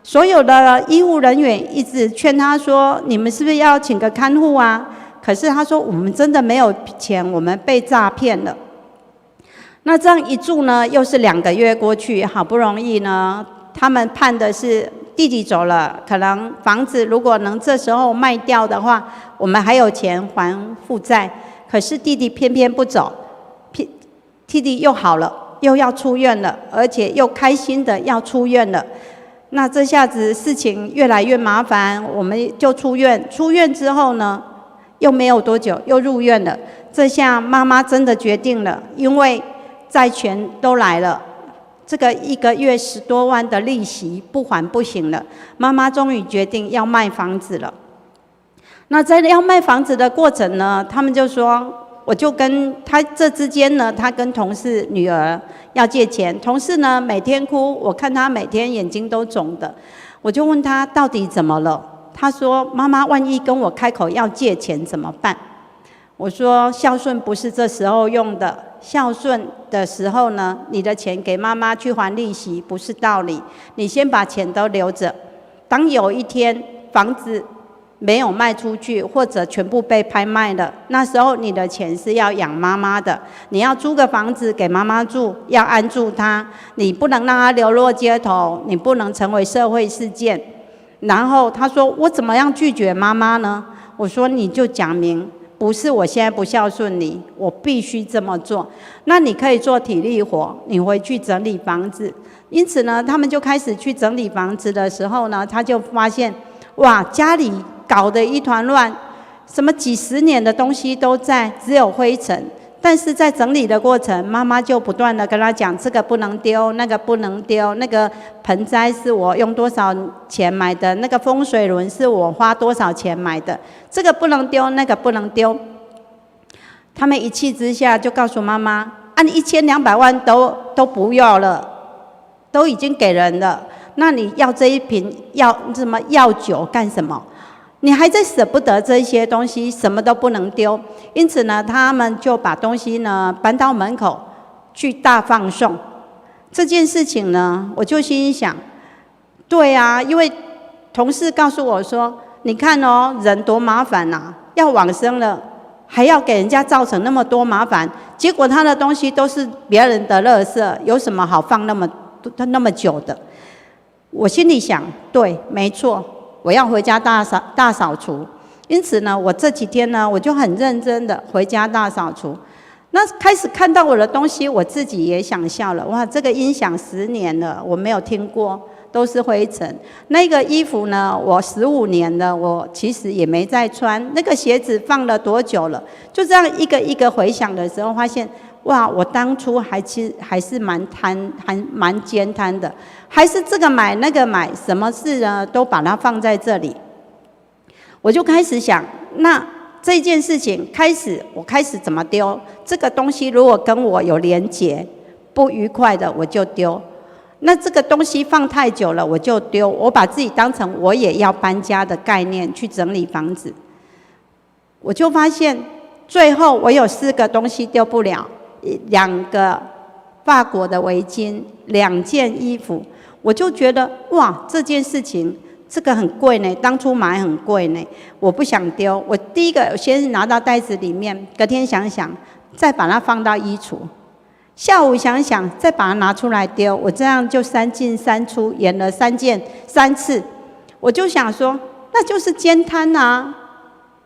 所有的医护人员一直劝他说：“你们是不是要请个看护啊？”可是他说：“我们真的没有钱，我们被诈骗了。”那这样一住呢，又是2个月过去，好不容易呢，他们判的是弟弟走了，可能房子如果能这时候卖掉的话，我们还有钱还负债。可是弟弟偏偏不走，弟弟又好了，又要出院了，而且又开心的要出院了。那这下子事情越来越麻烦，我们就出院。出院之后呢，又没有多久又入院了。这下妈妈真的决定了，因为债权都来了，这个1个月10多万的利息不还不行了。妈妈终于决定要卖房子了。那在要卖房子的过程呢，他们就说，我就跟他这之间呢，他跟同事女儿要借钱，同事呢每天哭，我看他每天眼睛都肿的，我就问他到底怎么了？他说：“妈妈，万一跟我开口要借钱怎么办？”我说：“孝顺不是这时候用的。孝顺的时候呢，你的钱给妈妈去还利息不是道理，你先把钱都留着。当有一天房子没有卖出去，或者全部被拍卖了，那时候你的钱是要养妈妈的，你要租个房子给妈妈住，要安住她，你不能让她流落街头，你不能成为社会事件。”然后他说：“我怎么样拒绝妈妈呢？”我说：“你就讲明。不是我现在不孝顺你，我必须这么做。那你可以做体力活，你回去整理房子。”因此呢，他们就开始去整理房子的时候呢，他就发现，哇，家里搞得一团乱，什么几10年的东西都在，只有灰尘。但是在整理的过程，妈妈就不断的跟他讲，这个不能丢，那个不能丢，那个盆栽是我用多少钱买的，那个风水轮是我花多少钱买的，这个不能丢，那个不能丢。他们一气之下就告诉妈妈：“啊，你1200万都不要了，都已经给人了，那你要这一瓶药酒干什么？你还在舍不得这些东西，什么都不能丢。”因此呢，他们就把东西呢搬到门口去大放送。这件事情呢，我就心想，对啊，因为同事告诉我说：“你看哦，人多麻烦啊，要往生了，还要给人家造成那么多麻烦，结果他的东西都是别人的垃圾，有什么好放那么久的？”我心里想，对，没错。我要回家大扫除，因此呢，我这几天呢，我就很认真的回家大扫除。那开始看到我的东西，我自己也想笑了。哇，这个音响10年了，我没有听过，都是灰尘。那个衣服呢，我15年了，我其实也没再穿。那个鞋子放了多久了？就这样一个一个回想的时候，发现，哇，我当初还是蛮兼贪的，还是这个买那个买，什么事呢都把它放在这里。我就开始想，那这件事情我开始怎么丢？这个东西如果跟我有连结，不愉快的我就丢。那这个东西放太久了我就丢，我把自己当成我也要搬家的概念去整理房子。我就发现，最后我有4个东西丢不了。2个法国的围巾，2件衣服，我就觉得哇，这件事情这个很贵呢，当初买很贵呢，我不想丢。我第一个先拿到袋子里面，隔天想想，再把它放到衣橱。下午想想，再把它拿出来丢。我这样就3进3出，演了3次。我就想说，那就是兼贪啊！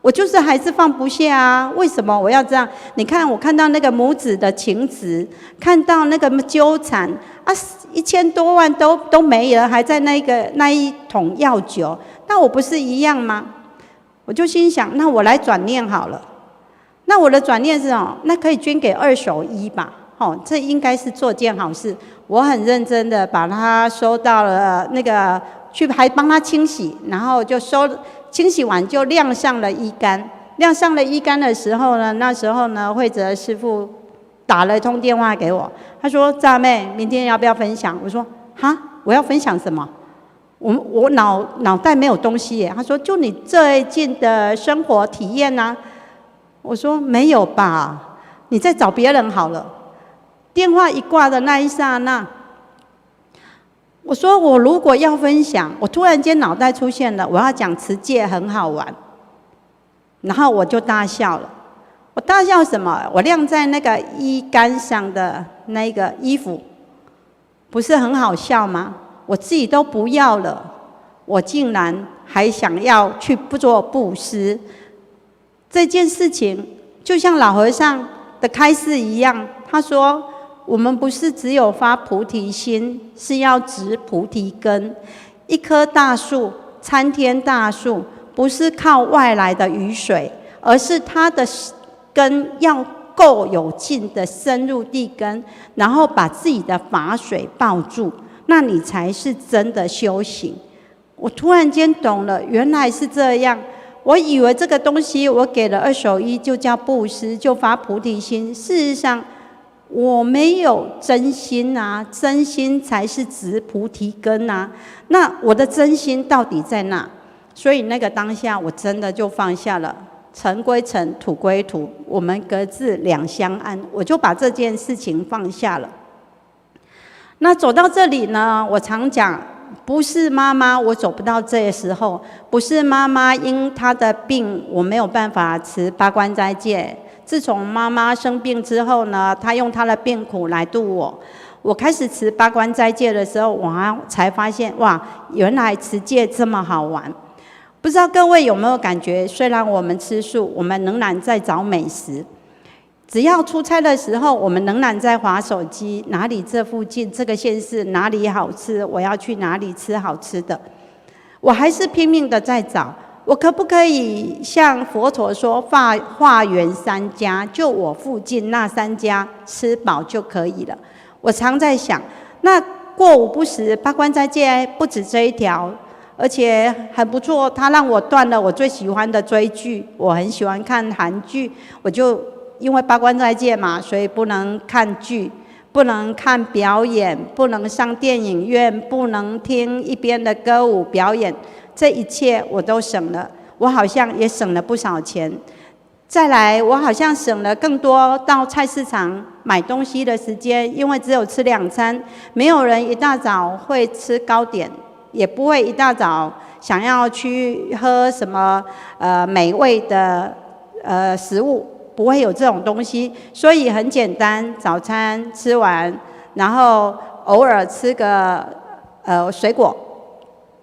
我就是还是放不下啊！为什么我要这样？你看，我看到那个母子的情执，看到那个纠缠啊，1000多万都没了，还在那一桶药酒，那我不是一样吗？我就心想，那我来转念好了。那我的转念是哦，那可以捐给2手衣吧？哦，这应该是做件好事。我很认真的把它收到了那个去，还帮他清洗，然后就清洗完就晾上了衣杆。晾上了衣杆的时候呢，那时候呢，慧哲师父打了一通电话给我，他说：“炸妹，明天要不要分享？”我说：“哈，我要分享什么？我脑袋没有东西耶。”他说：“就你最近的生活体验啊。”我说：“没有吧，你再找别人好了。”电话一挂的那一刹那，我说我如果要分享，我突然间脑袋出现了，我要讲持戒很好玩，然后我就大笑了。我大笑什么？我晾在那个衣杆上的那个衣服，不是很好笑吗？我自己都不要了，我竟然还想要去做布施。这件事情就像老和尚的开示一样，他说我们不是只有发菩提心，是要植菩提根。一棵大树，参天大树，不是靠外来的雨水，而是它的根要够有劲的深入地根，然后把自己的法水抱住，那你才是真的修行。我突然间懂了，原来是这样。我以为这个东西我给了2手衣就叫布施，就发菩提心。事实上，我没有真心啊，真心才是植菩提根啊。那我的真心到底在哪？所以那个当下，我真的就放下了，尘归尘，土归土，我们各自两相安。我就把这件事情放下了。那走到这里呢，我常讲，不是妈妈我走不到这时候，不是妈妈因她的病我没有办法持八关斋戒。自从妈妈生病之后呢，她用她的病苦来度我。我开始持八关斋戒的时候，我才发现哇，原来持戒这么好玩。不知道各位有没有感觉？虽然我们吃素，我们仍然在找美食。只要出差的时候，我们仍然在滑手机，哪里这附近这个县市哪里好吃，我要去哪里吃好吃的。我还是拼命的在找，我可不可以像佛陀说化缘3家，就我附近那3家吃饱就可以了。我常在想，那过午不食八关斋戒不止这一条，而且很不错，它让我断了我最喜欢的追剧。我很喜欢看韩剧，我就因为八关斋戒嘛，所以不能看剧，不能看表演，不能上电影院，不能听一边的歌舞表演，这一切我都省了。我好像也省了不少钱。再来，我好像省了更多到菜市场买东西的时间，因为只有吃2餐，没有人一大早会吃糕点，也不会一大早想要去喝什么美味的食物，不会有这种东西。所以很简单，早餐吃完，然后偶尔吃个水果，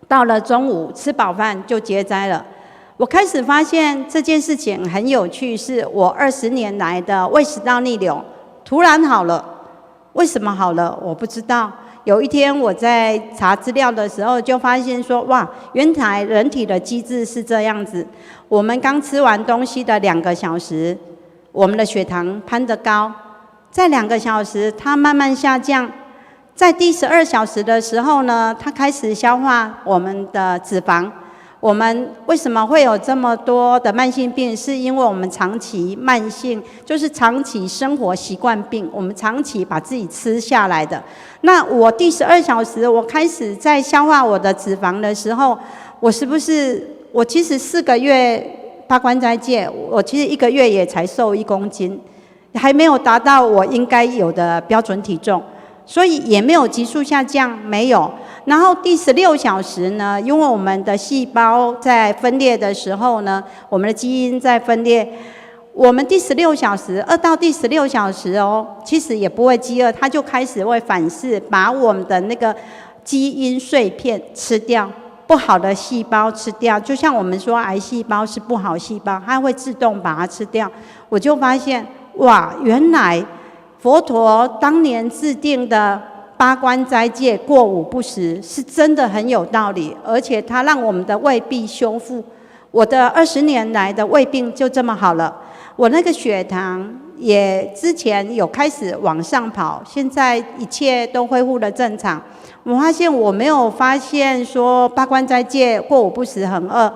到了中午吃饱饭就结斋了。我开始发现这件事情很有趣，是我20年来的胃食道逆流突然好了。为什么好了？我不知道。有一天我在查资料的时候，就发现说，哇，原来人体的机制是这样子。我们刚吃完东西的2个小时，我们的血糖攀得高，在2个小时它慢慢下降，在第12小时的时候呢，它开始消化我们的脂肪。我们为什么会有这么多的慢性病？是因为我们长期慢性，就是长期生活习惯病，我们长期把自己吃下来的。那我第12小时，我开始在消化我的脂肪的时候，我是不是？我其实4个月八关斋戒，我其实1个月也才瘦1公斤，还没有达到我应该有的标准体重，所以也没有急速下降，没有。然后第16小时呢，因为我们的细胞在分裂的时候呢，我们的基因在分裂，我们第16小时，2到第16小时哦，其实也不会饥饿，它就开始会反噬，把我们的那个基因碎片吃掉，不好的细胞吃掉，就像我们说癌细胞是不好细胞，它会自动把它吃掉。我就发现，哇，原来佛陀当年制定的8关斋戒过午不食是真的很有道理，而且它让我们的胃壁修复。我的20年来的胃病就这么好了，我那个血糖也之前有开始往上跑，现在一切都恢复了正常。我发现我没有发现说8关斋戒过午不食很饿，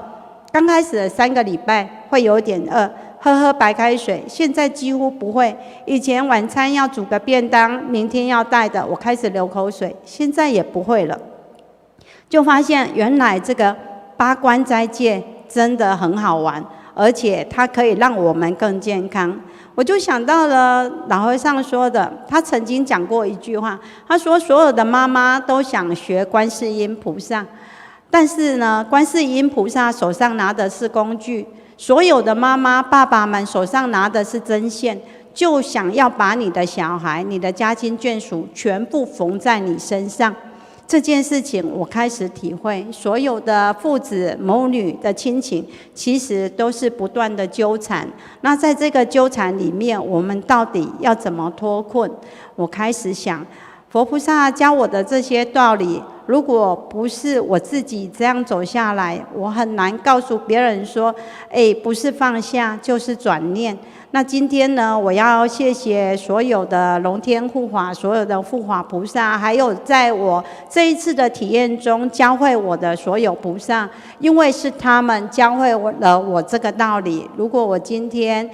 刚开始的3个礼拜会有点饿，喝白开水，现在几乎不会。以前晚餐要煮个便当，明天要带的，我开始流口水，现在也不会了。就发现原来这个8关斋戒真的很好玩，而且它可以让我们更健康。我就想到了老和尚说的，他曾经讲过一句话，他说所有的妈妈都想学观世音菩萨，但是呢，观世音菩萨手上拿的是工具，所有的妈妈爸爸们手上拿的是针线，就想要把你的小孩、你的家亲眷属全部缝在你身上。这件事情我开始体会，所有的父子母女的亲情其实都是不断的纠缠。那在这个纠缠里面，我们到底要怎么脱困？我开始想，佛菩萨教我的这些道理，如果不是我自己这样走下来，我很难告诉别人说，不是放下就是转念。那今天呢，我要谢谢所有的龙天护法，所有的护法菩萨，还有在我这一次的体验中教会我的所有菩萨，因为是他们教会了我这个道理。如果我今天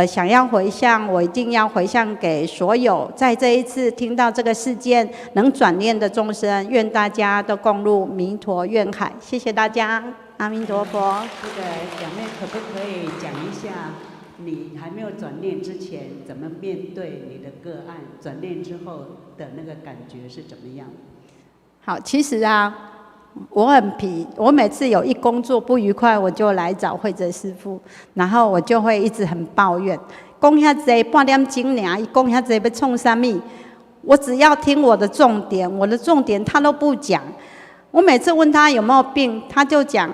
想要回向，我一定要回向给所有在这一次听到这个事件能转念的众生，愿大家都共入弥陀愿海。谢谢大家，阿弥陀佛。这个表妹可不可以讲一下？你还没有转念之前，怎么面对你的个案？转念之后的那个感觉是怎么样？好，其实啊，我很皮，我每次有一工作不愉快，我就来找慧哲师父，然后我就会一直很抱怨，讲遐济半点钟尔，伊讲遐济要创啥物？我只要听我的重点，我的重点他都不讲。我每次问他有没有病，他就讲。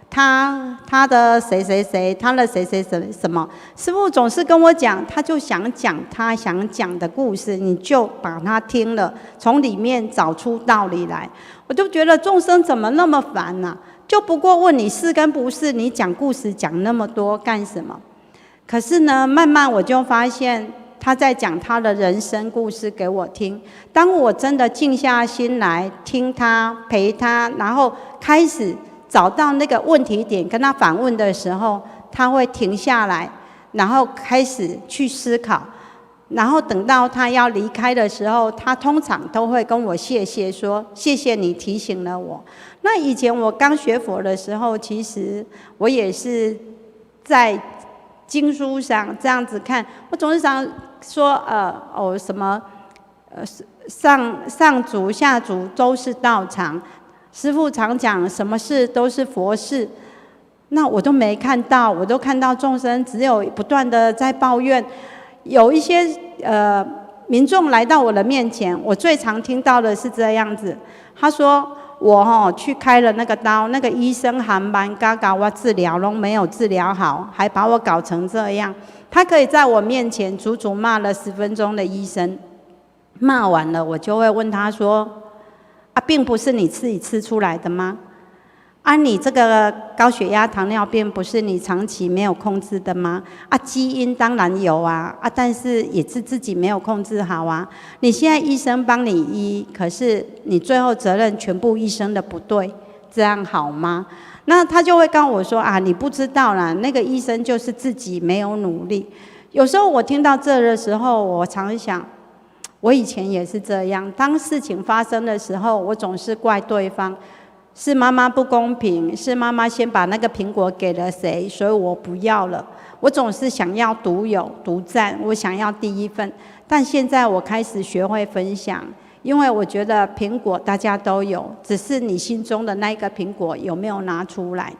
他的谁谁谁，他的谁谁谁什么？师父总是跟我讲，他就想讲他想讲的故事，你就把它听了，从里面找出道理来。我就觉得众生怎么那么烦啊？就不过问你是跟不是，你讲故事讲那么多干什么？可是呢，慢慢我就发现他在讲他的人生故事给我听。当我真的静下心来听他，陪他，然后开始找到那个问题点，跟他反问的时候，他会停下来，然后开始去思考，然后等到他要离开的时候，他通常都会跟我谢谢说：“谢谢你提醒了我。”那以前我刚学佛的时候，其实我也是在经书上这样子看，我总是想说什么上主下主都是道场。师父常讲什么事都是佛事，那我都没看到，我都看到众生只有不断的在抱怨。有一些民众来到我的面前，我最常听到的是这样子，他说我去开了那个刀，那个医生还蛮嘎嘎我治疗都没有治疗好，还把我搞成这样。他可以在我面前足足骂了10分钟的医生，骂完了我就会问他说：并不是你自己吃出来的吗？你这个高血压、糖尿病不是你长期没有控制的吗？基因当然有啊，但是也是自己没有控制好啊。你现在医生帮你医，可是你最后责任全部医生的不对，这样好吗？那他就会跟我说你不知道啦，那个医生就是自己没有努力。有时候我听到这的时候，我常想，我以前也是这样，当事情发生的时候，我总是怪对方，是妈妈不公平，是妈妈先把那个苹果给了谁，所以我不要了。我总是想要独有、独占，我想要第一份。但现在我开始学会分享，因为我觉得苹果大家都有，只是你心中的那一个苹果有没有拿出来。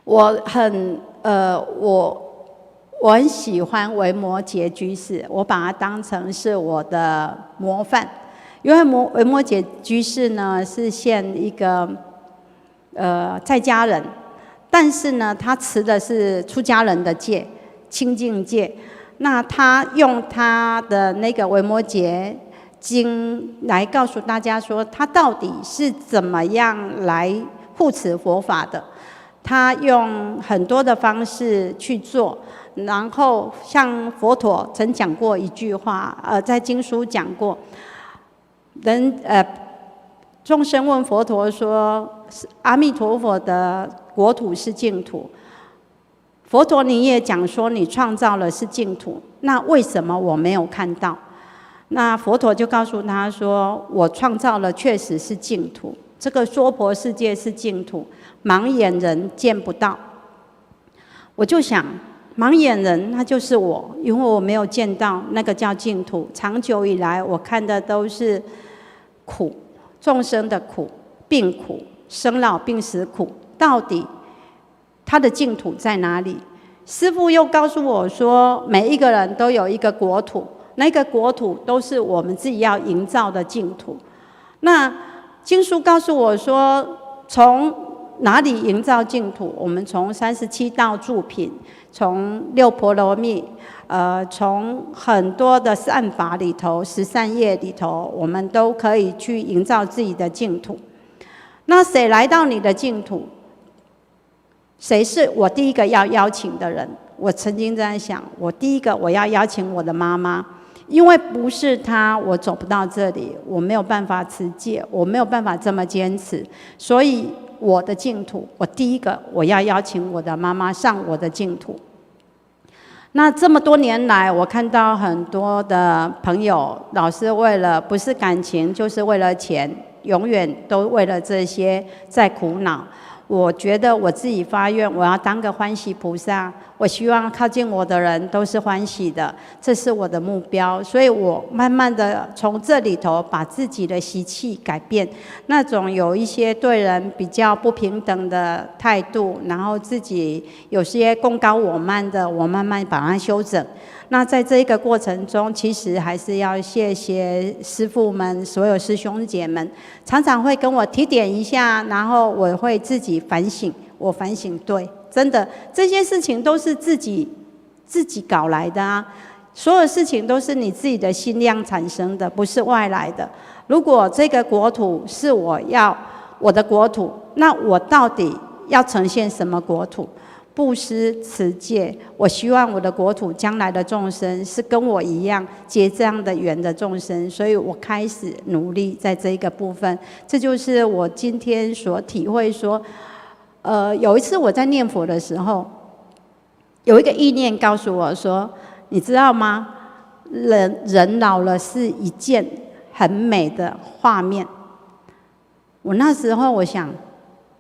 我很喜欢维摩诘居士，我把它当成是我的模范。因为维摩诘居士呢是现一个在家人，但是呢他持的是出家人的戒，清净戒。那他用他的那个维摩诘经来告诉大家说，他到底是怎么样来护持佛法的。他用很多的方式去做，然后像佛陀曾讲过一句话，在经书讲过，众生问佛陀说：“阿弥陀佛的国土是净土，佛陀你也讲说你创造了是净土，那为什么我没有看到？”那佛陀就告诉他说：“我创造了确实是净土，这个娑婆世界是净土，盲眼人见不到。”我就想，盲眼人他就是我，因为我没有见到那个叫净土。长久以来，我看的都是苦，众生的苦、病苦、生老病死苦，到底他的净土在哪里？师父又告诉我说，每一个人都有一个国土，那个国土都是我们自己要营造的净土。那经书告诉我说，从哪里营造净土？我们从37道住品，从6婆罗蜜，从很多的善法里头、十善业里头，我们都可以去营造自己的净土。那谁来到你的净土？谁是我第一个要邀请的人？我曾经在想，我第一个我要邀请我的妈妈，因为不是她，我走不到这里，我没有办法持戒，我没有办法这么坚持，所以我的净土，我第一个我要邀请我的妈妈上我的净土。那这么多年来，我看到很多的朋友，老是为了不是感情，就是为了钱，永远都为了这些在苦恼。我觉得我自己发愿，我要当个欢喜菩萨，我希望靠近我的人都是欢喜的，这是我的目标。所以我慢慢的从这里头把自己的习气改变，那种有一些对人比较不平等的态度，然后自己有些功高我慢的，我慢慢把它修整。那在这一个过程中，其实还是要谢谢师父们，所有师兄姐们，常常会跟我提点一下，然后我会自己反省，我反省对，真的这些事情都是自己搞来的啊，所有事情都是你自己的心量产生的，不是外来的。如果这个国土是我的国土，那我到底要呈现什么国土？布施持戒，我希望我的国土将来的众生是跟我一样结这样的缘的众生，所以我开始努力在这一个部分。这就是我今天所体会说，有一次我在念佛的时候，有一个意念告诉我说，你知道吗？人老了是一件很美的画面。我那时候我想，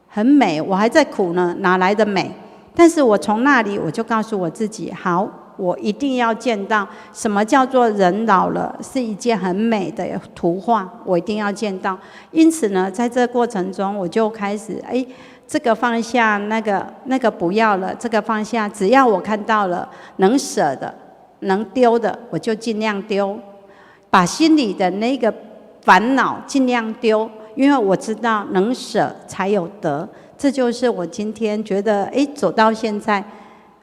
很美，我还在苦呢，哪来的美？但是我从那里我就告诉我自己，好，我一定要见到什么叫做人老了是一件很美的图画，我一定要见到。因此呢，在这过程中，我就开始，这个放下，那个不要了，这个放下，只要我看到了能舍的、能丢的，我就尽量丢，把心里的那个烦恼尽量丢，因为我知道能舍才有得。这就是我今天觉得，走到现在，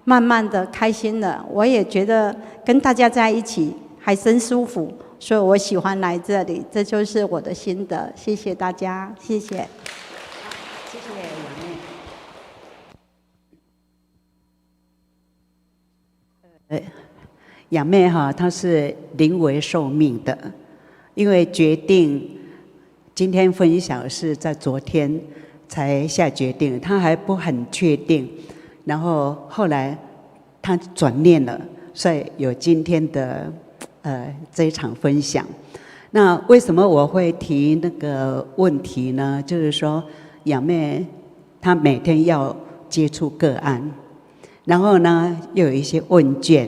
慢慢的开心了。我也觉得跟大家在一起还真舒服，所以我喜欢来这里。这就是我的心得，谢谢大家，谢谢。谢谢杨妹。杨妹哈，她是临危受命的，因为决定今天分享是在昨天才下决定，他还不很确定，然后后来他转念了，所以有今天的这一场分享。那为什么我会提那个问题呢？就是说，杨妹她每天要接触个案，然后呢又有一些问卷。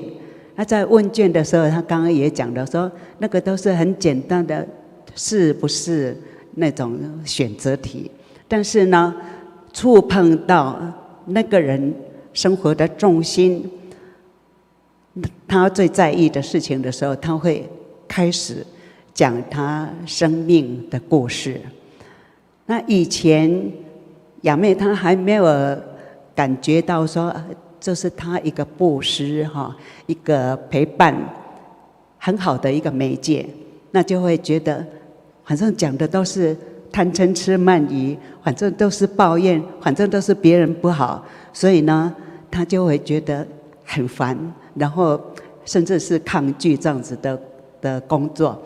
那在问卷的时候，她刚刚也讲了说，那个都是很简单的是不是那种选择题，但是呢，触碰到那个人生活的重心，他最在意的事情的时候，他会开始讲他生命的故事。那以前雅妹她还没有感觉到说这是她一个布施哈，一个陪伴很好的一个媒介，那就会觉得反正讲的都是贪嗔痴慢疑，反正都是抱怨，反正都是别人不好，所以呢她就会觉得很烦，然后甚至是抗拒这样子的工作。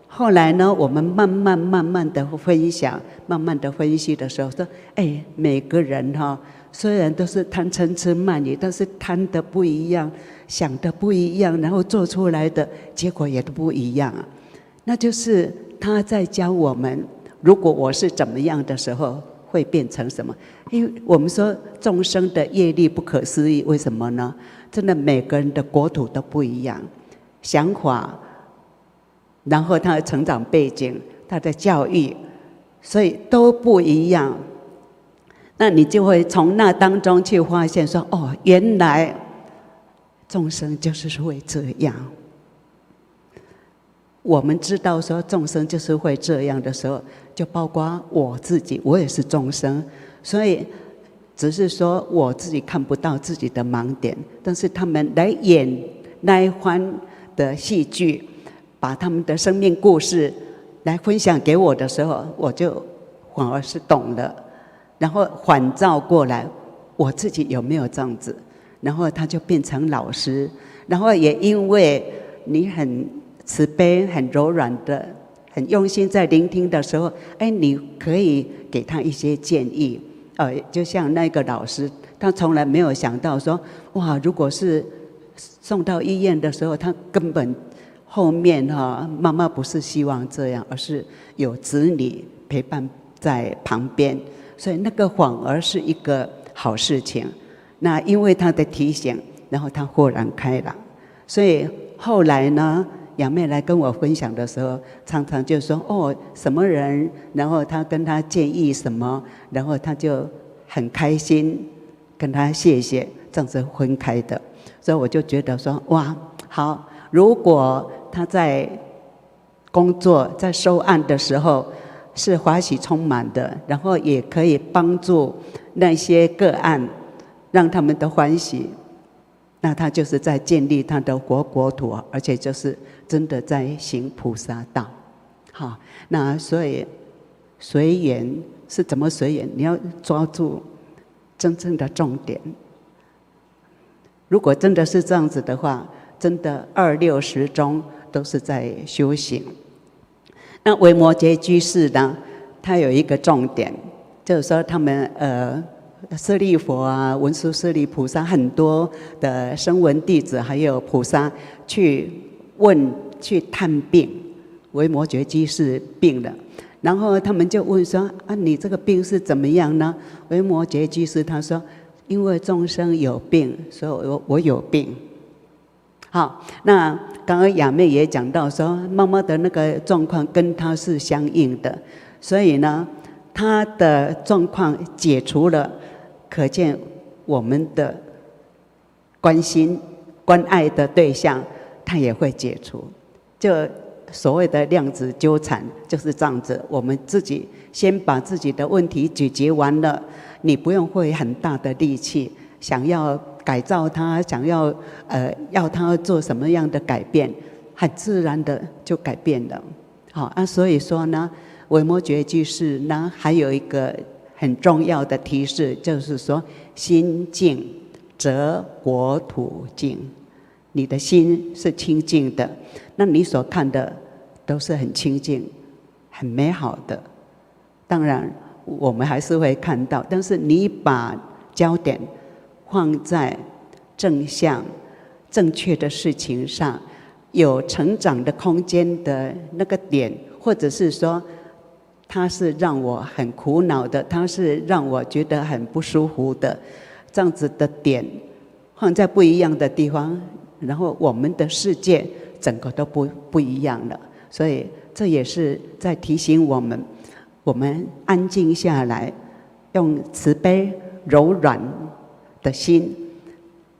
后来呢，我们慢慢的分享，慢慢的分析的时候说，每个人虽然都是贪嗔痴慢疑，但是贪的不一样，想的不一样，然后做出来的结果也都不一样啊。那就是他在教我们，如果我是怎么样的时候，会变成什么？因为我们说众生的业力不可思议，为什么呢？真的每个人的国土都不一样，想法，然后他的成长背景，他的教育，所以都不一样。那你就会从那当中去发现说，原来众生就是会这样。我们知道说众生就是会这样的时候，就包括我自己，我也是众生，所以只是说我自己看不到自己的盲点，但是他们来演那一番的戏剧，把他们的生命故事来分享给我的时候，我就反而是懂了，然后反照过来我自己有没有这样子，然后他就变成老师，然后也因为你很慈悲很柔软的很用心在聆听的时候，你可以给他一些建议，就像那个老师，他从来没有想到说，哇，如果是送到医院的时候，他根本后面妈妈不是希望这样，而是有子女陪伴在旁边，所以那个反而是一个好事情。那因为他的提醒，然后他豁然开朗，所以后来呢，雅妹来跟我分享的时候，常常就说什么人，然后他跟他建议什么，然后他就很开心跟他谢谢，这样子分开的。所以我就觉得说，哇，好，如果他在工作在收案的时候是欢喜充满的，然后也可以帮助那些个案让他们的欢喜，那他就是在建立他的国土，而且就是真的在行菩萨道。好，那所以随缘是怎么随缘？你要抓住真正的重点。如果真的是这样子的话，真的260中都是在修行。那维摩诘居士呢，他有一个重点，就是说他们舍利佛啊、文殊舍利菩萨很多的声闻弟子还有菩萨去探病，维摩诘居士病了，然后他们就问说，你这个病是怎么样呢？维摩诘居士他说，因为众生有病，所以我有病。好，那刚刚雅妹也讲到说，妈妈的那个状况跟她是相应的，所以呢，她的状况解除了，可见我们的关心、关爱的对象，她也会解除。就所谓的量子纠缠就是这样子，我们自己先把自己的问题解决完了，你不用费很大的力气，想要改造他，想要要他做什么样的改变，很自然的就改变了。好所以说呢，维摩诘居士呢还有一个很重要的提示，就是说心净则国土净。你的心是清净的，那你所看的都是很清净、很美好的。当然，我们还是会看到，但是你把焦点放在正向、正确的事情上，有成长的空间的那个点，或者是说，它是让我很苦恼的，它是让我觉得很不舒服的，这样子的点，放在不一样的地方。然后我们的世界整个都不一样了。所以这也是在提醒我们，我们安静下来，用慈悲柔软的心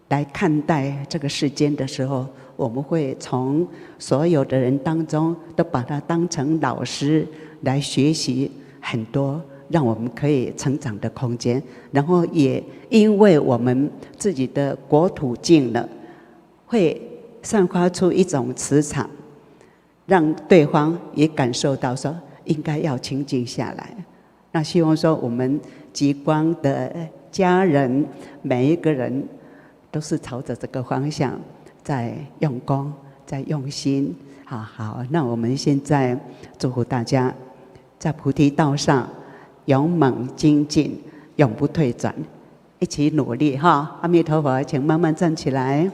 来看待这个世间的时候，我们会从所有的人当中都把它当成老师来学习很多让我们可以成长的空间，然后也因为我们自己的国土净了，会散发出一种磁场，让对方也感受到说应该要清静下来。那希望说我们极光的家人每一个人都是朝着这个方向在用功，在用心。好，那我们现在祝福大家在菩提道上勇猛精进，永不退转，一起努力哈！阿弥陀佛，请慢慢站起来。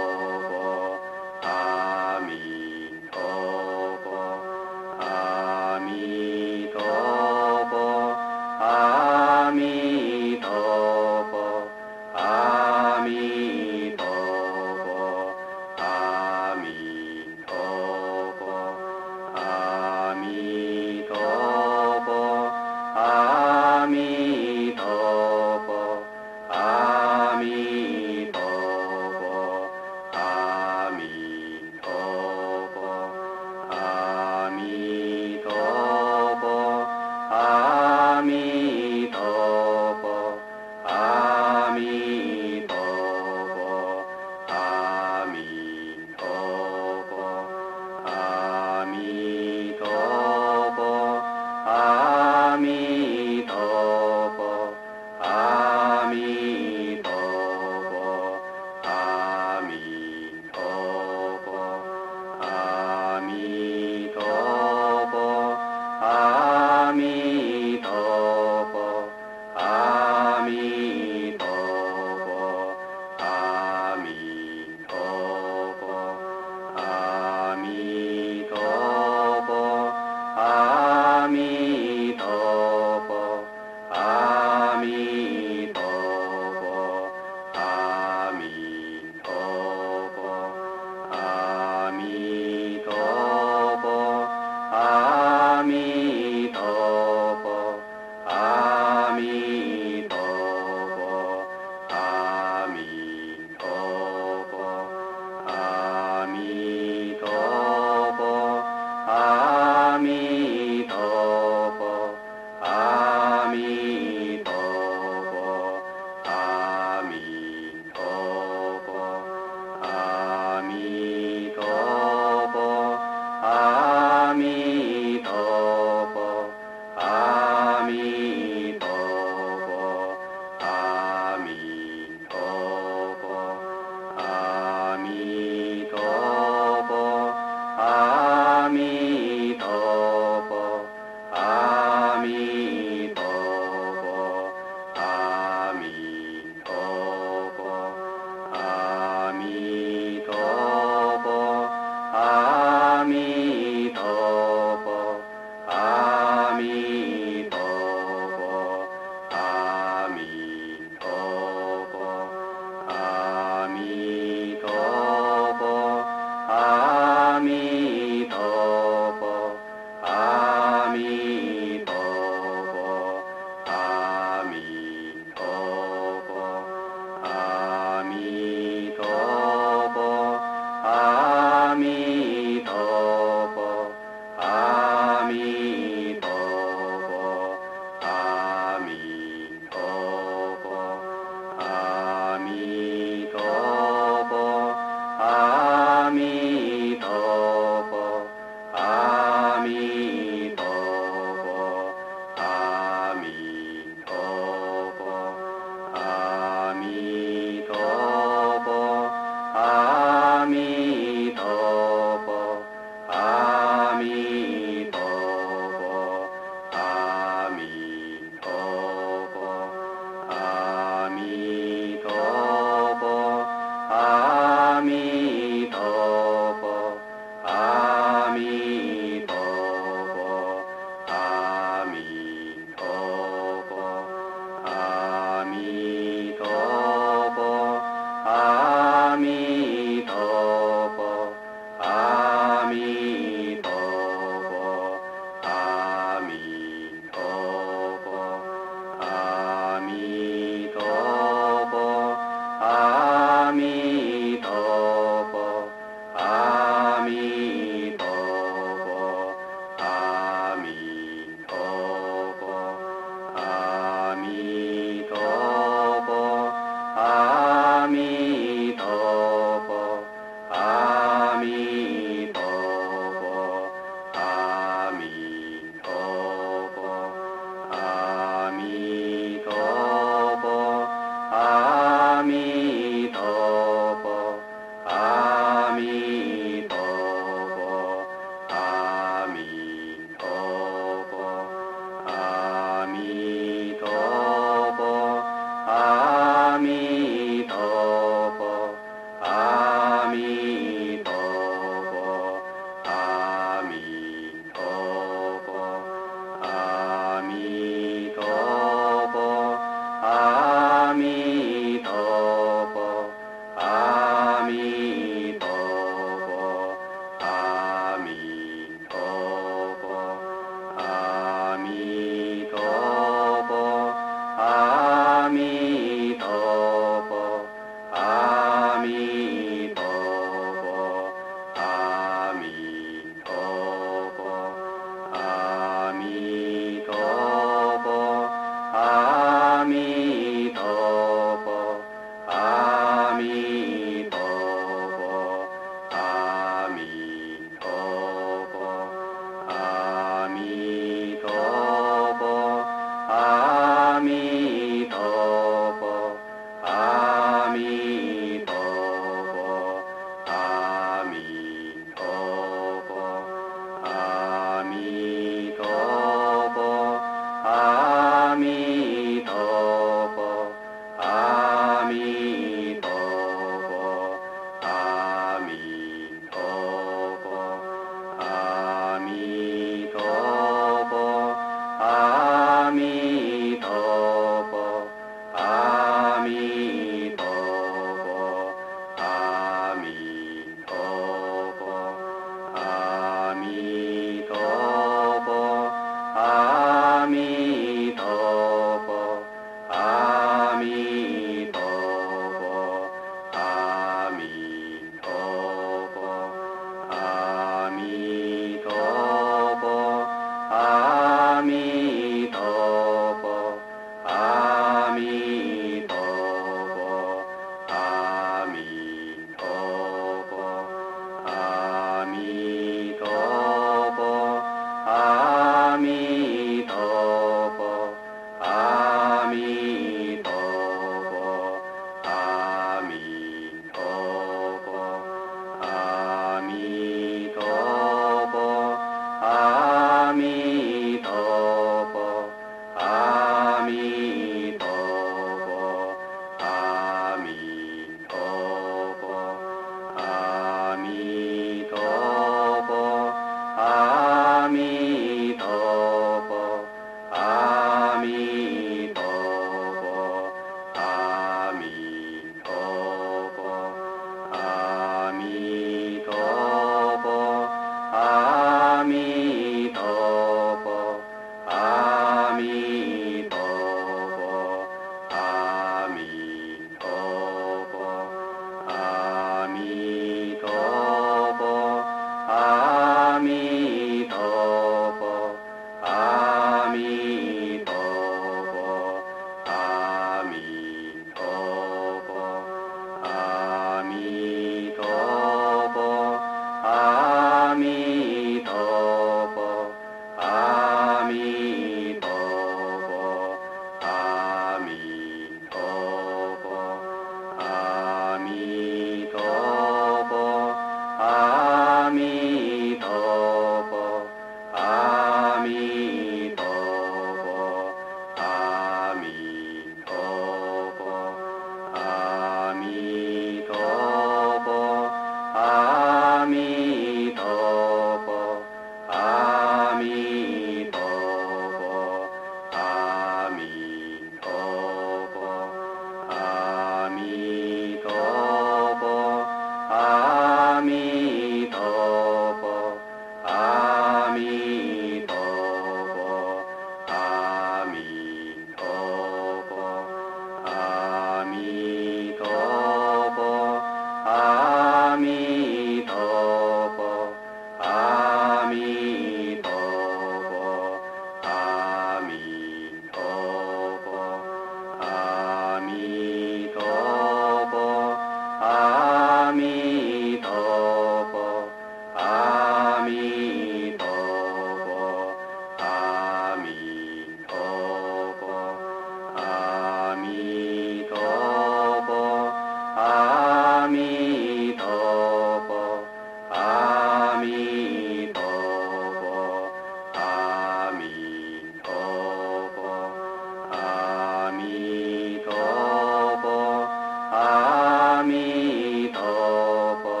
阿弥陀佛。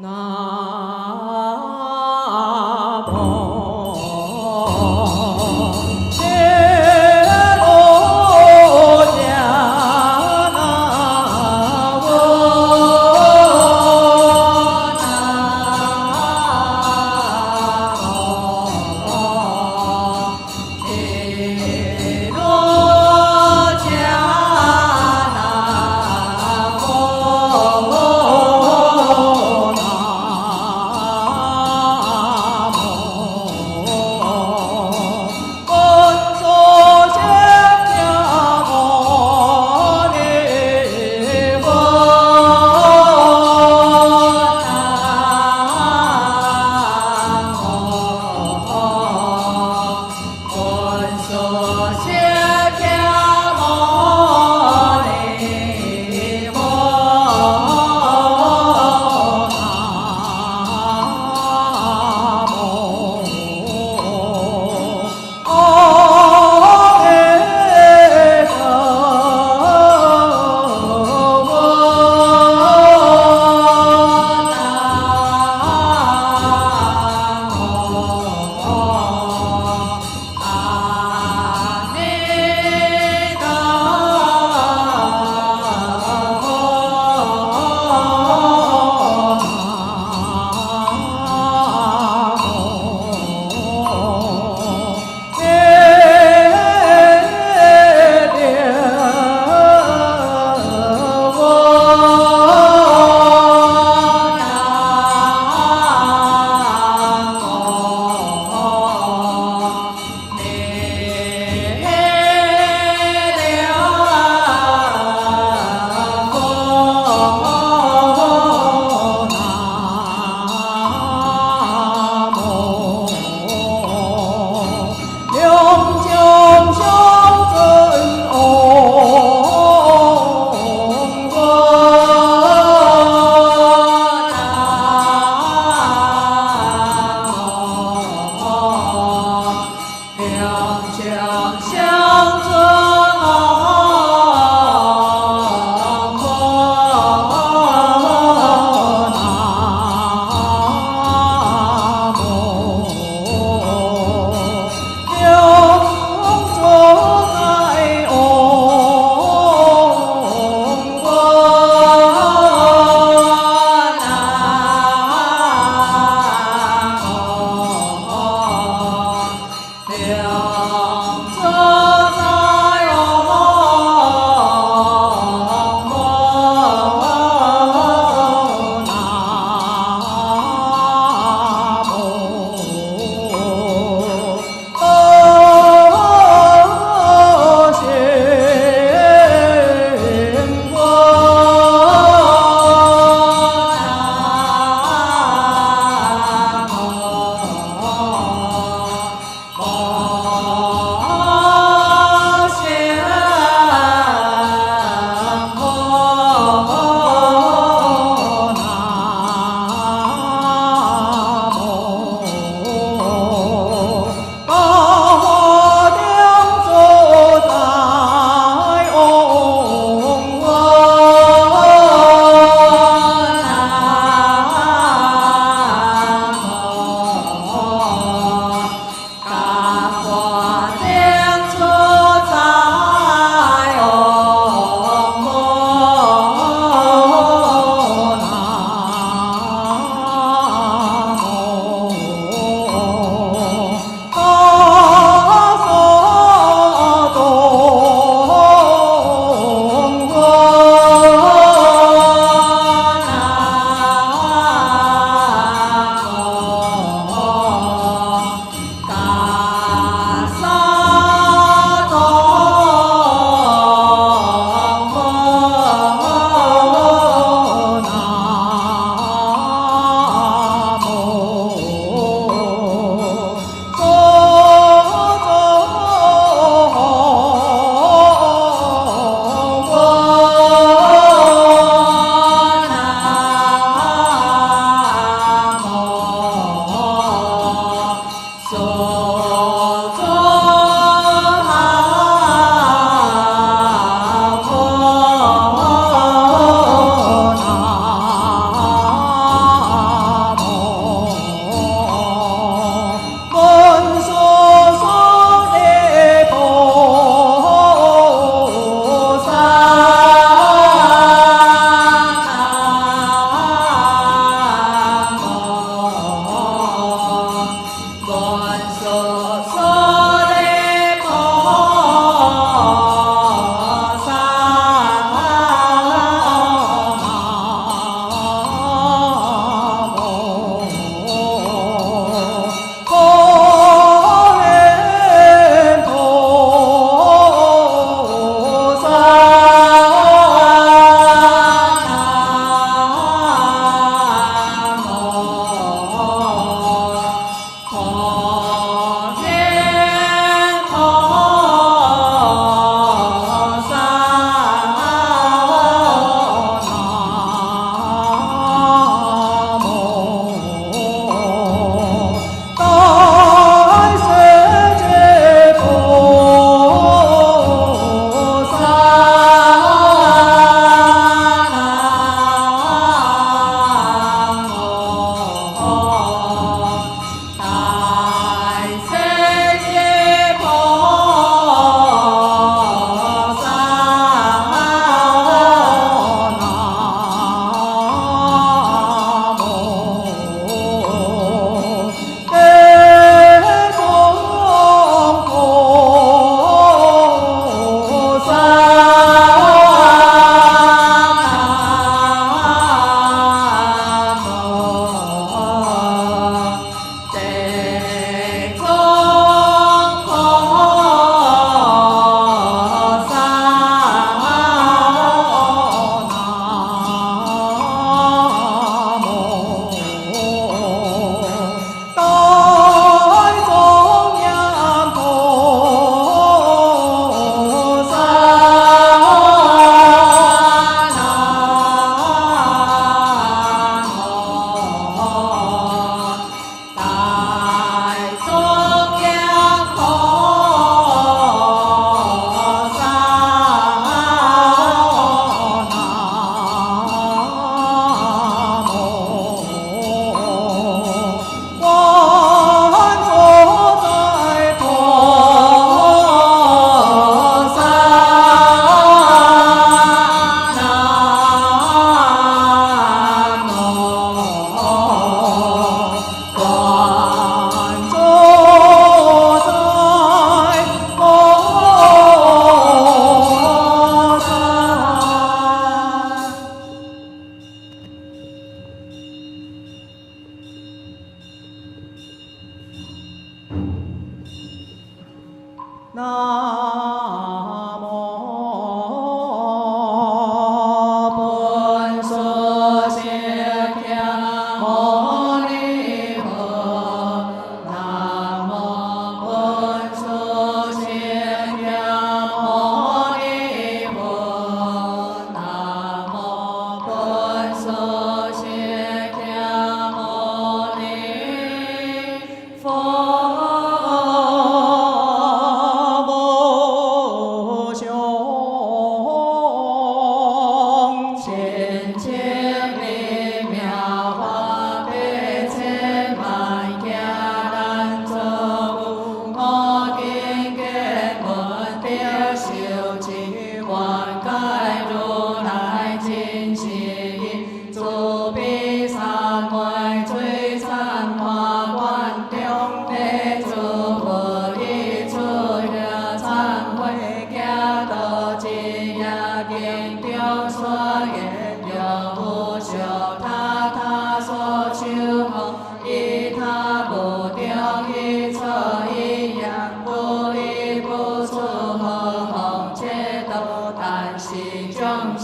南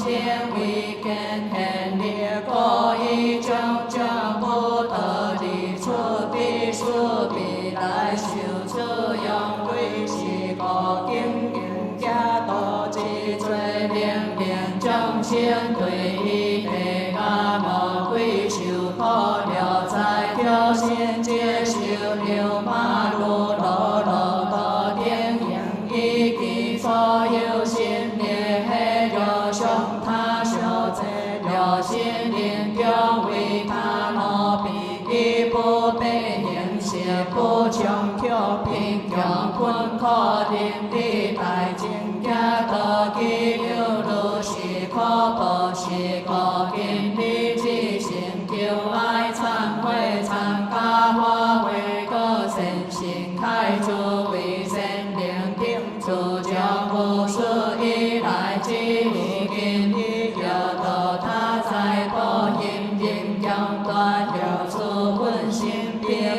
心为见现力，故意种种不得离出地事，未来受此用对是故经营家道之罪，令众生对伊地家无归受苦了，在挑心接受了马路路路道顶行，以其所有心力迄若伤他受罪了，心灵中为他奴婢，伊不被形式不强求贫穷困苦，令你大正家道基有如是苦报是故今日之成就爱忏悔参加发挥个善心开诸为善良定自将无事以来之如今日要道他在保阴阴阳断了出本心别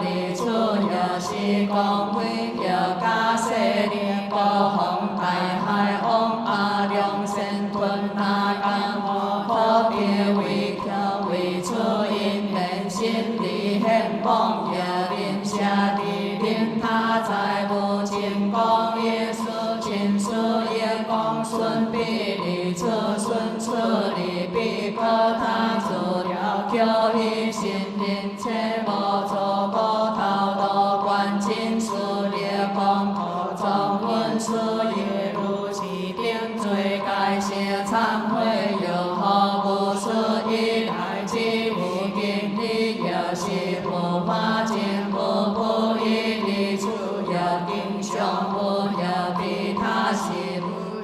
离出了是光辉了加势力高洪大海往阿良神吞那干可别为巧为出因缘心理显望也临下地令他在无尽光耶稣尽属也光顺必离出顺出离必可他自了求一心灵切无错过头多关尽事列光头总分事业如是定罪该谢忏悔有何不是以来之无今日也是无法见不以离出也定上不也比他是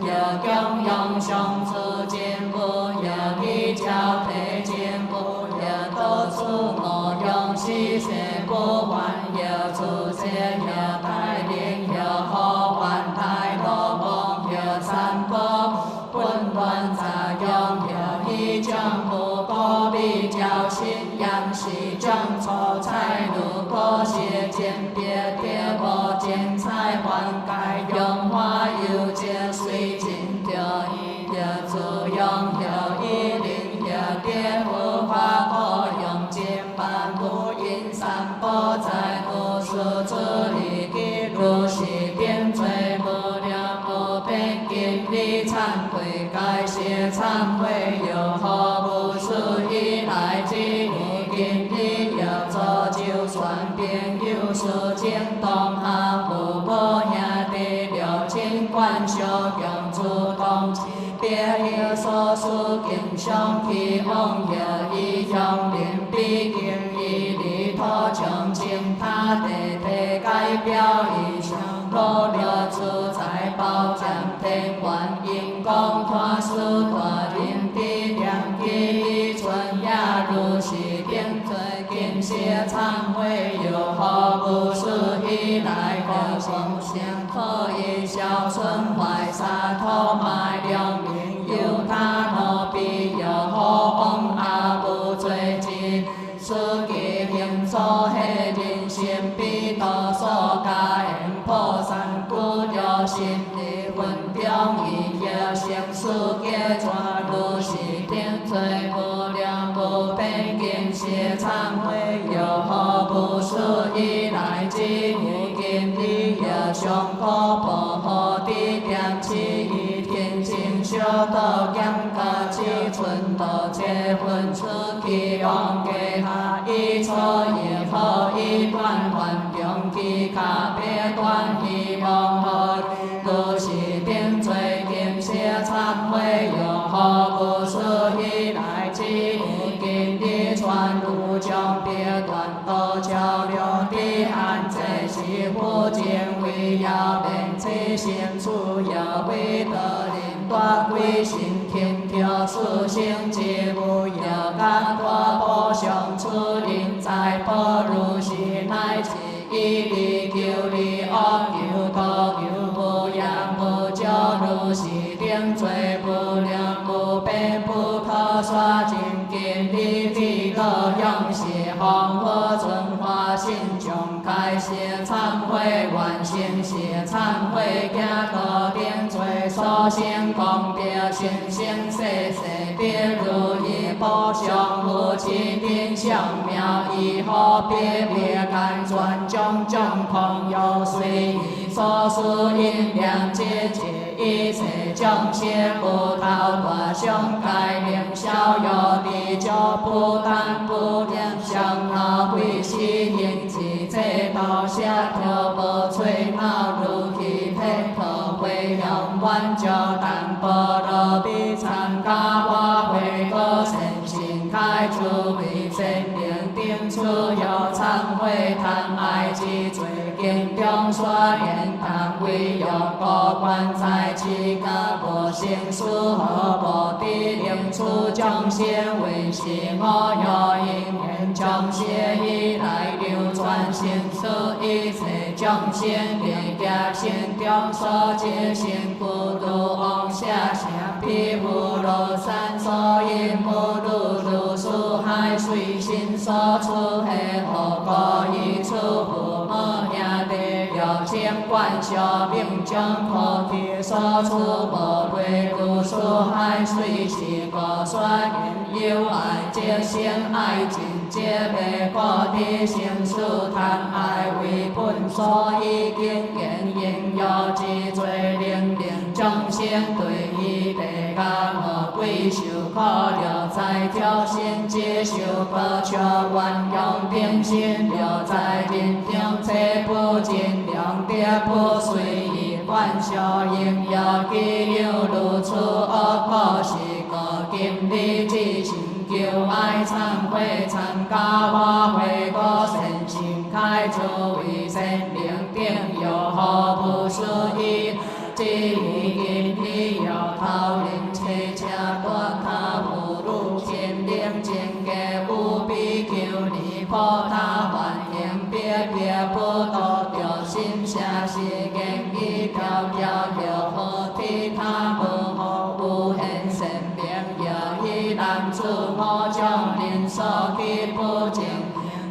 也供养上次见不也比交配见不也多处无用是谁不还也出世也带领也好还太多梦也三波混乱杂用也一将不过比较信仰是将错菜如果是鉴别贴无见菜还该用花有节随尽着伊的作用有一零也别无花可用尽万不因三宝在无数处理记录是点罪无量无边今日忏悔该谢忏悔有何不是以来之无今日要做就算朋友事情当下父母兄弟六亲关属用主动别有所事经常去往也以向邻毕竟以离土将情他地改表以上努力自在保障天愿因公看事大人的良机存也如是定罪今世忏悔有何不是以来何况相可以孝顺怀沙土埋良民有他奴婢有何往阿不罪尽此其行所系人心必多所加缘破散故了心理混中以也成世界全如是定罪无量无边今世忏悔有何不是以来之无今日也上可保护的点起以天经小道减加七寸道切分出去往家下一错以后一段还中其卡别断希望后如是定罪今世忏悔有何不是以来之无今日传路将别断道桥梁的汉这是不见为要变这心处要为得领大归心天条此生皆无要感大波上出临在波如是乃至以利求利恶求道求不扬不教如是定罪不良不变不可刷尽今日的乐用是红火存化心中开谢忏悔完心谢忏悔加个定罪所生功德，生生世世得如意，保祥福气，天祥妙意，好别别甘全，种种空有随意，所需因缘节节，一切众生无头大上界灵逍遥地久不但不念相闹非是因自这道舍条无吹闹如去天头回扬万教淡般若比参加花卉歌神心开诸位真灵定出有忏悔贪爱之罪经中所言谈为有高官在其家无生死何无地令出众生为是我有因缘众生以来流传生死一切众生业业心中所结成孤独妄下城毗富罗山所因无路如树海水心所出黑何故以出父母兄弟有情观小命将菩提所出无类如树海水是故所因有爱皆生爱尽皆未果地生死贪爱为本所以经言应有之罪令令众生对伊地家无归受苦了在挑衅接受不求愿用定心了在人中切不尽量地不随意观小应要记有如此恶果是个今日之成就爱忏悔参加花卉歌神心开诸位神灵定有何不思议只因你有头灵切车多他无路天灵境界无比求你菩萨还应别别不多着心下是言语条条了何提他无何无限神明有一男子我将人所记不尽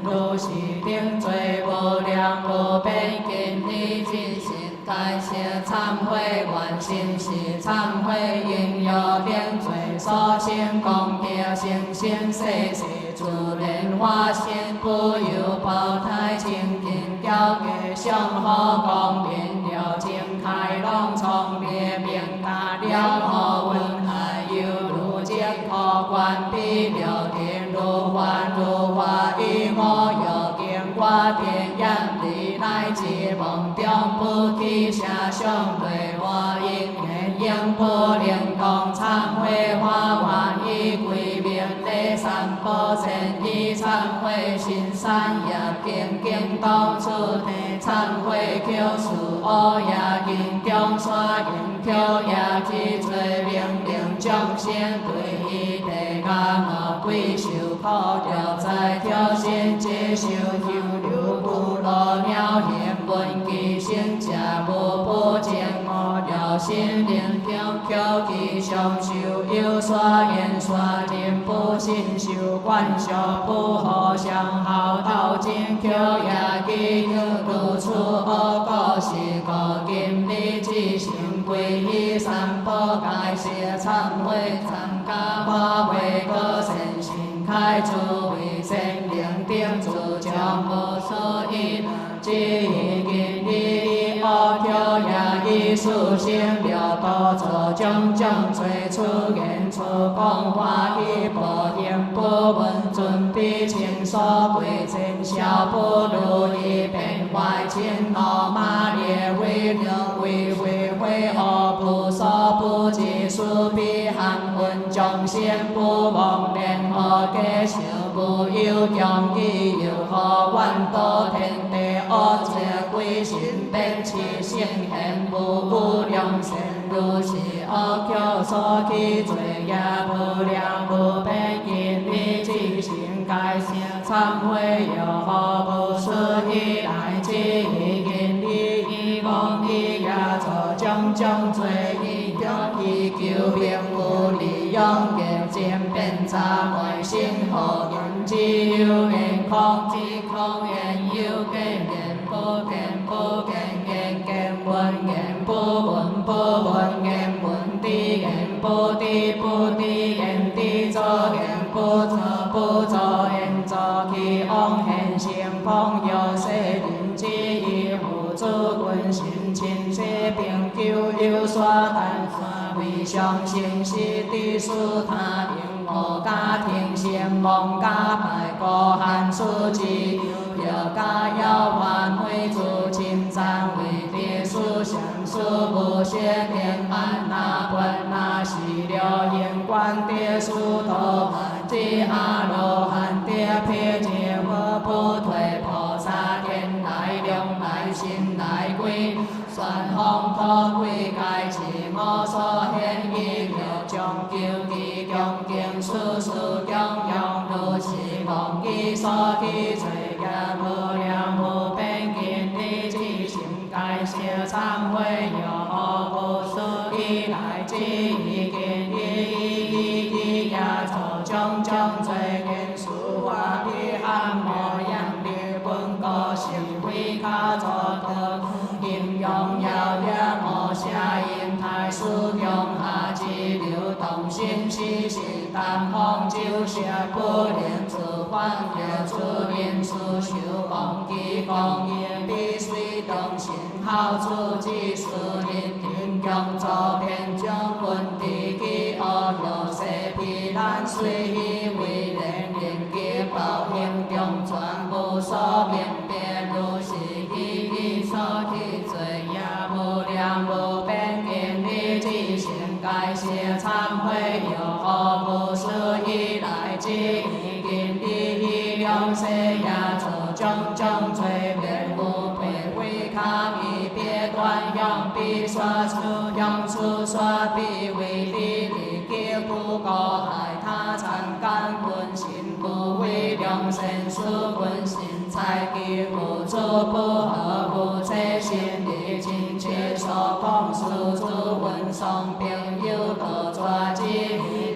如是定罪无量无边今日之时该谢忏悔愿心是忏悔应有定罪所生功德生生世世自然化身不由胞胎清净交给上好光明了净开朗从别明大了何问爱有如净可观必了天如幻如化以我有见我天眼里来自梦中不记下上对我应缘应不灵光忏悔花愿以归命礼三宝前以忏悔心善业经经当出地忏悔求事恶业经中所应求业之罪命令众生对伊地家我归受苦了在挑衅接受求流不落鸟现本其性食无不净我了心灵中求其上受有所言所尽不信受观小不好相好道尽求也记有如此恶果是个今日之行归依三宝该谢忏悔参加花卉歌神心开诸位神灵定自将无所依只因你恶条也已实行了多做种种罪出言出讲话以不言不闻准备情所归真小不如意变坏情恼骂烈为能为会恶不所不及数必含混众生不忘念何计受不有强义有何万多天地恶邪归心变其性现无量善如是恶求所起罪业无量无边今日之行该谢忏悔有何不思议来之今日以妄以业作种种罪以中以求名无利用业渐变杂外心何言之有言空之空言有见言不见不见言见闻言不闻不闻言不地不地言地作言不作不作言作其往现成朋友世人之意父子君臣亲戚朋友有所谈为上生死地属他人我家庭先亡家败孤汉书之要家要还会主亲赞为地属相属无邪天安那本那是了因观地属头即阿罗汉地撇解我不退菩萨天来量来心来归旋风土归界自我所现意了将求其恭敬事事供养如是忘记所记罪业无量无边尽力之心改写忏悔有无事以来之意见意也错种种罪见事化彼暗无样离本个是非卡作得应用要也无下因太师中下之流动心事是淡风就是不能自反要出因事受忘记公业必须动心好处之事人天降作天将问题记恶有世皮难随以为人人皆报应中全部所明别如是意所起罪业无量无边尽力之行改写忏悔有何不是以来之意尽力量世也做种种罪别无被为抗议别断用必说出用出说必为地理皆不过害他参感本心不为良善事本心才记付出不合不切心理亲切所讲事主文送朋友多抓之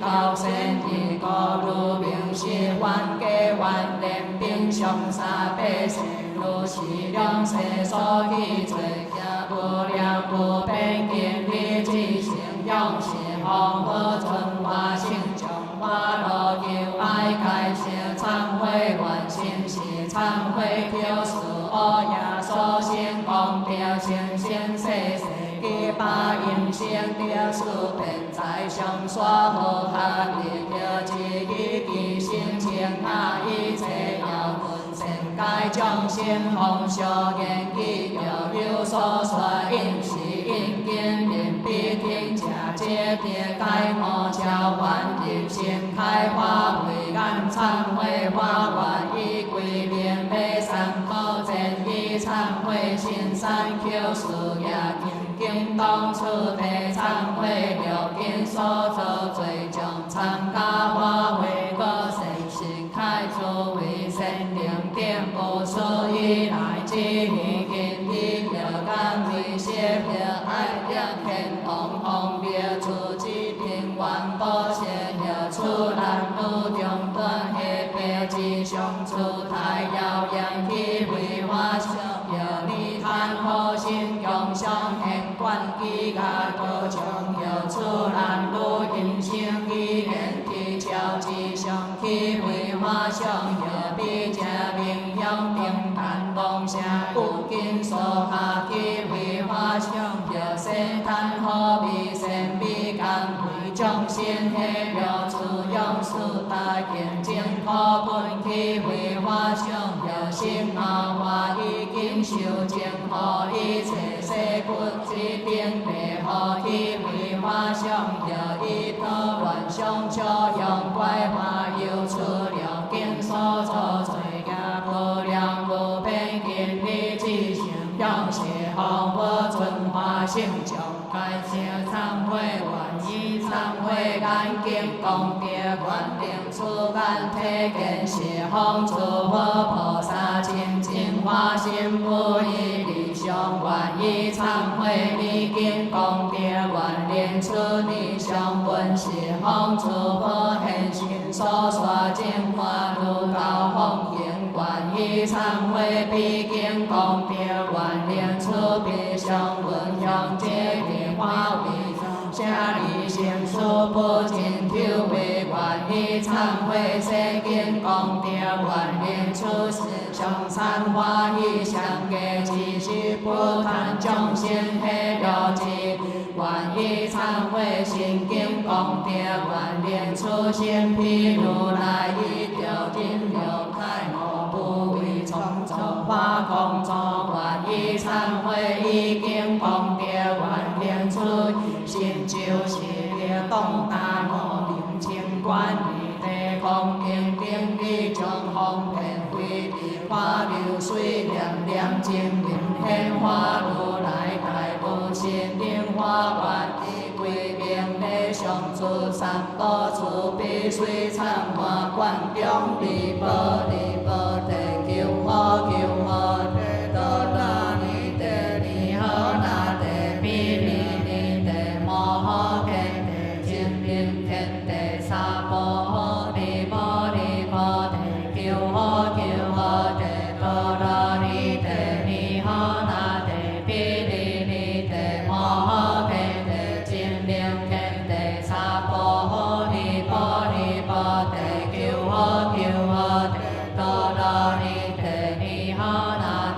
高善之高如明是还给还连并上三百世如是良世所起罪业无量无边尽力之行用是方法存化性中化罗求爱改写忏悔完心是忏悔表示恶业所先公表先先世世记把因生的事变在上所好下力了自己其心情啊一切要分善该将心奉修言记要有所说因是因见人必听假借别该莫交还人心开花为干忏悔花完以归面被三宝真以忏悔心三 Q 事业经当初地忏悔了因所作罪将参加化为个善心开出为善良点不所以来之意见以了干为谢了爱了天红红别出之平完保谢了出难路中断黑白之上出太遥远体会花香了你叹好心用上现观机甲高强了出难路人生语言技巧之上体会花香了比这名扬平淡梦想古今所下体会花香了生叹好比生比干为众生黑了出用事大见证可本体会花香了心啊花已经受证可一切世骨之顶地好体会花香了一刀乱相照用怪花又出了经所作罪业无量无边尽力之行用是好我存化性将该写忏悔愿意忏悔干净功德愿令出干体见是方诸佛菩萨清净花心不以理想愿意忏悔礼敬功德愿令出理想本是方诸佛现心所说净化如高风行愿意忏悔毕竟功德愿令出必想文向皆以花为下理成事不尽求为愿以忏悔世间功德，愿令出世上善欢喜，上家之事不贪众生喜乐之。愿以忏悔心经功德，愿令出生彼如来依着真如开悟，不为创造化工作。愿以忏悔已经功德，愿令出成就是了东大无灵清观义地空明定理将方便慧花流水念念精明显化如来大无心灵花愿以归命礼上主三宝慈悲水忏华观中离波离波地求好求好地多那尼地尼好那地比尼尼地摩诃天地精明天地萨婆尼摩尼摩地求好求好地多那尼地尼好那地比尼尼地摩诃天地精明天地萨婆尼摩尼摩地求好求好地多那尼地尼好那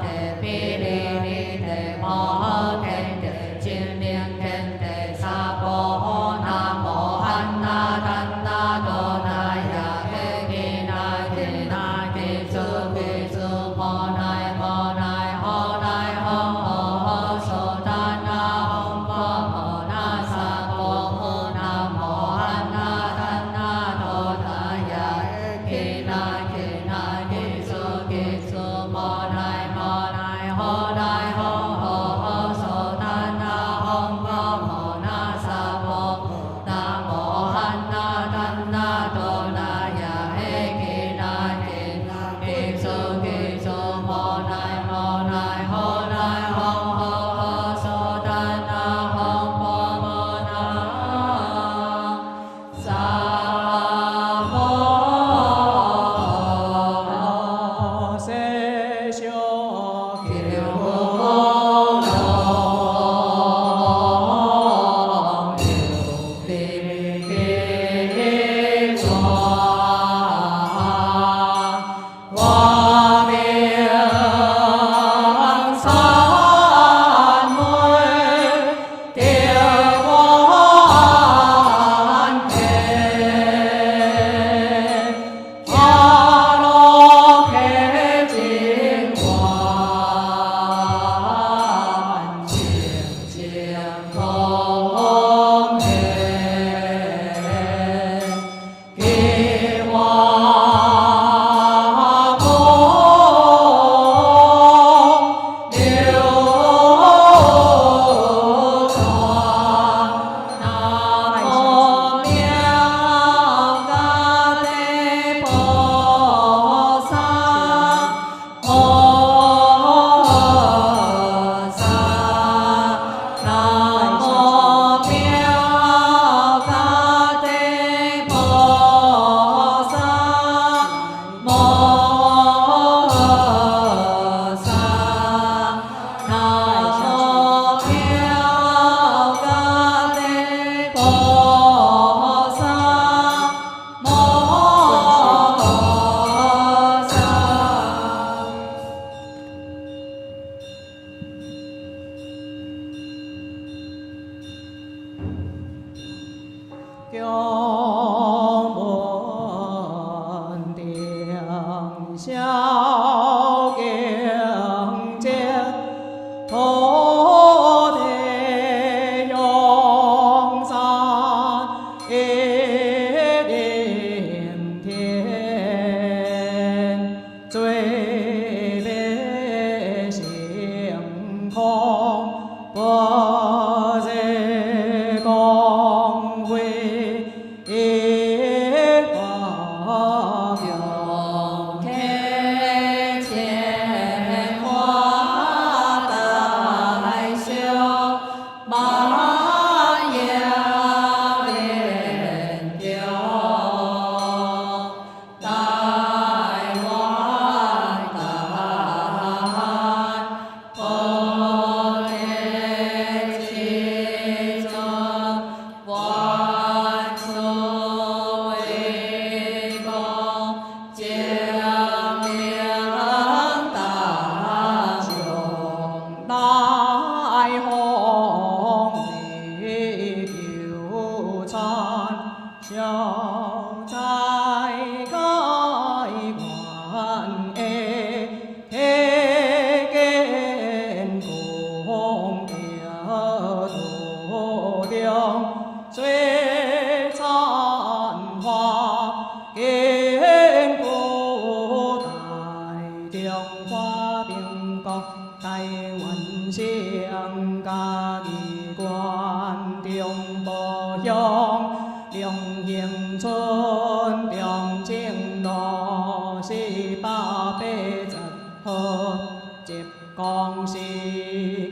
kiến cố đại trường hoa biên cốc Tây Quỳnh Siêng ca kỳ quan tiếng bò yong đường hiền xuân đường chiến đỏ si ba bê giật hơ chép con si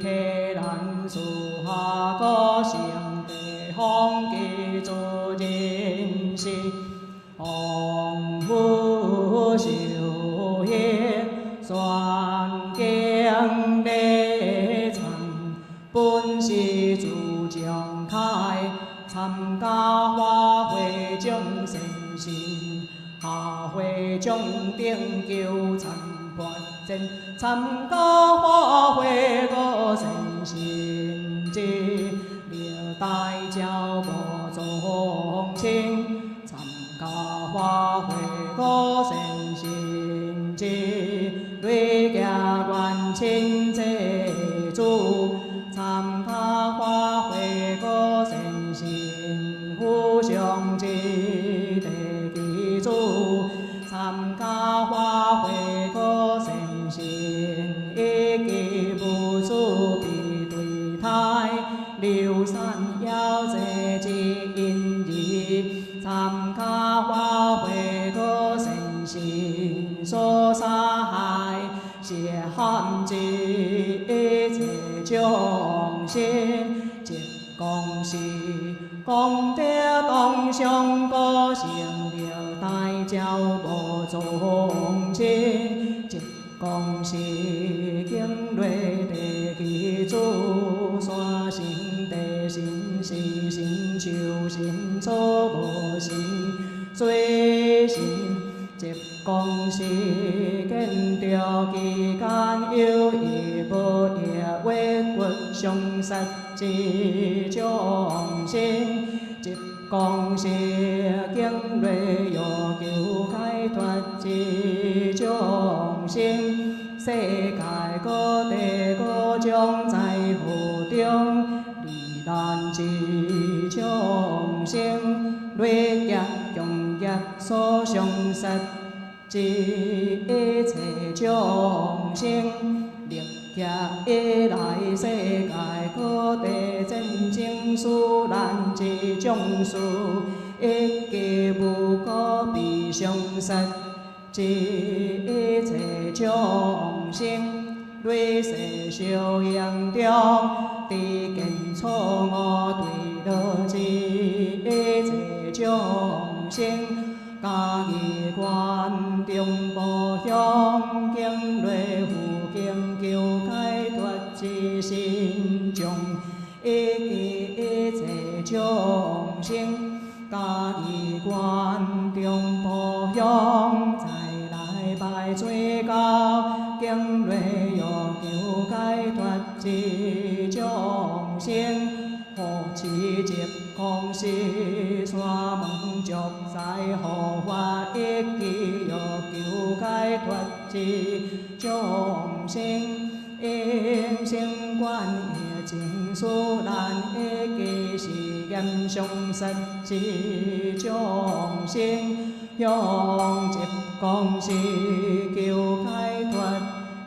khê đàn su ha có xiềng tề hong kỳ chu jin si hong vu siêu hiên soan kiêng đế thành bốn si chủ trường khai tham ca hoa huệ trong sinh sinh hạ huệ trong tiếng kêu thành quan dân tham ca hoa huệ có sinh sinh chi địa tai giao bộ dòng chính tham ca hoa huệ có sinh sinh chi đối gia quan chính chế chủ tham ca hoa huệ có sinh sinh互相之地基础，参加花卉個成善，一記不足必對胎，流散要這之因義，參加花卉個成善，所殺害是漢之一切眾生。恭喜功德同享個成了大教無眾生，恭喜經瑞地基主，刷新地心是心求心錯無心最心。恭喜見着期間有一步也為國上殺之眾生，恭喜見瑞有救開脫之眾生，世界各地各種在河中離難之眾生，累劫用業所上殺之一切眾生，歷劫以來世界各地真正殊難之眾數，一記無可比上殺之一切眾生，累世修行中地見錯誤對道之一切眾生。家己觀中保向經瑞護經救解脫之心中，一記一切眾生。家己觀中保向再來拜最高經瑞有救解脫之眾生。何其劫空是山門續在何化一記有救解脫之眾生，應性觀業情殊難一記是嚴上殺之眾生，用劫空是救解脫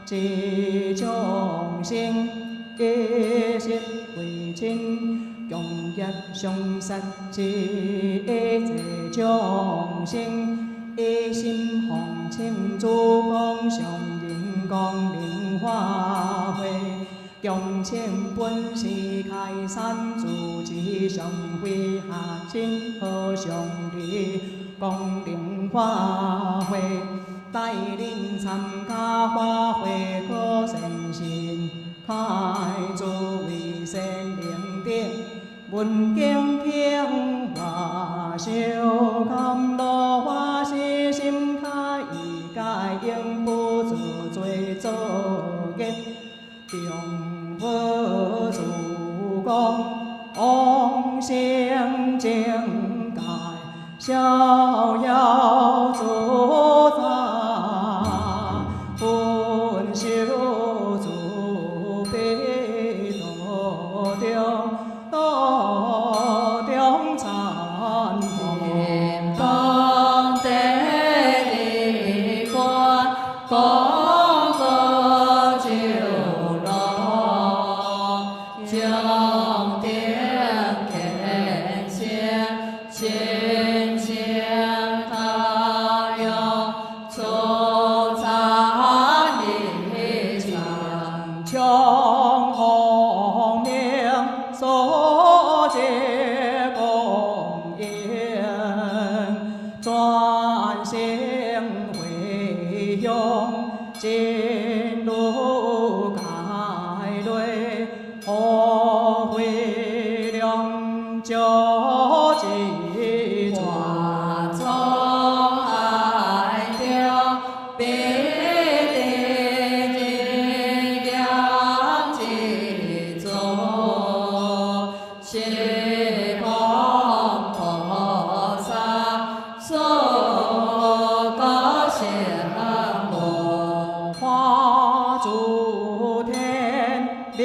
之眾生，一心為親。用業上殺之一切眾生，一心弘清諸光上人光靈花會，用千本是開山諸之上會下親和上地光靈花會，帶領參加花會個神仙，開諸為神靈殿。文經聽話修甘露花是心開意解應不自罪作業，中佛主公往生境界，逍遙自在，本修主悲多掉。道中参佛。转心回向，进入界内，何会两脚之化作爱着必定日夜之作，是方菩萨所教成无。化诸天灵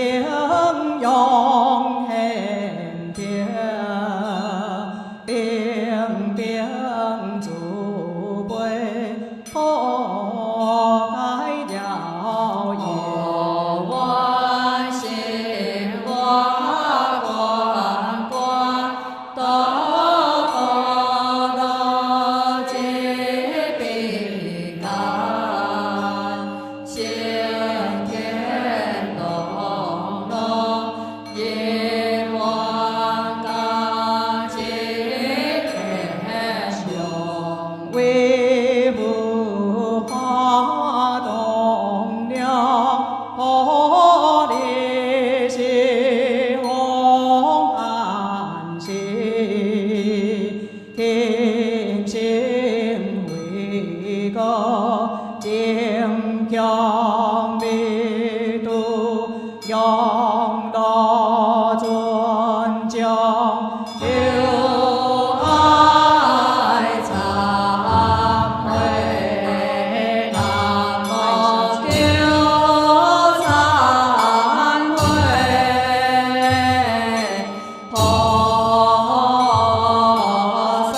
用现天，冰冰诸辈破开了业。我心我观观，多多皆必干，先天龙龙，夜晚干净天雄。为无化动了破离心红安息，听心为个精强弥度，永乐尊将有爱忏悔，南无救忏悔，菩萨。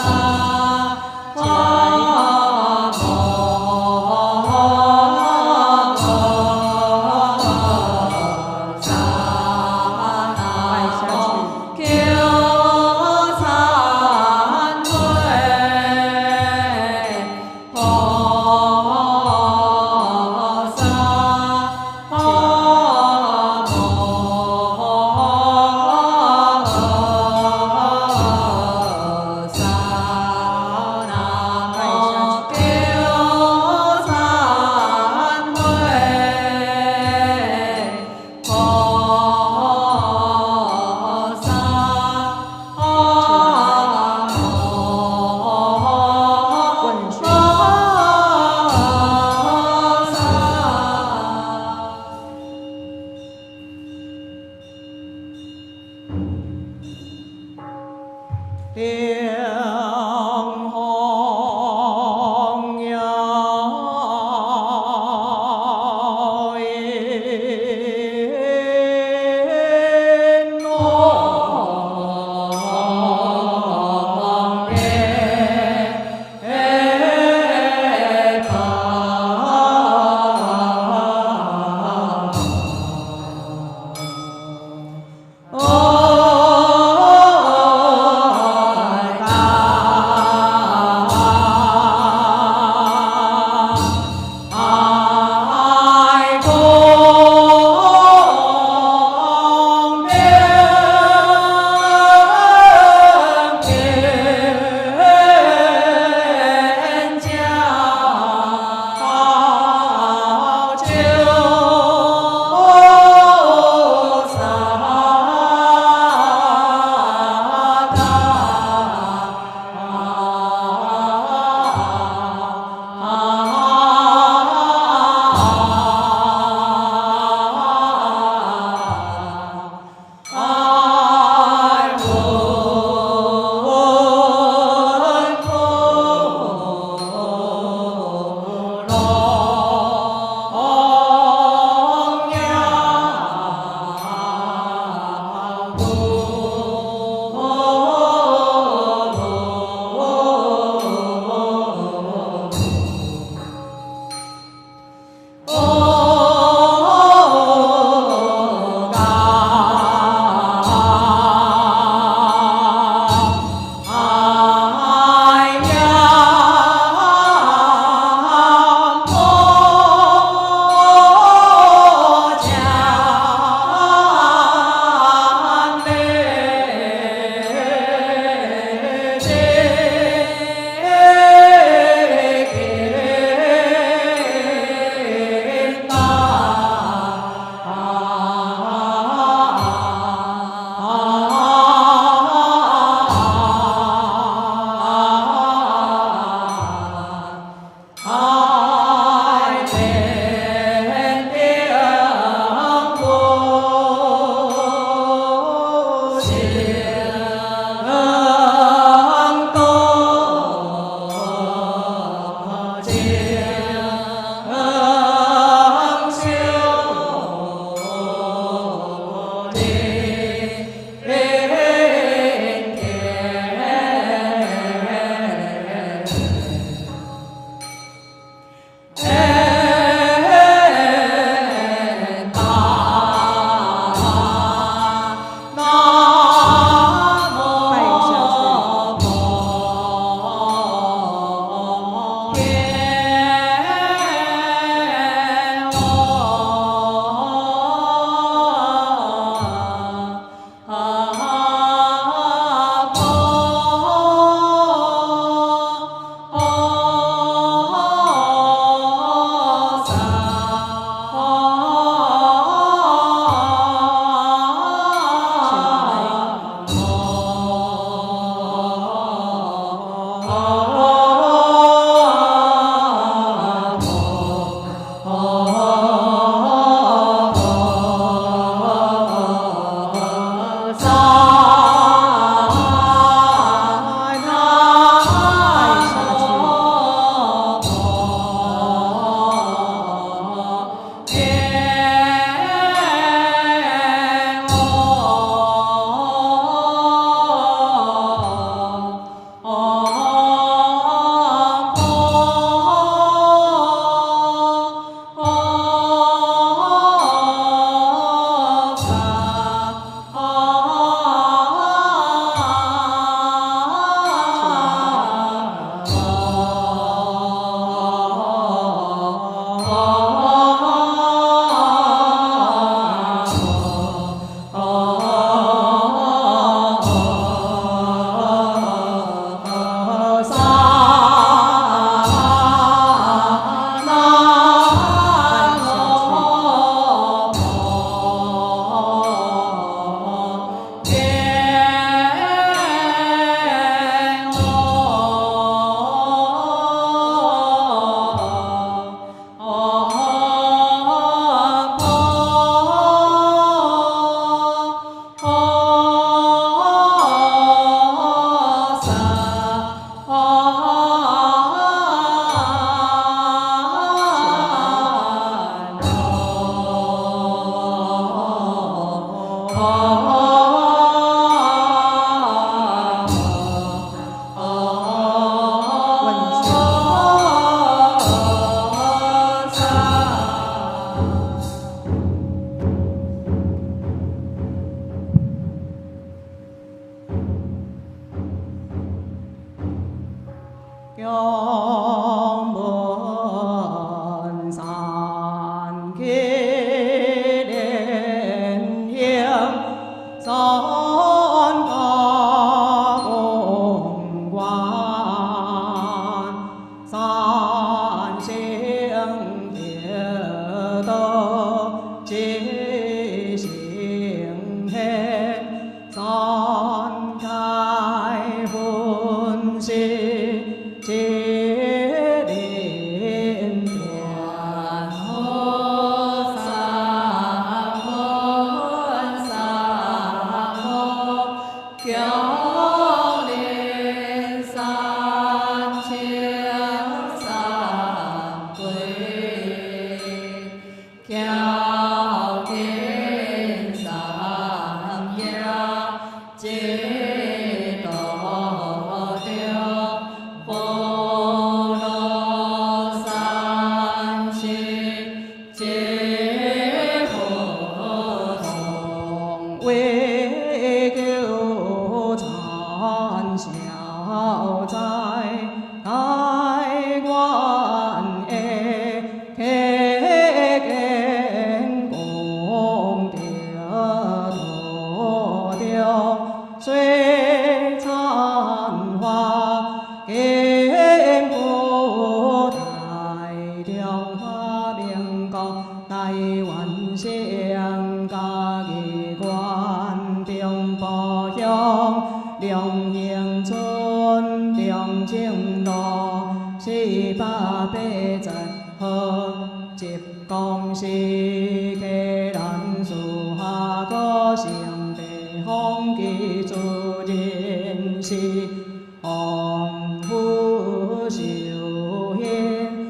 红拂袖烟，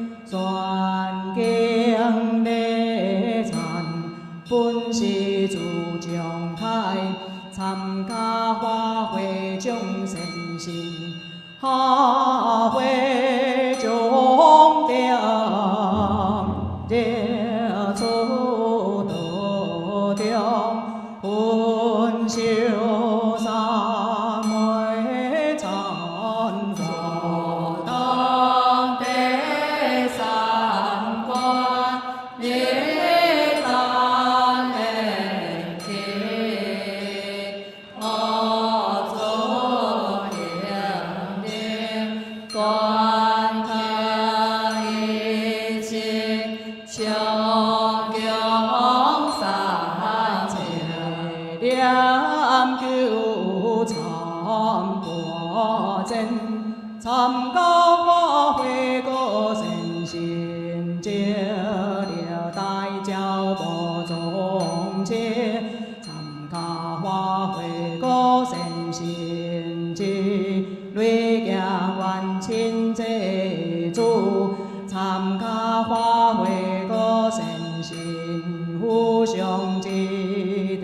参加花卉果善心，互相之地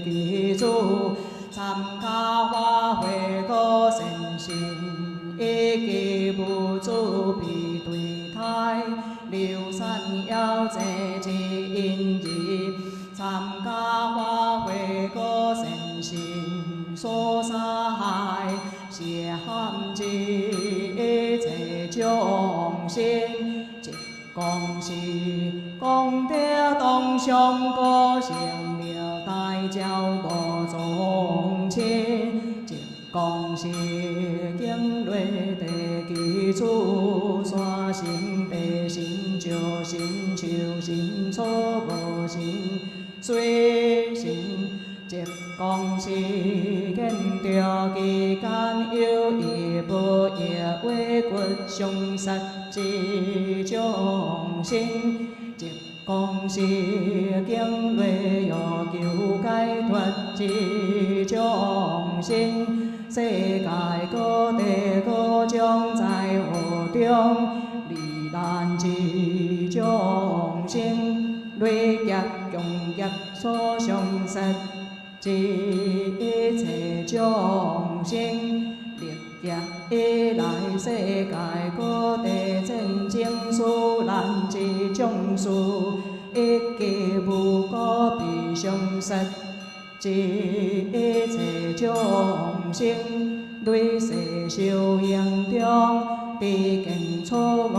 基础。参加花卉果善心，一记无主必对胎，流散要济之因义。参加花卉果善心，所杀害邪汉之一切众生，一公是功德当上果成了大教无众生，一公是经略地基础，山神地神石神树神草无神水神。一公是见着其间有意无意委屈伤杀之众生，一公是经略要求解脱之众生。世界各地各种灾祸中罹难之众生，累劫共业所相杀之一切众生，历劫以来世界各地战争死难之种事，一记无辜被相杀之一切众生，累世修行中必见错误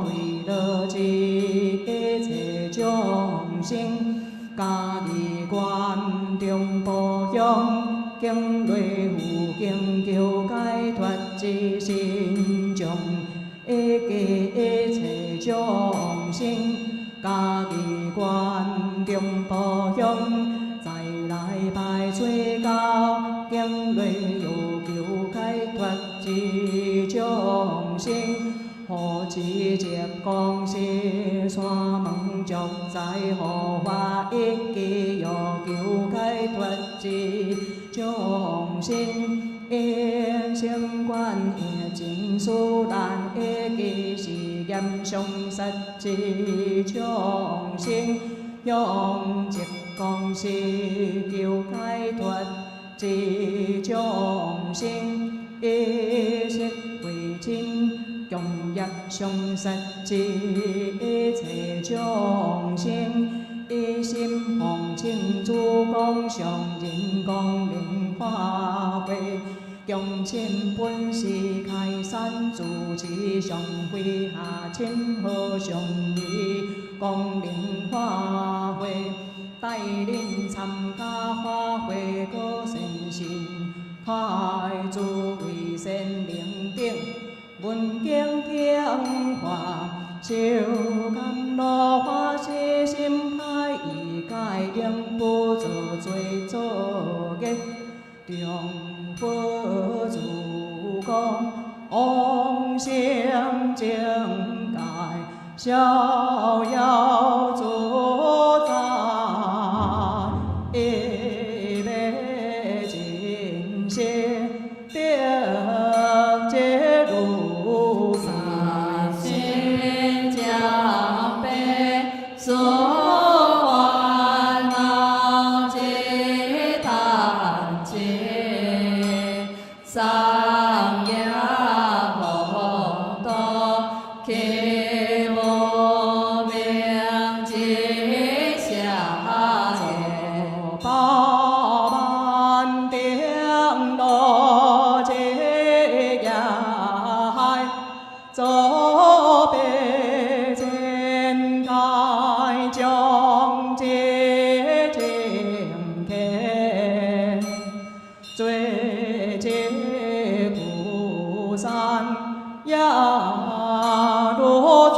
对落之一切众生。家己观中保养，经类有经求解脱之心中，一记一切众生。家己观中保养，再来拜最高，经类有求解脱之众生。何知接光是山门足在何化，一记要求解脱之众生。一生观业情殊难，一记是严相杀之众生。用一光是求解脱之众生，一息为亲。共业相杀之一切众生，一心奉请主公上人光明化会，共亲本是开山主持上会下亲和上义光明化会，带领参加花卉果善心，开诸为善灵顶。闻经听话，修甘露花悉心开，以解应不做罪作业，众佛主公往生正界，逍遥自在，一味尽心得解如三心将悲所烦恼皆叹气，三业佛道其无明即下界。八万顶罗揭崖，走北天开将界正开，最解孤山呀罗处。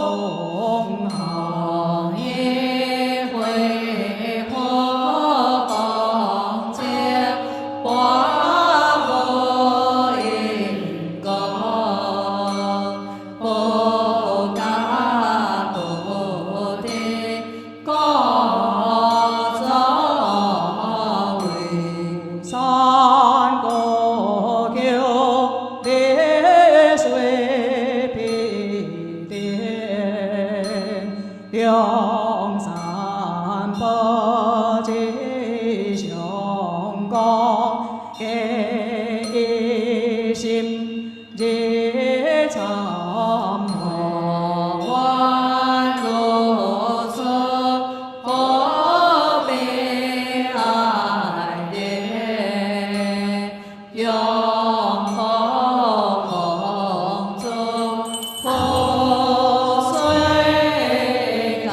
梁山伯吉祥光，一心日参会。万如此，何必爱恋？永恒中，破碎感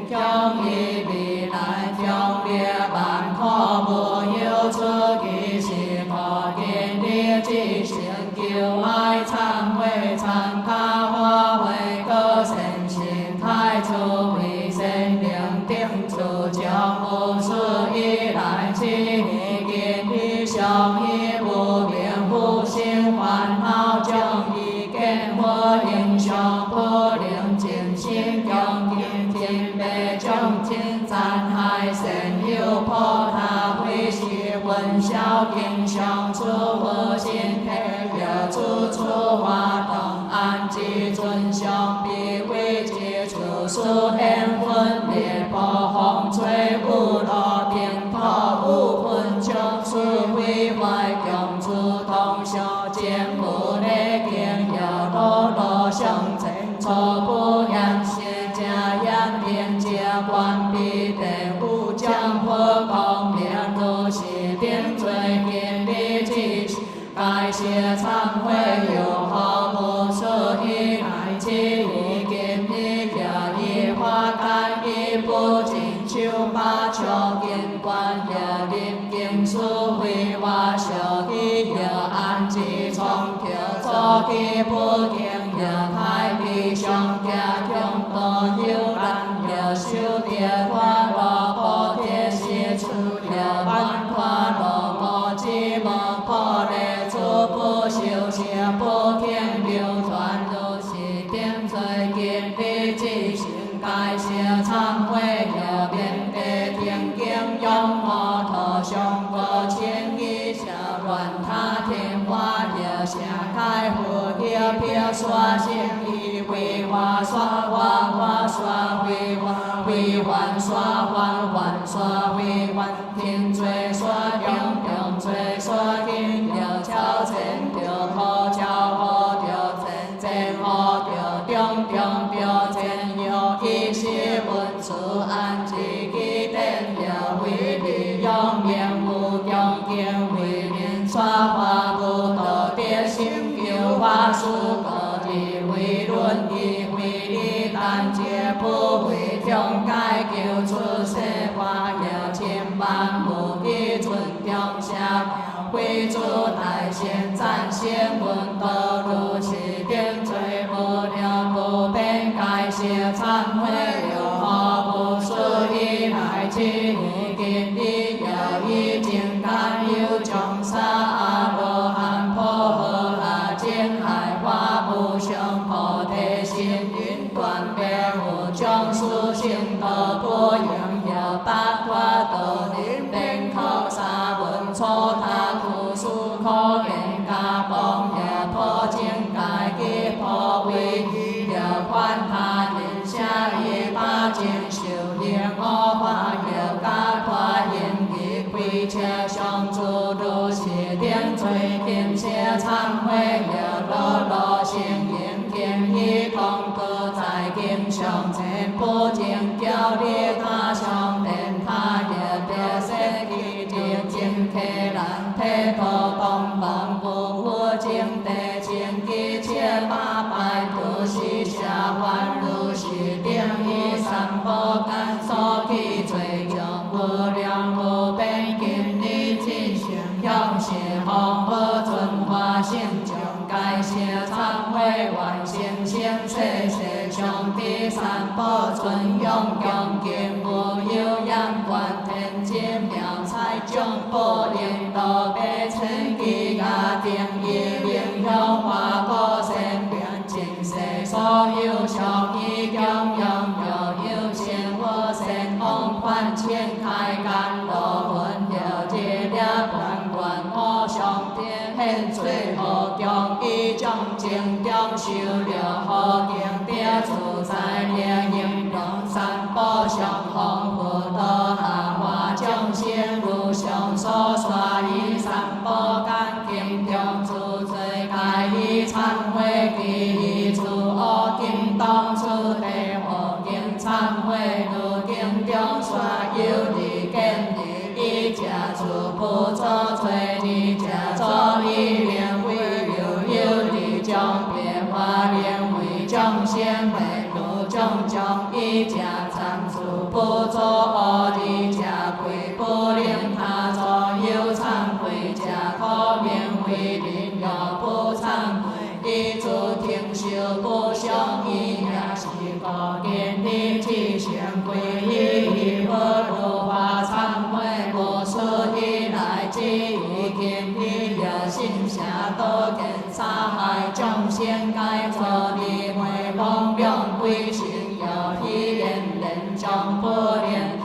向伊未来强烈万苦无有出其是可见你之成就爱忏悔参加花卉个善心太初为善良定主将无事以来之意见你上以无明复心烦恼将意见或影响不灵尽心强天天被将尽残害善有破他会是混淆经相处无心体了处处活动安置尊相比为接触数现分裂暴风吹雾落冰透无分将处毁坏强处通宵间无力经要落落相前初不言谢家言变家关闭地无将破光明如是点罪见你之该谢忏悔有好无事以来之意见你假意花干意不尽手把手见关也临经书会话小弟也安置从条做起不停也太平上家强多有难也修跌花落破铁是出了万花落无知无破裂主不修邪不听流传如是点罪见你之心该谢忏悔也面对天经用我头上个千亿下乱他天花也下开火也别刷心意为花刷花花刷为花为还刷还还刷为还天罪刷中中罪刷天了超前着好超好着前前好着中中着前有一些文字按自己点了为利用面无强见为人刷花不得别心有花书个地为论义为利但皆不为中该求出世花有千万无的尊中下会主大贤赞贤文德如是点罪无了不变该谢忏悔有何不是以来之意见你有已经甘有众生阿罗汉婆诃阿见海花不生菩提心云端别无将殊性德不应有八卦道临边口沙文错他苦书可见家邦也破见该给破为了宽他人下一把剑修炼我化有家化言语归切相助如是点罪天谢忏悔有落落心言天意同歌在经上前不见教列他上殿他也别生气见见开兰贴头东方不护经得见一切八百度是下凡如是定一三不敢所起罪将无量无边经历进行向是红不尊化性将该谢忏悔万先先世世上第三不尊用强经无有眼观天界妙彩将不灵道被成吉雅定一灵用化不生变尽世所有小义强用有限我生空幻千开甘露混了结了观观我上天现最后将一将精雕修了好定别自在连应容三宝相红福德阿华将仙如相所刷一三宝干净中出罪该一忏悔第一处恶定当出地恶定忏悔如定中刷有利见利一家主不作罪一家作一连为有利将别花莲为将先为如将将一家忏自不作恶而者贵不灵他作有惭愧者可免为人有不惭愧以自听受不相依也是个人的之前归依不如法忏悔无事以来之于今以有心下多见杀害众生该作的为妄量归心有体验人将不念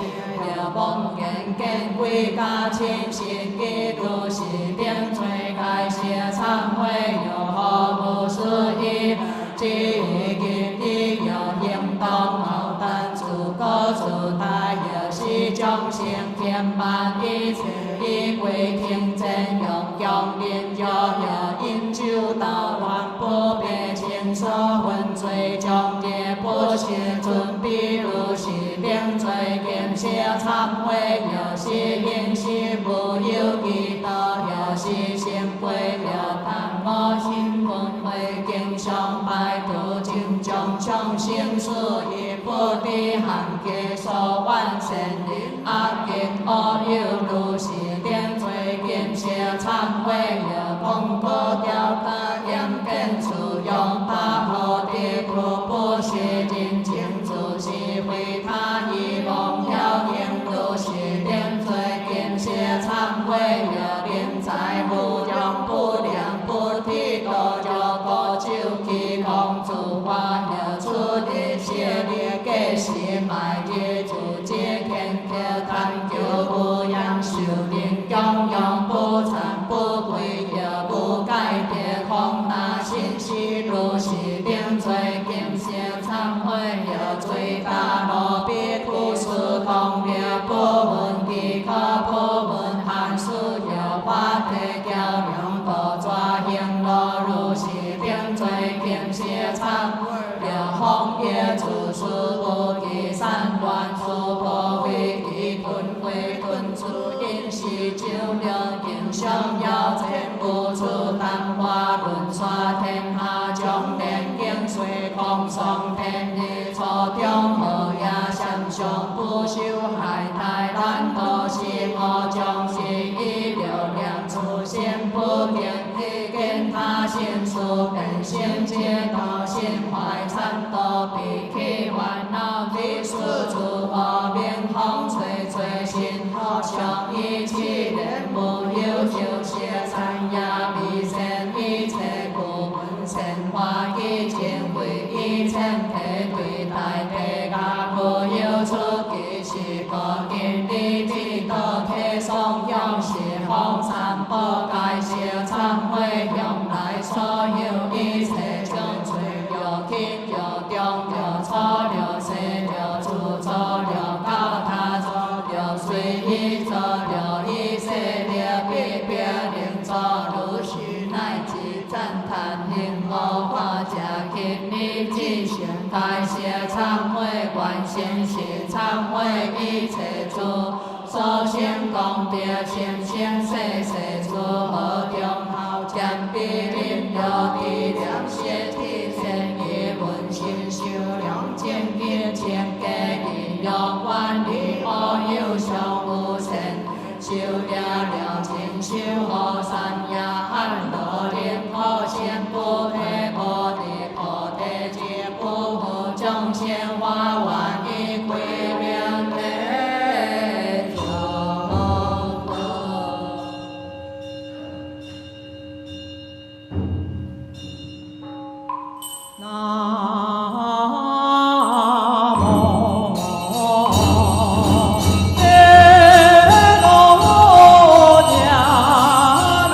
有妄言见归家亲信基督是定罪该写忏悔有何无事以至于今已有行动后但自个自大有是众生天万一切以归听真用强忍有饮酒道乱不别亲所分罪将业不写准比如是定罪见写忏悔有是因是无有义道有是成归有但我心轮回经常拜读经众生生死亦不知含劫所万善人恶业恶有如是定罪见写忏悔有功过调大严根处用把好的苦不是真情自是为他以妄要应如是定罪见写忏悔有连在无用不良不体多着个手机公主花有出的写的给是买的主接天天探究不样修炼供养不惭不愧有不改的空那信息如是定罪见写忏悔有最大罗比故事同了不闻其可不闻汉书有法体较量不抓行路如是定罪见写忏悔有红叶处事无其散乱处不为其吞归吞出因是酒量经常要全部出淡化论刷天下将连经随空双天日初中好也相相不修害太难多是我将是以流量出现不变一见他心术本性皆道心怀参多比起烦恼的事主我面红垂垂心好像一切人无有就写参呀比生一切故本生花一切为一切体对待地家无有出其是个见你的道体上用是风散不该写忏悔用来所有一切正罪有天有中有错有世有主错有高他错有随意错有一切了必别令错如是乃至赞叹幸福化家今日之前该写忏悔关心是忏悔一切主所先功德先先世世主何中好将必临有地良些体现以文心修良见见前给引用万里而有上无神修了情修好善呀安乐莲好仙不退不地不退皆不护众生花万一归两类中道。南无耶罗迦那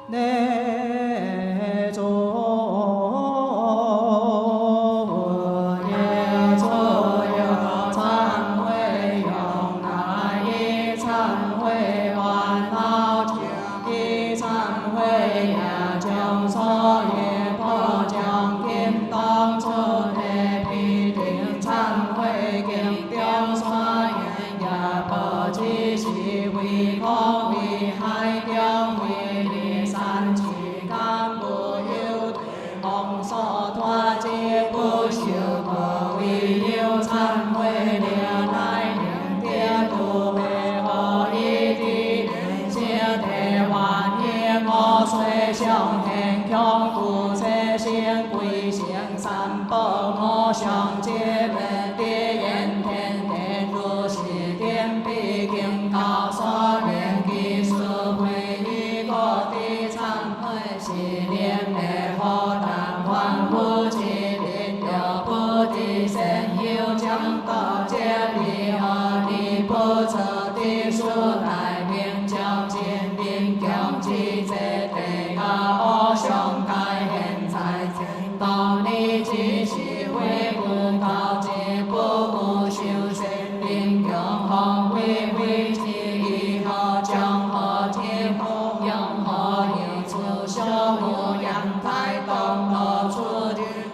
内中也所有忏悔用来以忏悔烦恼情，以忏悔也将所有不将金当初的必定忏悔经中所言也不只是为空为海中为离散去甘不有风所托之不修不为有忏悔了来年的度被何以的人生的万业我虽上天强故世心归行三宝我上界门的言天天如是天必经高所念技术会一个的忏悔是念的何但凡夫之力了不的神有将道接力和力不测的数大名将见定强之者地下我上界现在正道理只是会不高之不无修身灵强行为为之以后将何天风阳何以出修无阳台东何出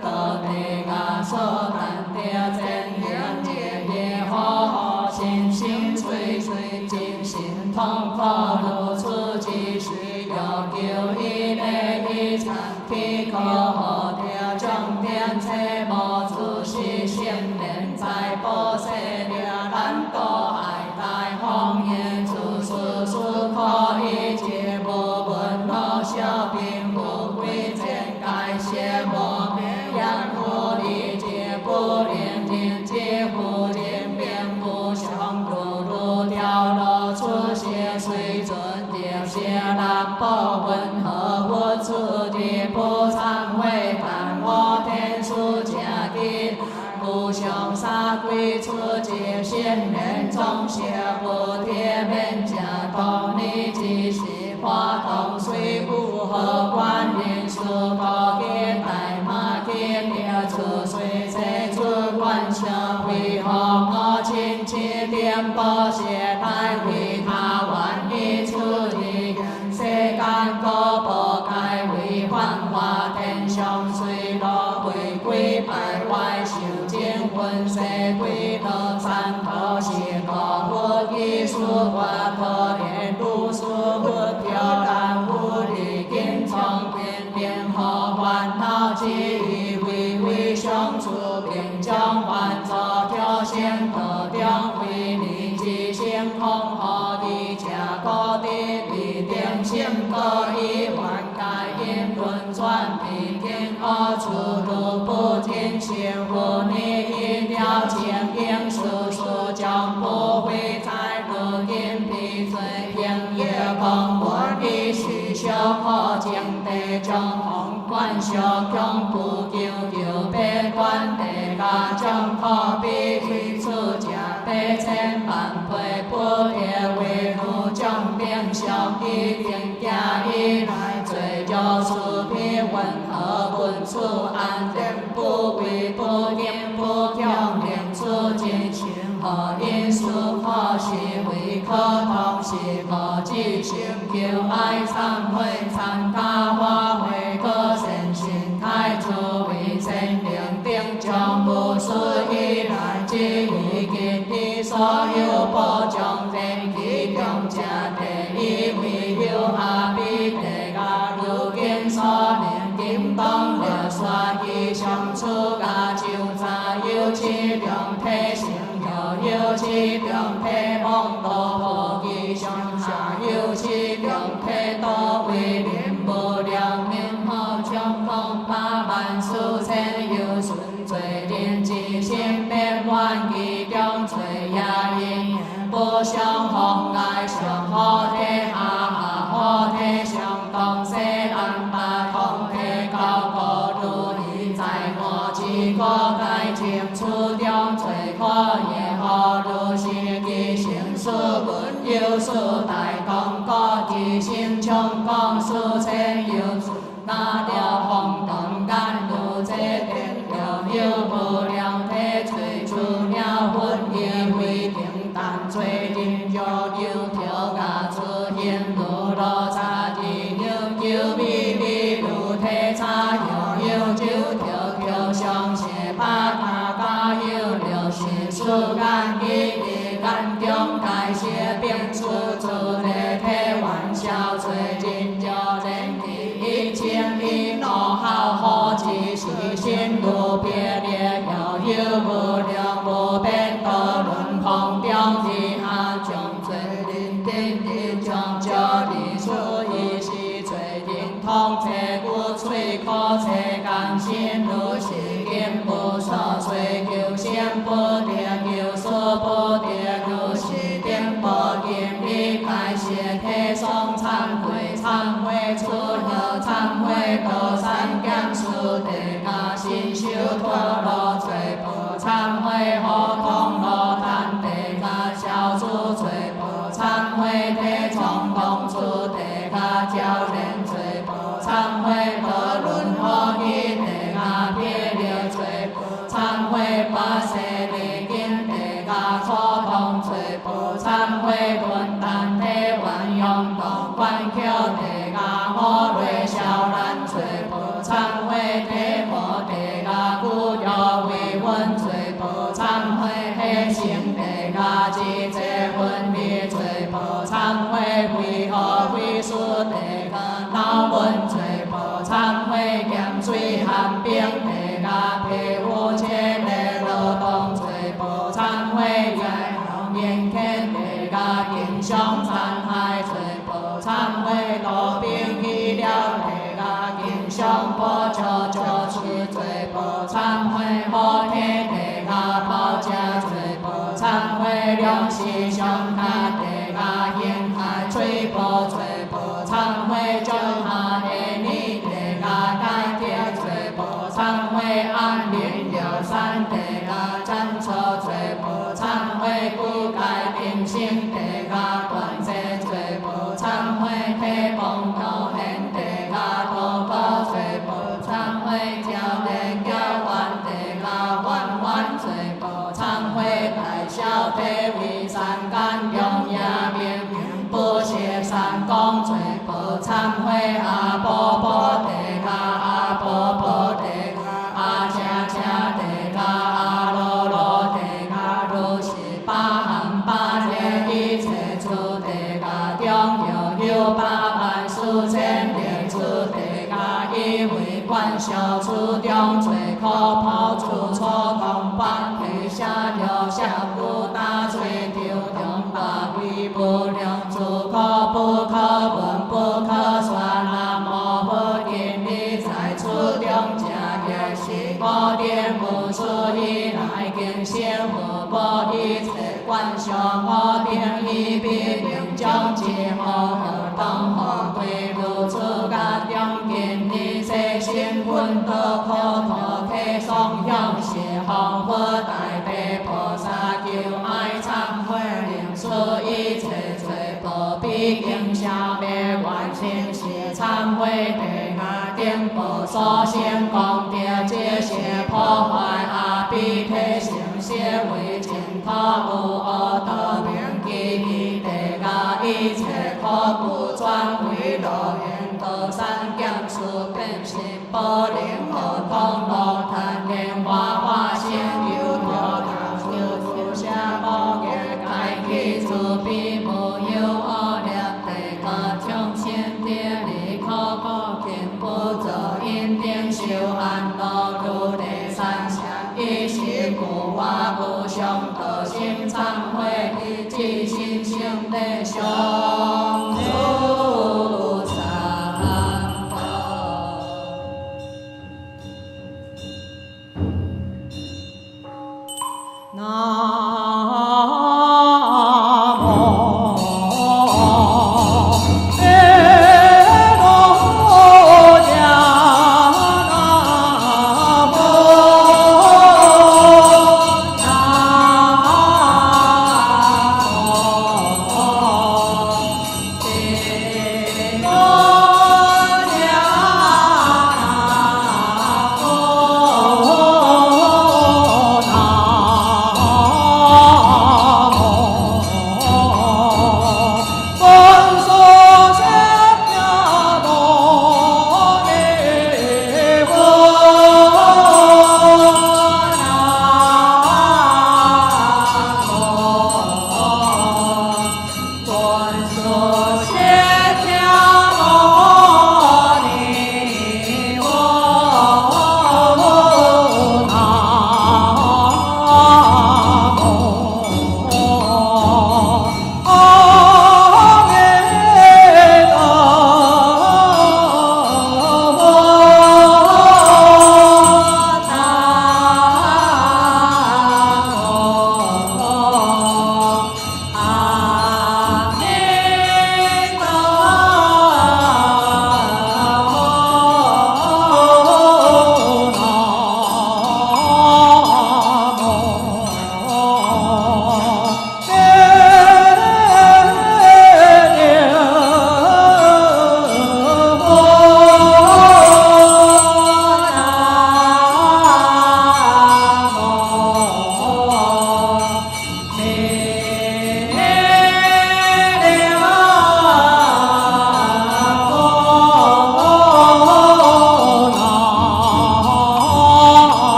得地下所难得真言也也好好心心碎碎精神痛苦如此之时要求以内以参体可好的重点切莫自是心念在保守了咱都爱戴方言自私思可以解无问好小兵富贵真该谢莫面养护理解不连天接不连边不相如如条路出些水准的些难保温和不出的不忏悔但我天数家的不相杀归出界先人总些不贴面家道理只是花筒虽不合观念数高给代码给别出虽在主观社会和我亲切点保些带为他万一出的世间个不该为幻化天上随落回归败坏受尽魂世归乐山头是个不艺术化可怜路数不挑担不离经常变变和烦恼之意为为相处并将换作挑选得定为你之心空和的家个的必定心个以万界因轮转必定我出路不尽幸福你一条情应叔叔将不会在如今闭嘴平夜空我的是小可情地将红冠小强不求求悲观地家将可比去出家百千万倍不贴为如将变小一定家以来最叫出比温和文出安定不为不念不挑念出进行和因素可是为可同是可知心求爱忏悔参加花卉个身心态出为真灵定将无数以来之意见的所有保障人其中家第一为有下必地家如今所念金当了刷起相处家就在有气量体性有气量体望多不吉祥下有气量体多为念不了念好将空八万数千有顺罪念之心变万意中罪也因不相逢爱相好体下好体相当西南北同体高高如意在我之国该情处中最可也好如是其成事本有数大功过之心心冲讲事千有，那条风动干如这电流，有无量体吹出了分也非平淡，吹进就有条架出现如落差地有有微微如体差有有九条条相写把大家有了是事干一干中改写变出出的体玩笑吹进就人地一千一怒好好之时心如别裂了有无量无边多轮空中之下将吹林顶一将就离出一时吹林通吹骨吹口吹干心如是根不所吹求心不得求所不得如是定不见理解写体诵忏悔忏悔出了忏悔多三减数地下心修陀罗吹波忏悔何通罗丹地下小主吹波忏悔地冲动出地下教人吹波忏悔多轮何依地下别了吹波忏悔八舍利经地下初通吹波忏悔论丹地万用动观口地下火瑞小兰吹波忏悔地摩地下古有为温吹波忏悔黑性地下智者分别吹波忏悔为何为数地下脑文吹波忏悔咸水寒冰地下皮肤切裂劳动吹波忏悔在后面看地下经常残害吹波忏悔多兵医疗地下经常波照照出吹波忏悔好天地下跑家吹波忏悔良心上下地下沿海吹波吹波忏悔正下的你地下改天吹波忏悔安宁了山地下战车吹波忏悔不改定性地下断线吹波忏悔体崩头现地下多高吹波忏悔教人教完地下弯弯吹波忏悔大小体为山干中亚明明不写山公吹波忏悔阿波波地下阿波波地下阿恰恰地下阿罗罗地下如是八行八切一切处地下中有八万四千列处地下一为观小处中最可抛出错空半地下了下不大吹丢中八位不良处可不可闻不可说那么不因你在处中加也是我点不出以来经先和不一切观想我点一笔并将之后和当后归入处家中见你这心魂的可托体双向是好佛大悲菩萨求爱忏悔令出一切罪不必经消灭完成是忏悔地下定不所先功德这些破坏阿比体性些为净土无恶道名记忆地下一切可故转为乐缘道三降数变心波灵和通罗坛莲花花仙有条大树树下无业开启慈悲无有恶劣地下众生地理可可见不走因定修安乐如地三相一时故话不相得心忏悔一即心性的相菩萨。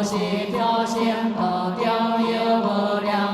是表现道中有无量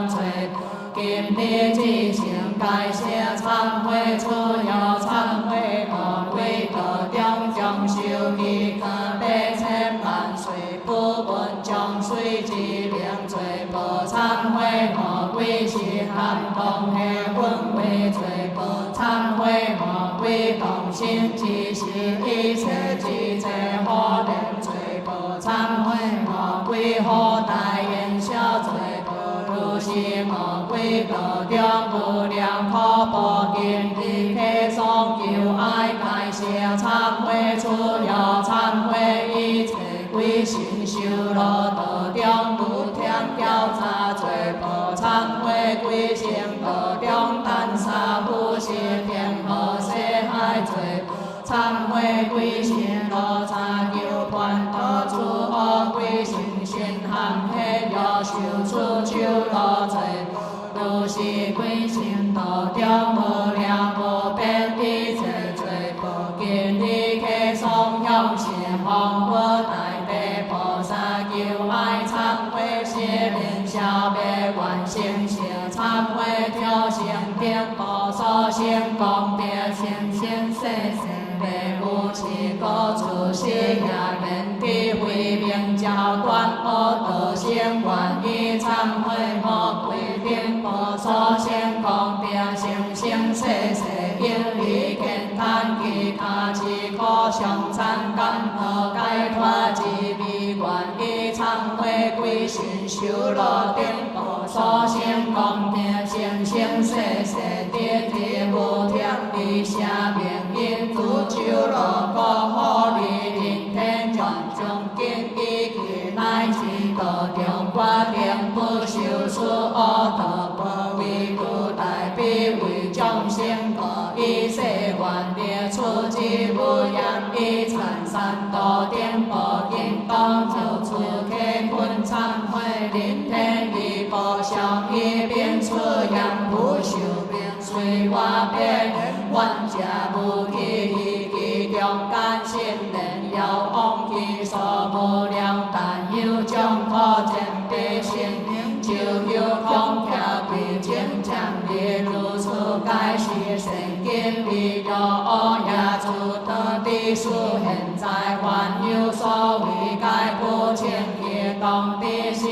以至成解释忏悔出有忏悔恶归道中将受其加百千万岁不闻将水之灵罪报忏悔恶归是含动下分为罪报忏悔恶归动心之是一切之罪可怜罪报忏悔恶归好大愿消罪报如是恶归道中无量可报见地体所求爱解释忏悔出有忏悔一切归心修罗道中无添调查罪报忏悔归心道中但杀不是天后世海罪报忏悔归心罗查求判道主恶归心心含黑若受出手罗罪报如是归心道中无量无边一切罪报今日起颂向是方佛大地菩萨求爱忏悔是灵消灭愿心是忏悔挑成定菩萨心功德心心世世地无持高处是也免地慧明教断恶道生愿以忏悔恶归定菩萨心功德心心世世应离见叹其他之苦上参感和解脱之悲愿以忏悔归心修罗定菩萨心功德心心世世地地无天地下明因主修罗国好利人天全中经以其乃至道中决定不修出恶道不为故大悲为众生故以世愿力出之无厌以参三道颠簸应当就出开坤忏悔人天以报效以变出言不修变随我变愿者无其其中间心灵遥往其所无量但有将可见悲心就有空调归正常的如此解释圣经里有恶也出得的数现在还有所谓解不清也当的是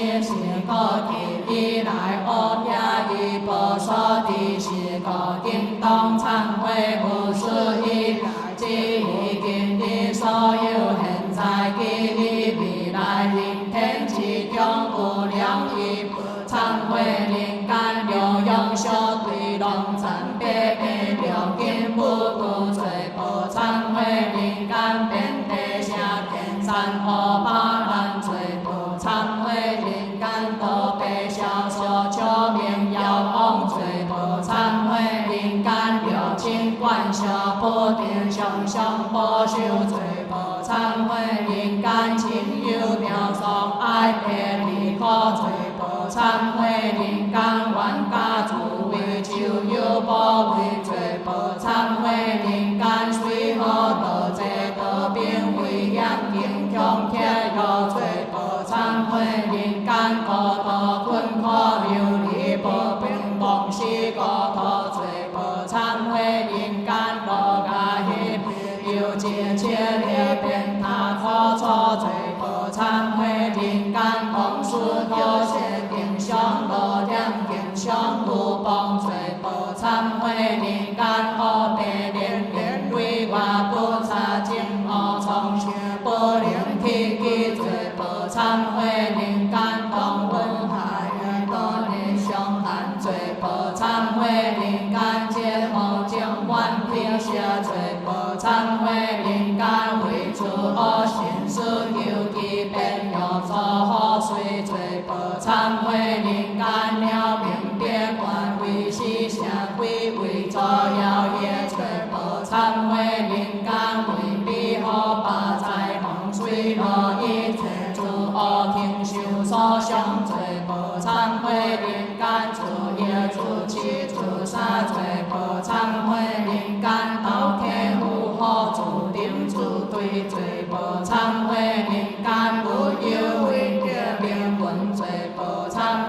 可见以来恶也已不所的是可应当忏悔无数以来之已经的所有现在今日未来人天之中无量义忏悔人间疗养小对龙残悲悲了根不顾罪报忏悔人间遍地下天山河巴兰罪报忏悔人间多悲小所求名遥往罪报忏悔人间表情观小不定想象不修罪报忏悔人间情有妙爽爱别离可罪报忏悔人间冤家主为就有保为罪报忏悔人间随何道这道边为险境强却有罪报忏悔人间各道困可流离不平忘失各道罪报忏悔人间各家喜有节切列变他可错罪报忏悔人间同事多些定相多两定相无帮罪报忏悔人间恶别连连为我不差净恶从学不灵体记罪报忏悔人间同文海多年相含罪报忏悔人间皆无净万平下罪报忏悔人间为主恶心事有其变有所好随罪报忏悔人间了明别观为是社会为作妖业罪报忏悔人间为彼好把在风水落一切诸恶听修所想罪报忏悔人间诸业诸七诸杀罪报忏悔人间道天护好诸定诸对罪报忏悔人间无有为的灵魂罪报忏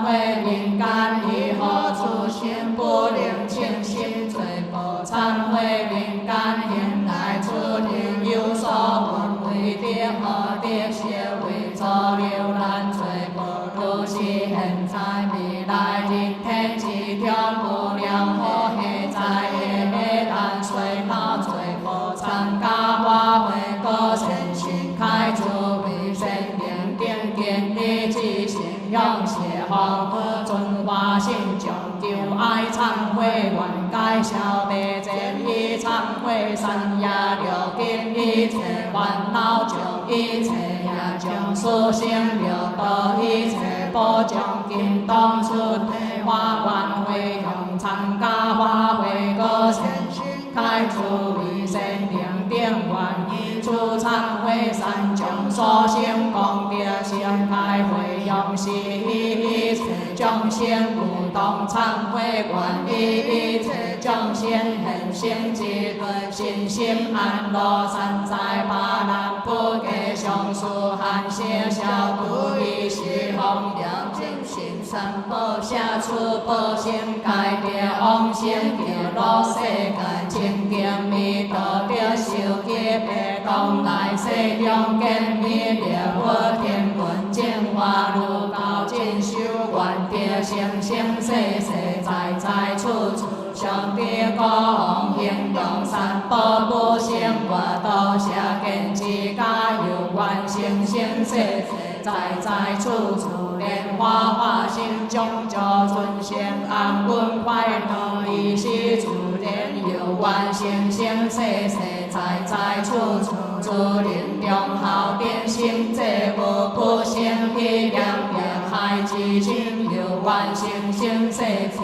终究爱忏悔，愿解消地前以忏悔，善业了尽一切烦恼，将一切业将所生了道一切宝将金当出地花愿会用参加花会个善心开诸为善良定愿以出忏悔善将所生功德先开会用是一切众生不动忏悔愿以一切众生现生之对信心安乐善哉巴难不给上素含谢消度以是弘扬精神三宝下出宝先改变往生极乐世界清净弥陀得受记白当来世中见弥勒佛天文净化如高进修愿得生生世世在在处处上帝光应用三宝不生我道下见之家有愿生生世世在在处处莲花花心中就尊贤安稳快乐以是主莲有愿生生世世在在处处主莲中好典心这无不生一两两海之心有愿生生世世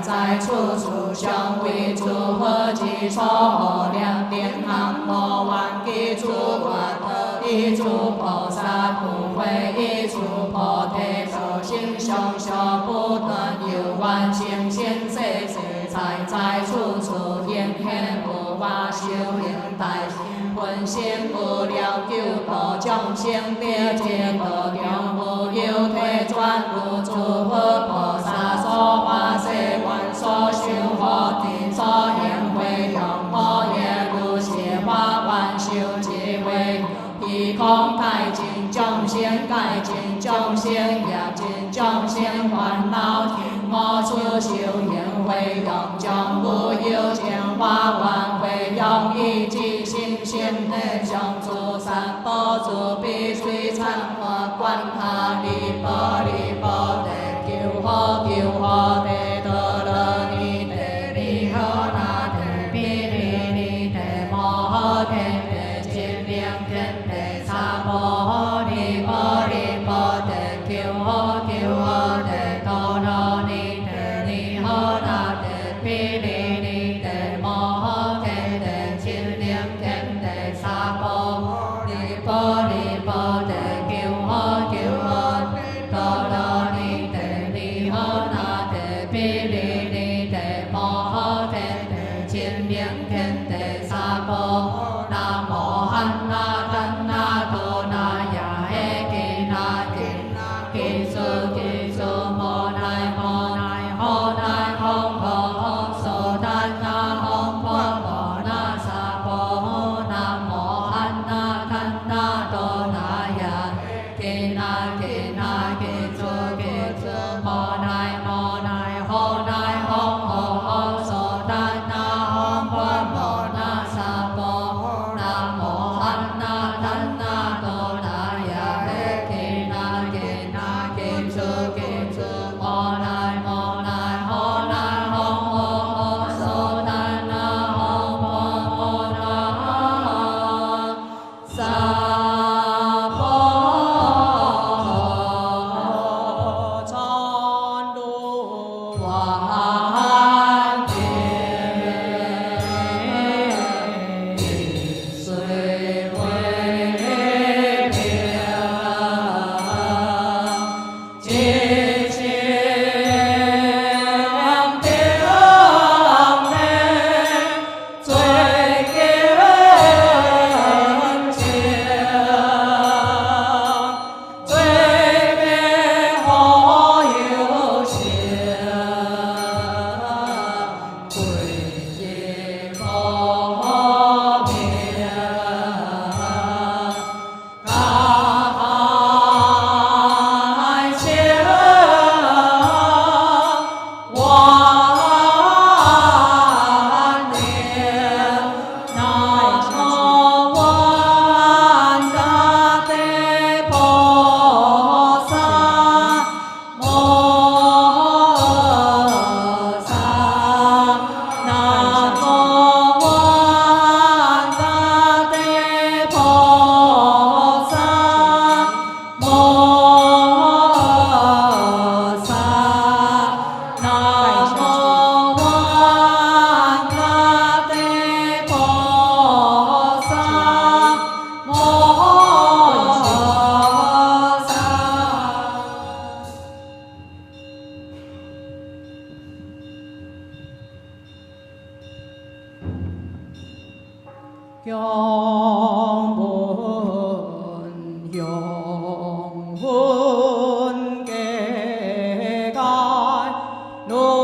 在处处相为诸佛之所量点行无愿记诸我得一诸菩萨不会一诸菩提所行相修不断有愿生生世世在处处现现无法修行大心本心无量救度众生得解脱中无有退转无诸佛菩萨所发誓愿所修佛地所现会用我也如是法愿修智慧以空界尽众生界尽众生业尽众生烦恼听我出修行会用将无有将法愿会用以至心心内上诸三宝诸必须参化观下利波利波地求好求好地得乐尼地利好那地比利尼地摩天地清凉天地萨婆利波利波地求好求好地得乐尼地利好那地比利尼地摩天地清凉天地萨婆利波利波地求好求好得乐尼地利好那地比利尼地摩天地清凉天地萨婆南无汉那丹那多那呀嘿吉那吉吉苏吉苏摩奈摩奈吼奈吼吼娑丹那吼婆婆那萨婆南无汉那丹那多那呀吉那吉那吉苏吉苏摩奈摩奈吼奈吼吼娑丹那吼婆婆那萨婆南无汉那丹那多那呀吉那吉那吉苏吉苏摩奈摩奈吼奈吼吼娑丹那吼婆婆那萨婆参路万劫虽会平结情定内最根情最美好有情 경분 영훈 계갈 노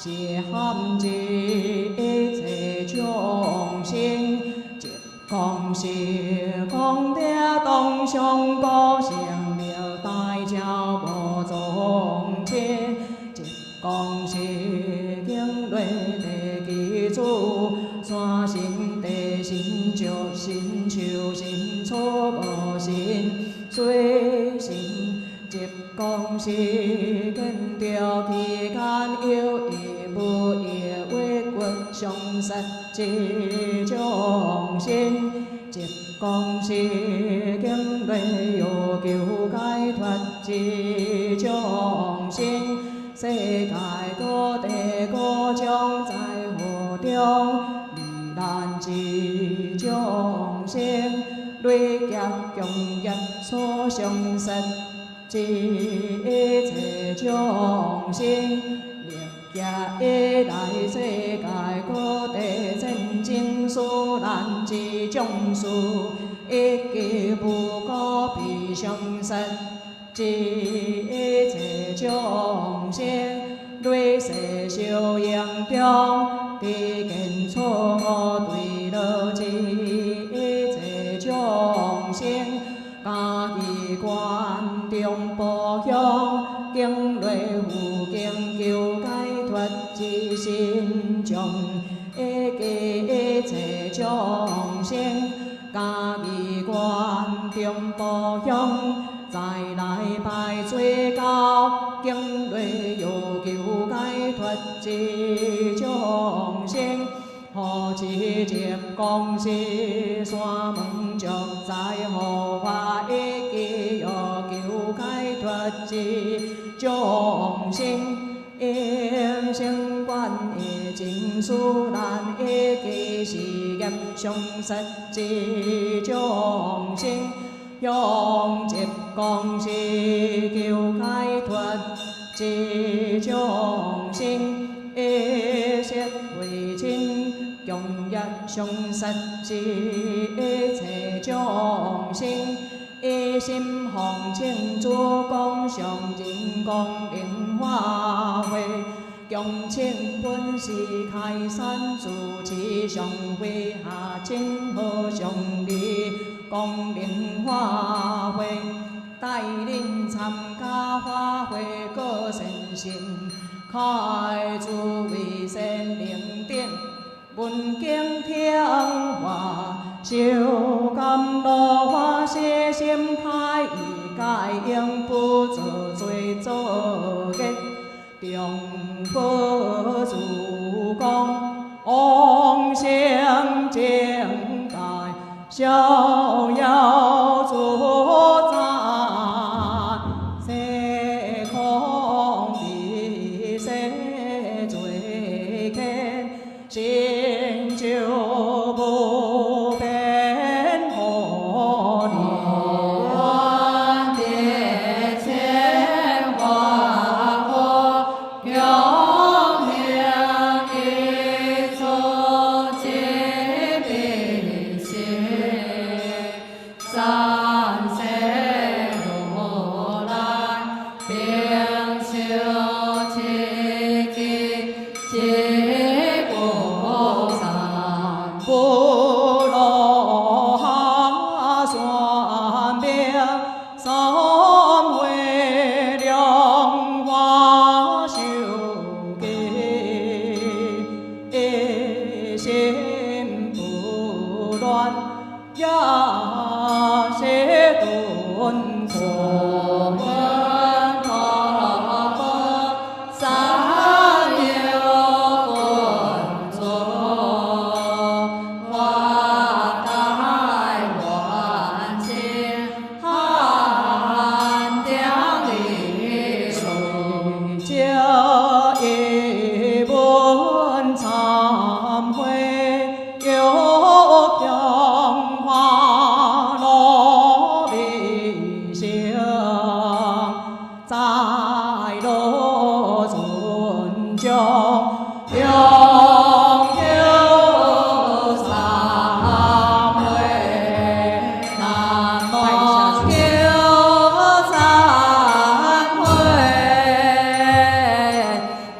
是含一切众生，一公是功德当上高成了大教无踪切，一公是经略地基础，山神地神石神树神草无神水神。一公是见着其间有意无意为骨相杀之众生，一公是经略有求解脱之众生，世界各地各种在河中离难之众生，累劫共业所相杀。一切众生，历劫以来世界各地战争所难之种事，一击不过被相杀。一切众生，累世修行中，知见错误对落之一切众生。家己观中保养，经略护经求解脱之心中，一切众生，家己观中保养，再来拜最高，经略有求解脱之众生。何之接公是山门竹在何化一记有求解脱之众生，应生观的情书难一记是业相杀之众生，用接公是求解脱之众生，一切为亲。共业相杀之一切众生，一心奉请主公上人公灵化会，共请本师开山主持上会下请和上礼公灵化会，带领参加法会各善心，开诸为善灵典。闻经听话，修甘露花，悉心开意，戒应不做罪作业，重复主公，往生正大，逍遥自在，世空比世罪愍。成就不变何年？万变千化火，永恒一处即必现。三世如来，并修其基。不落下算命，三会良华修记，一心不乱，也是顿破。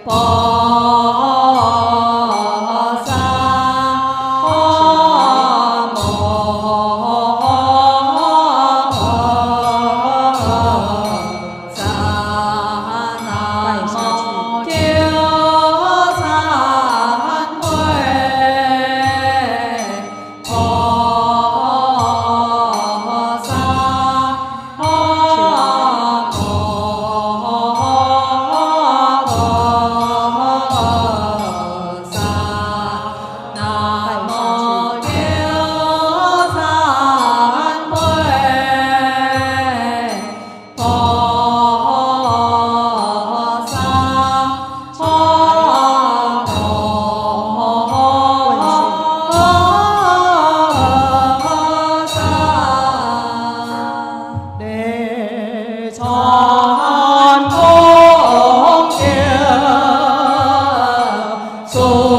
哦。水。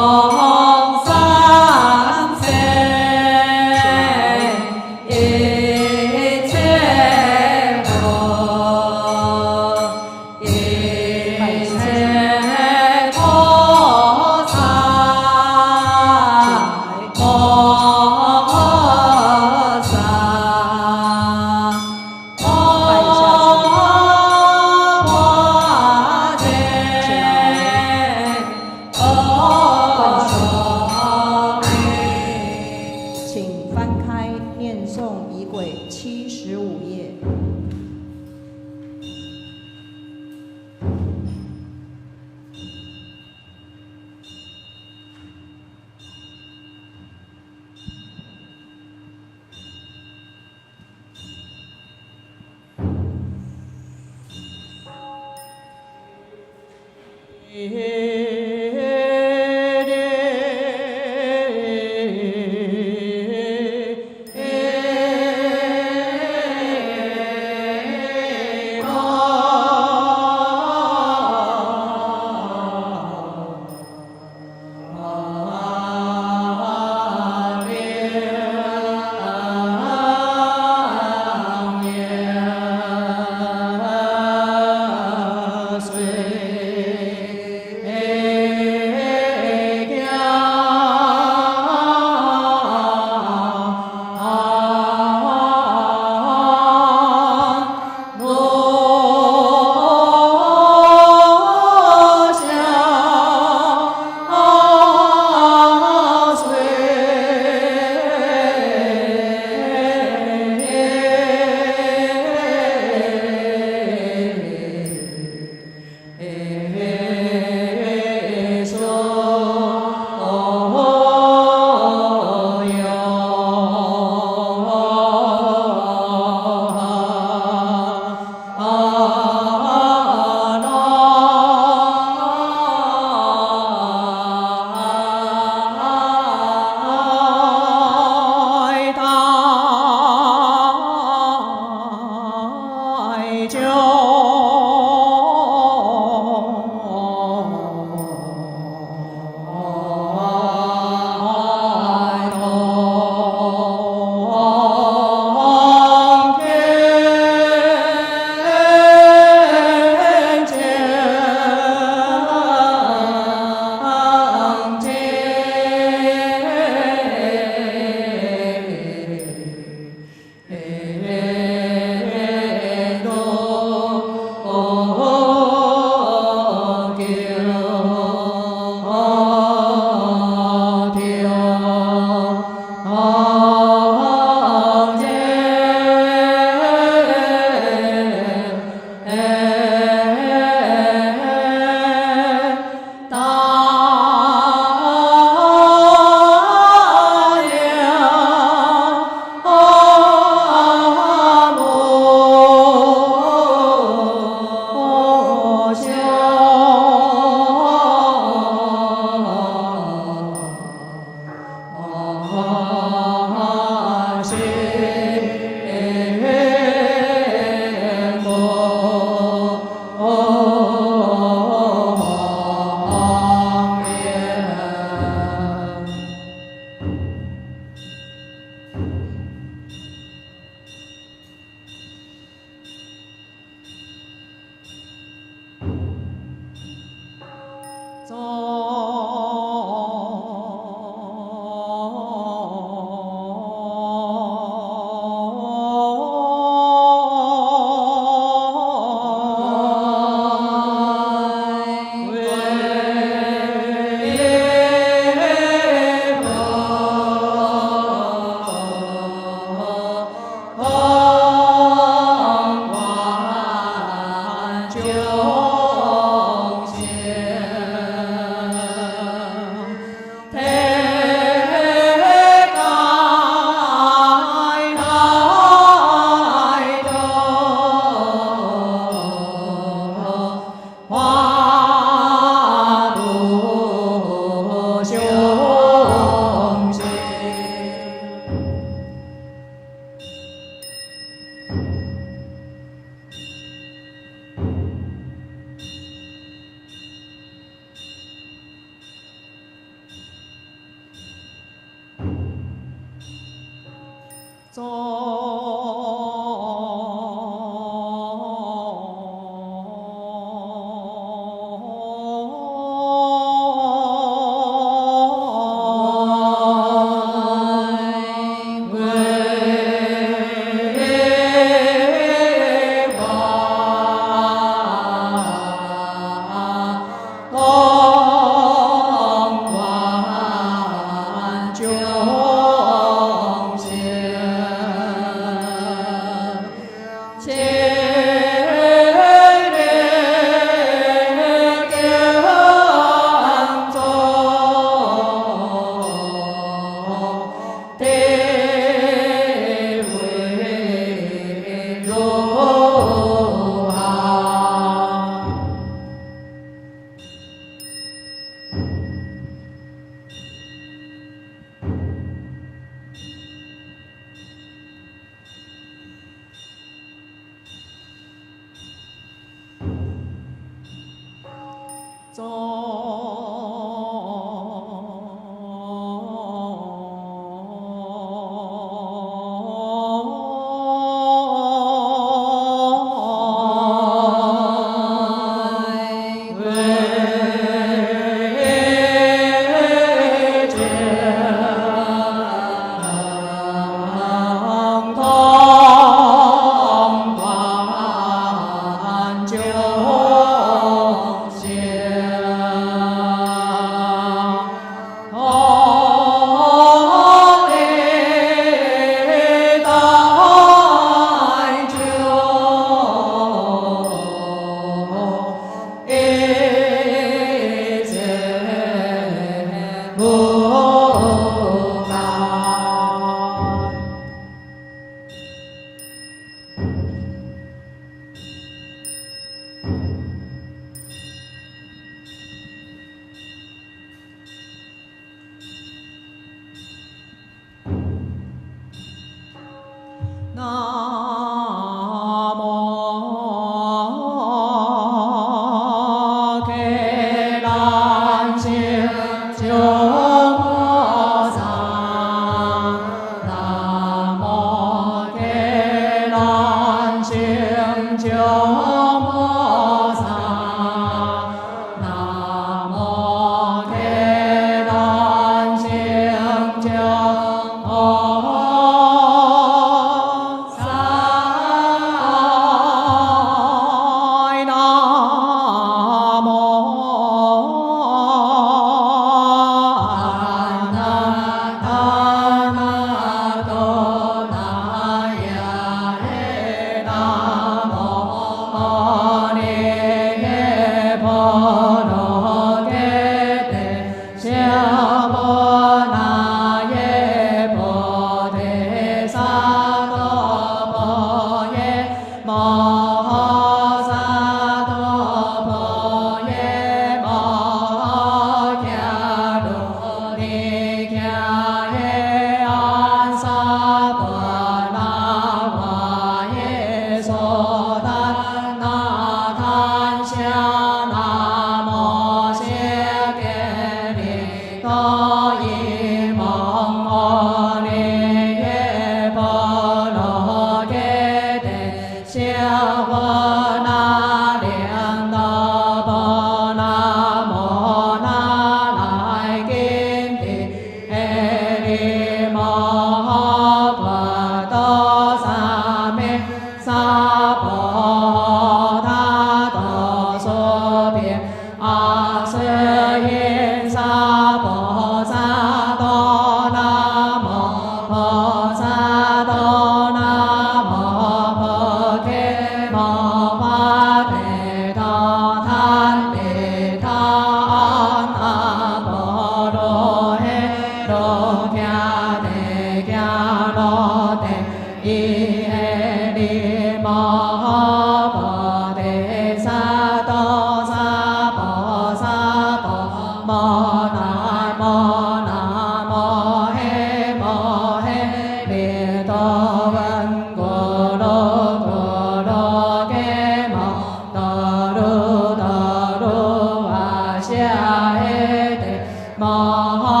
ma ha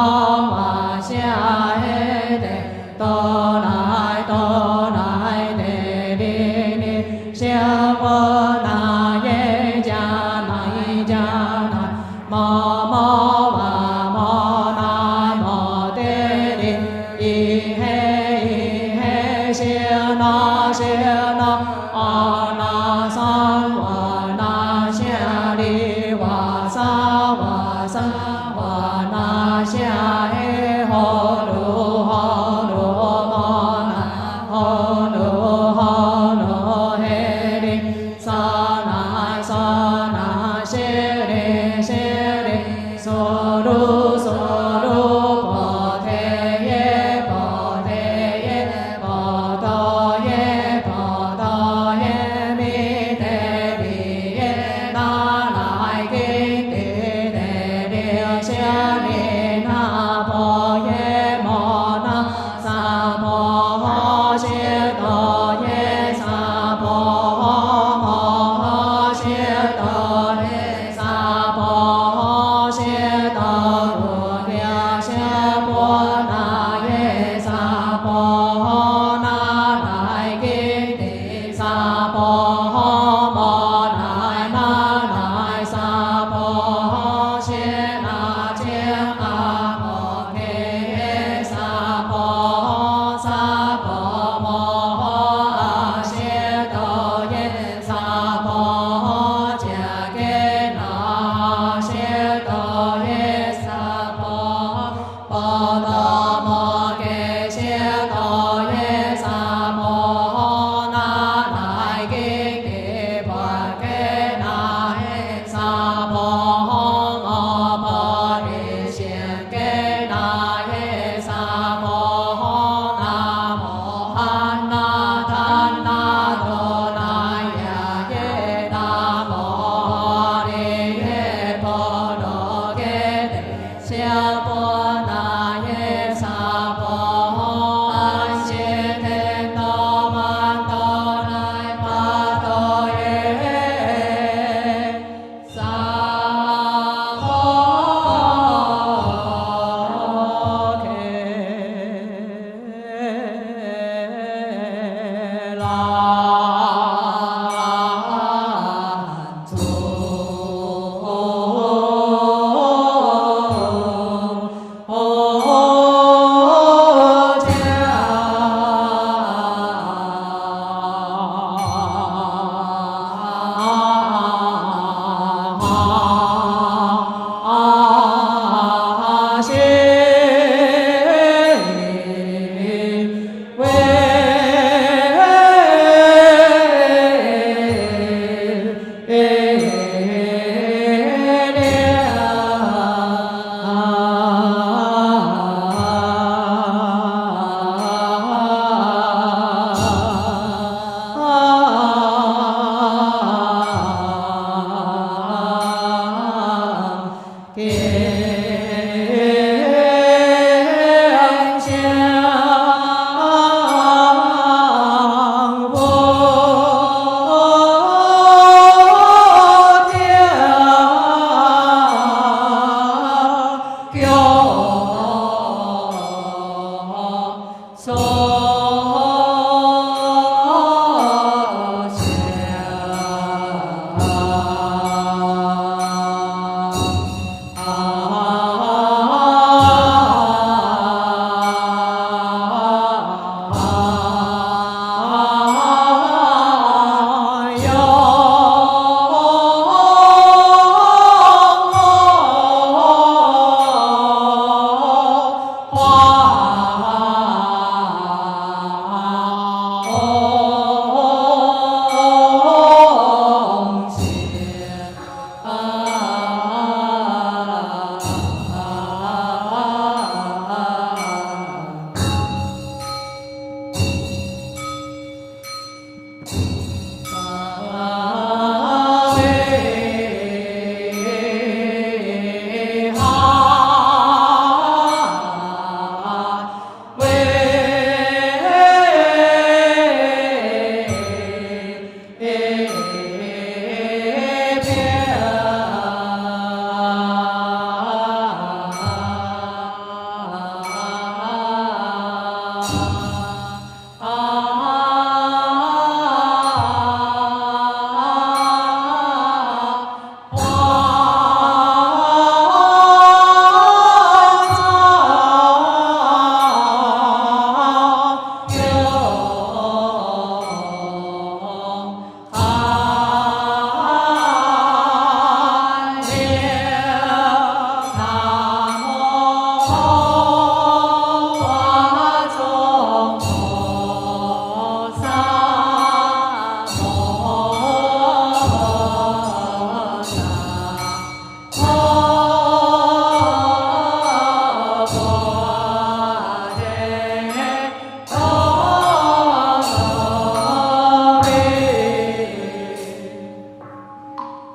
ma xia he đề tô lại tô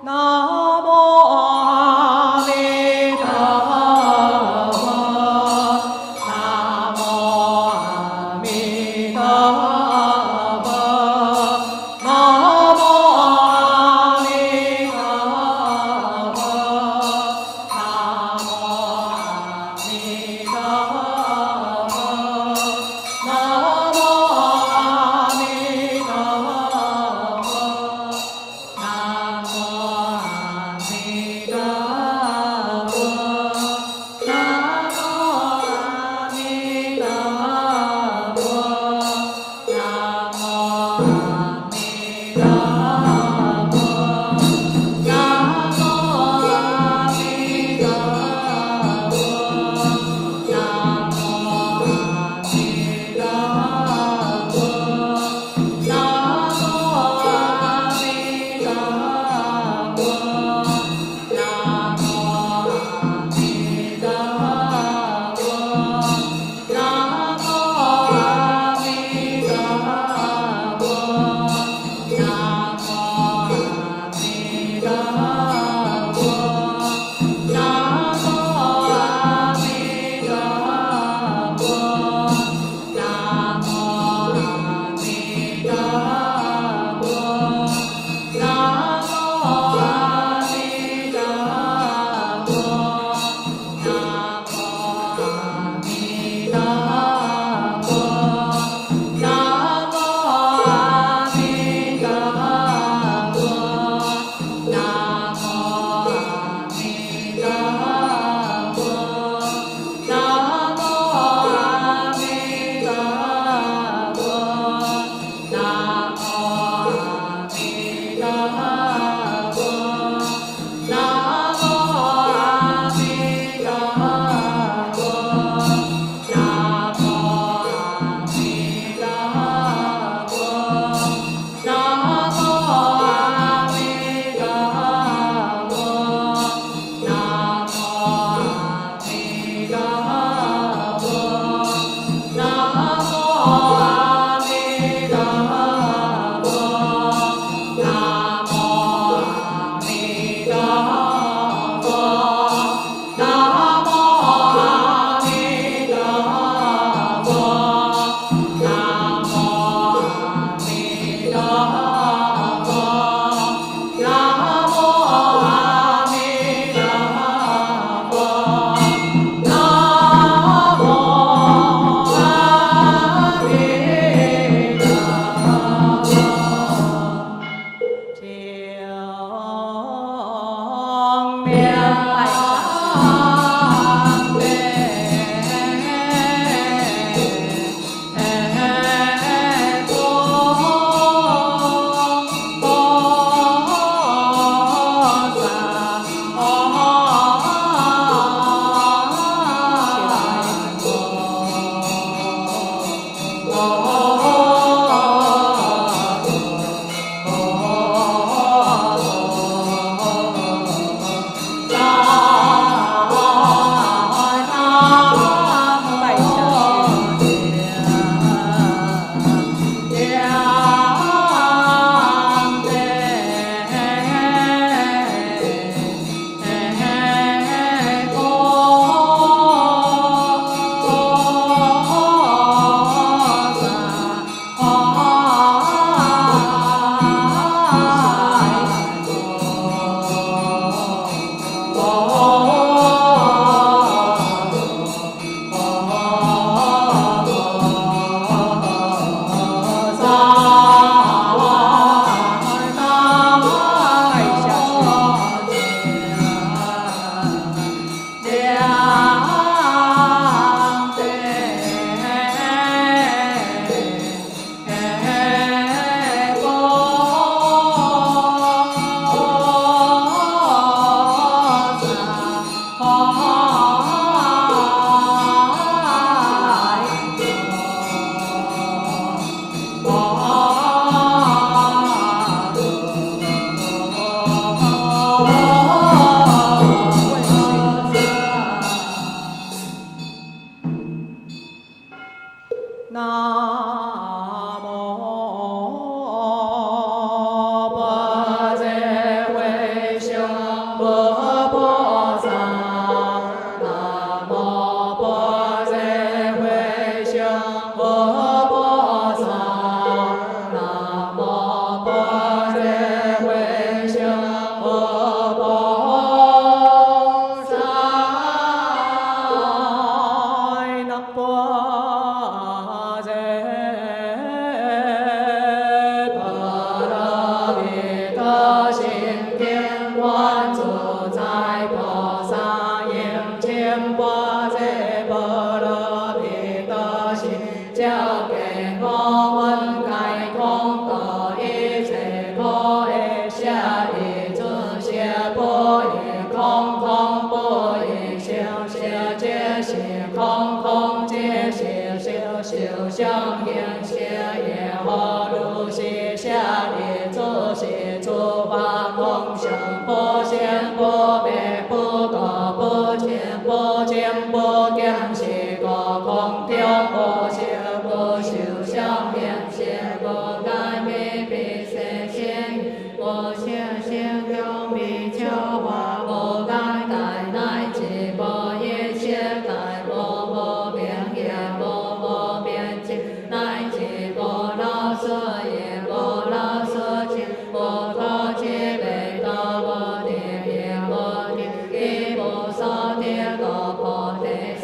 南无阿弥陀佛，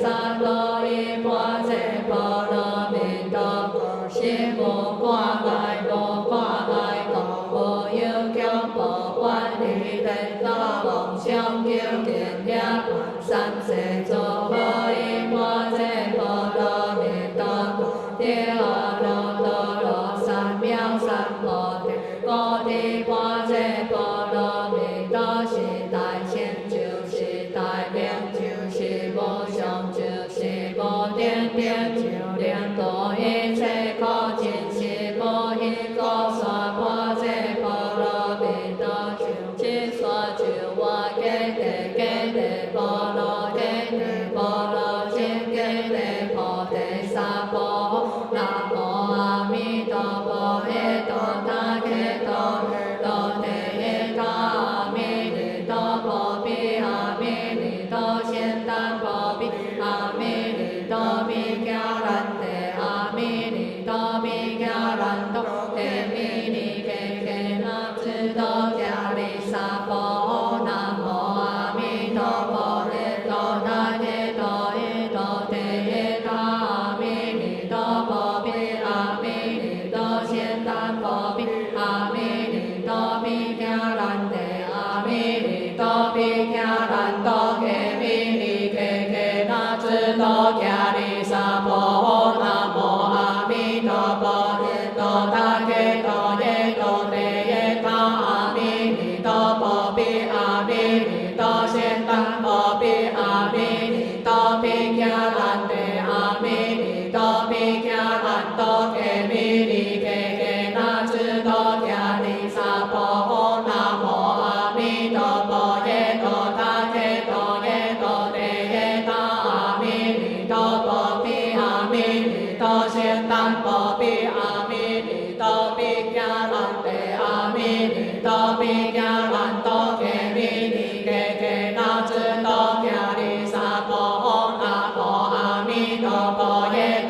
萨埵智多伽利萨婆南无阿弥陀佛，多达揭多耶多地耶他阿弥尼多波比阿弥尼多仙当波比阿弥尼多比迦兰地阿弥尼多比迦兰多揭弥尼揭揭那智多伽利萨婆南无阿弥陀佛耶多达揭多耶多地耶他阿弥尼多波比阿弥尼多仙当波比阿弥尼多比迦兰地阿弥尼多比迦兰多揭弥尼揭揭那智多伽利萨婆南无阿弥陀佛耶。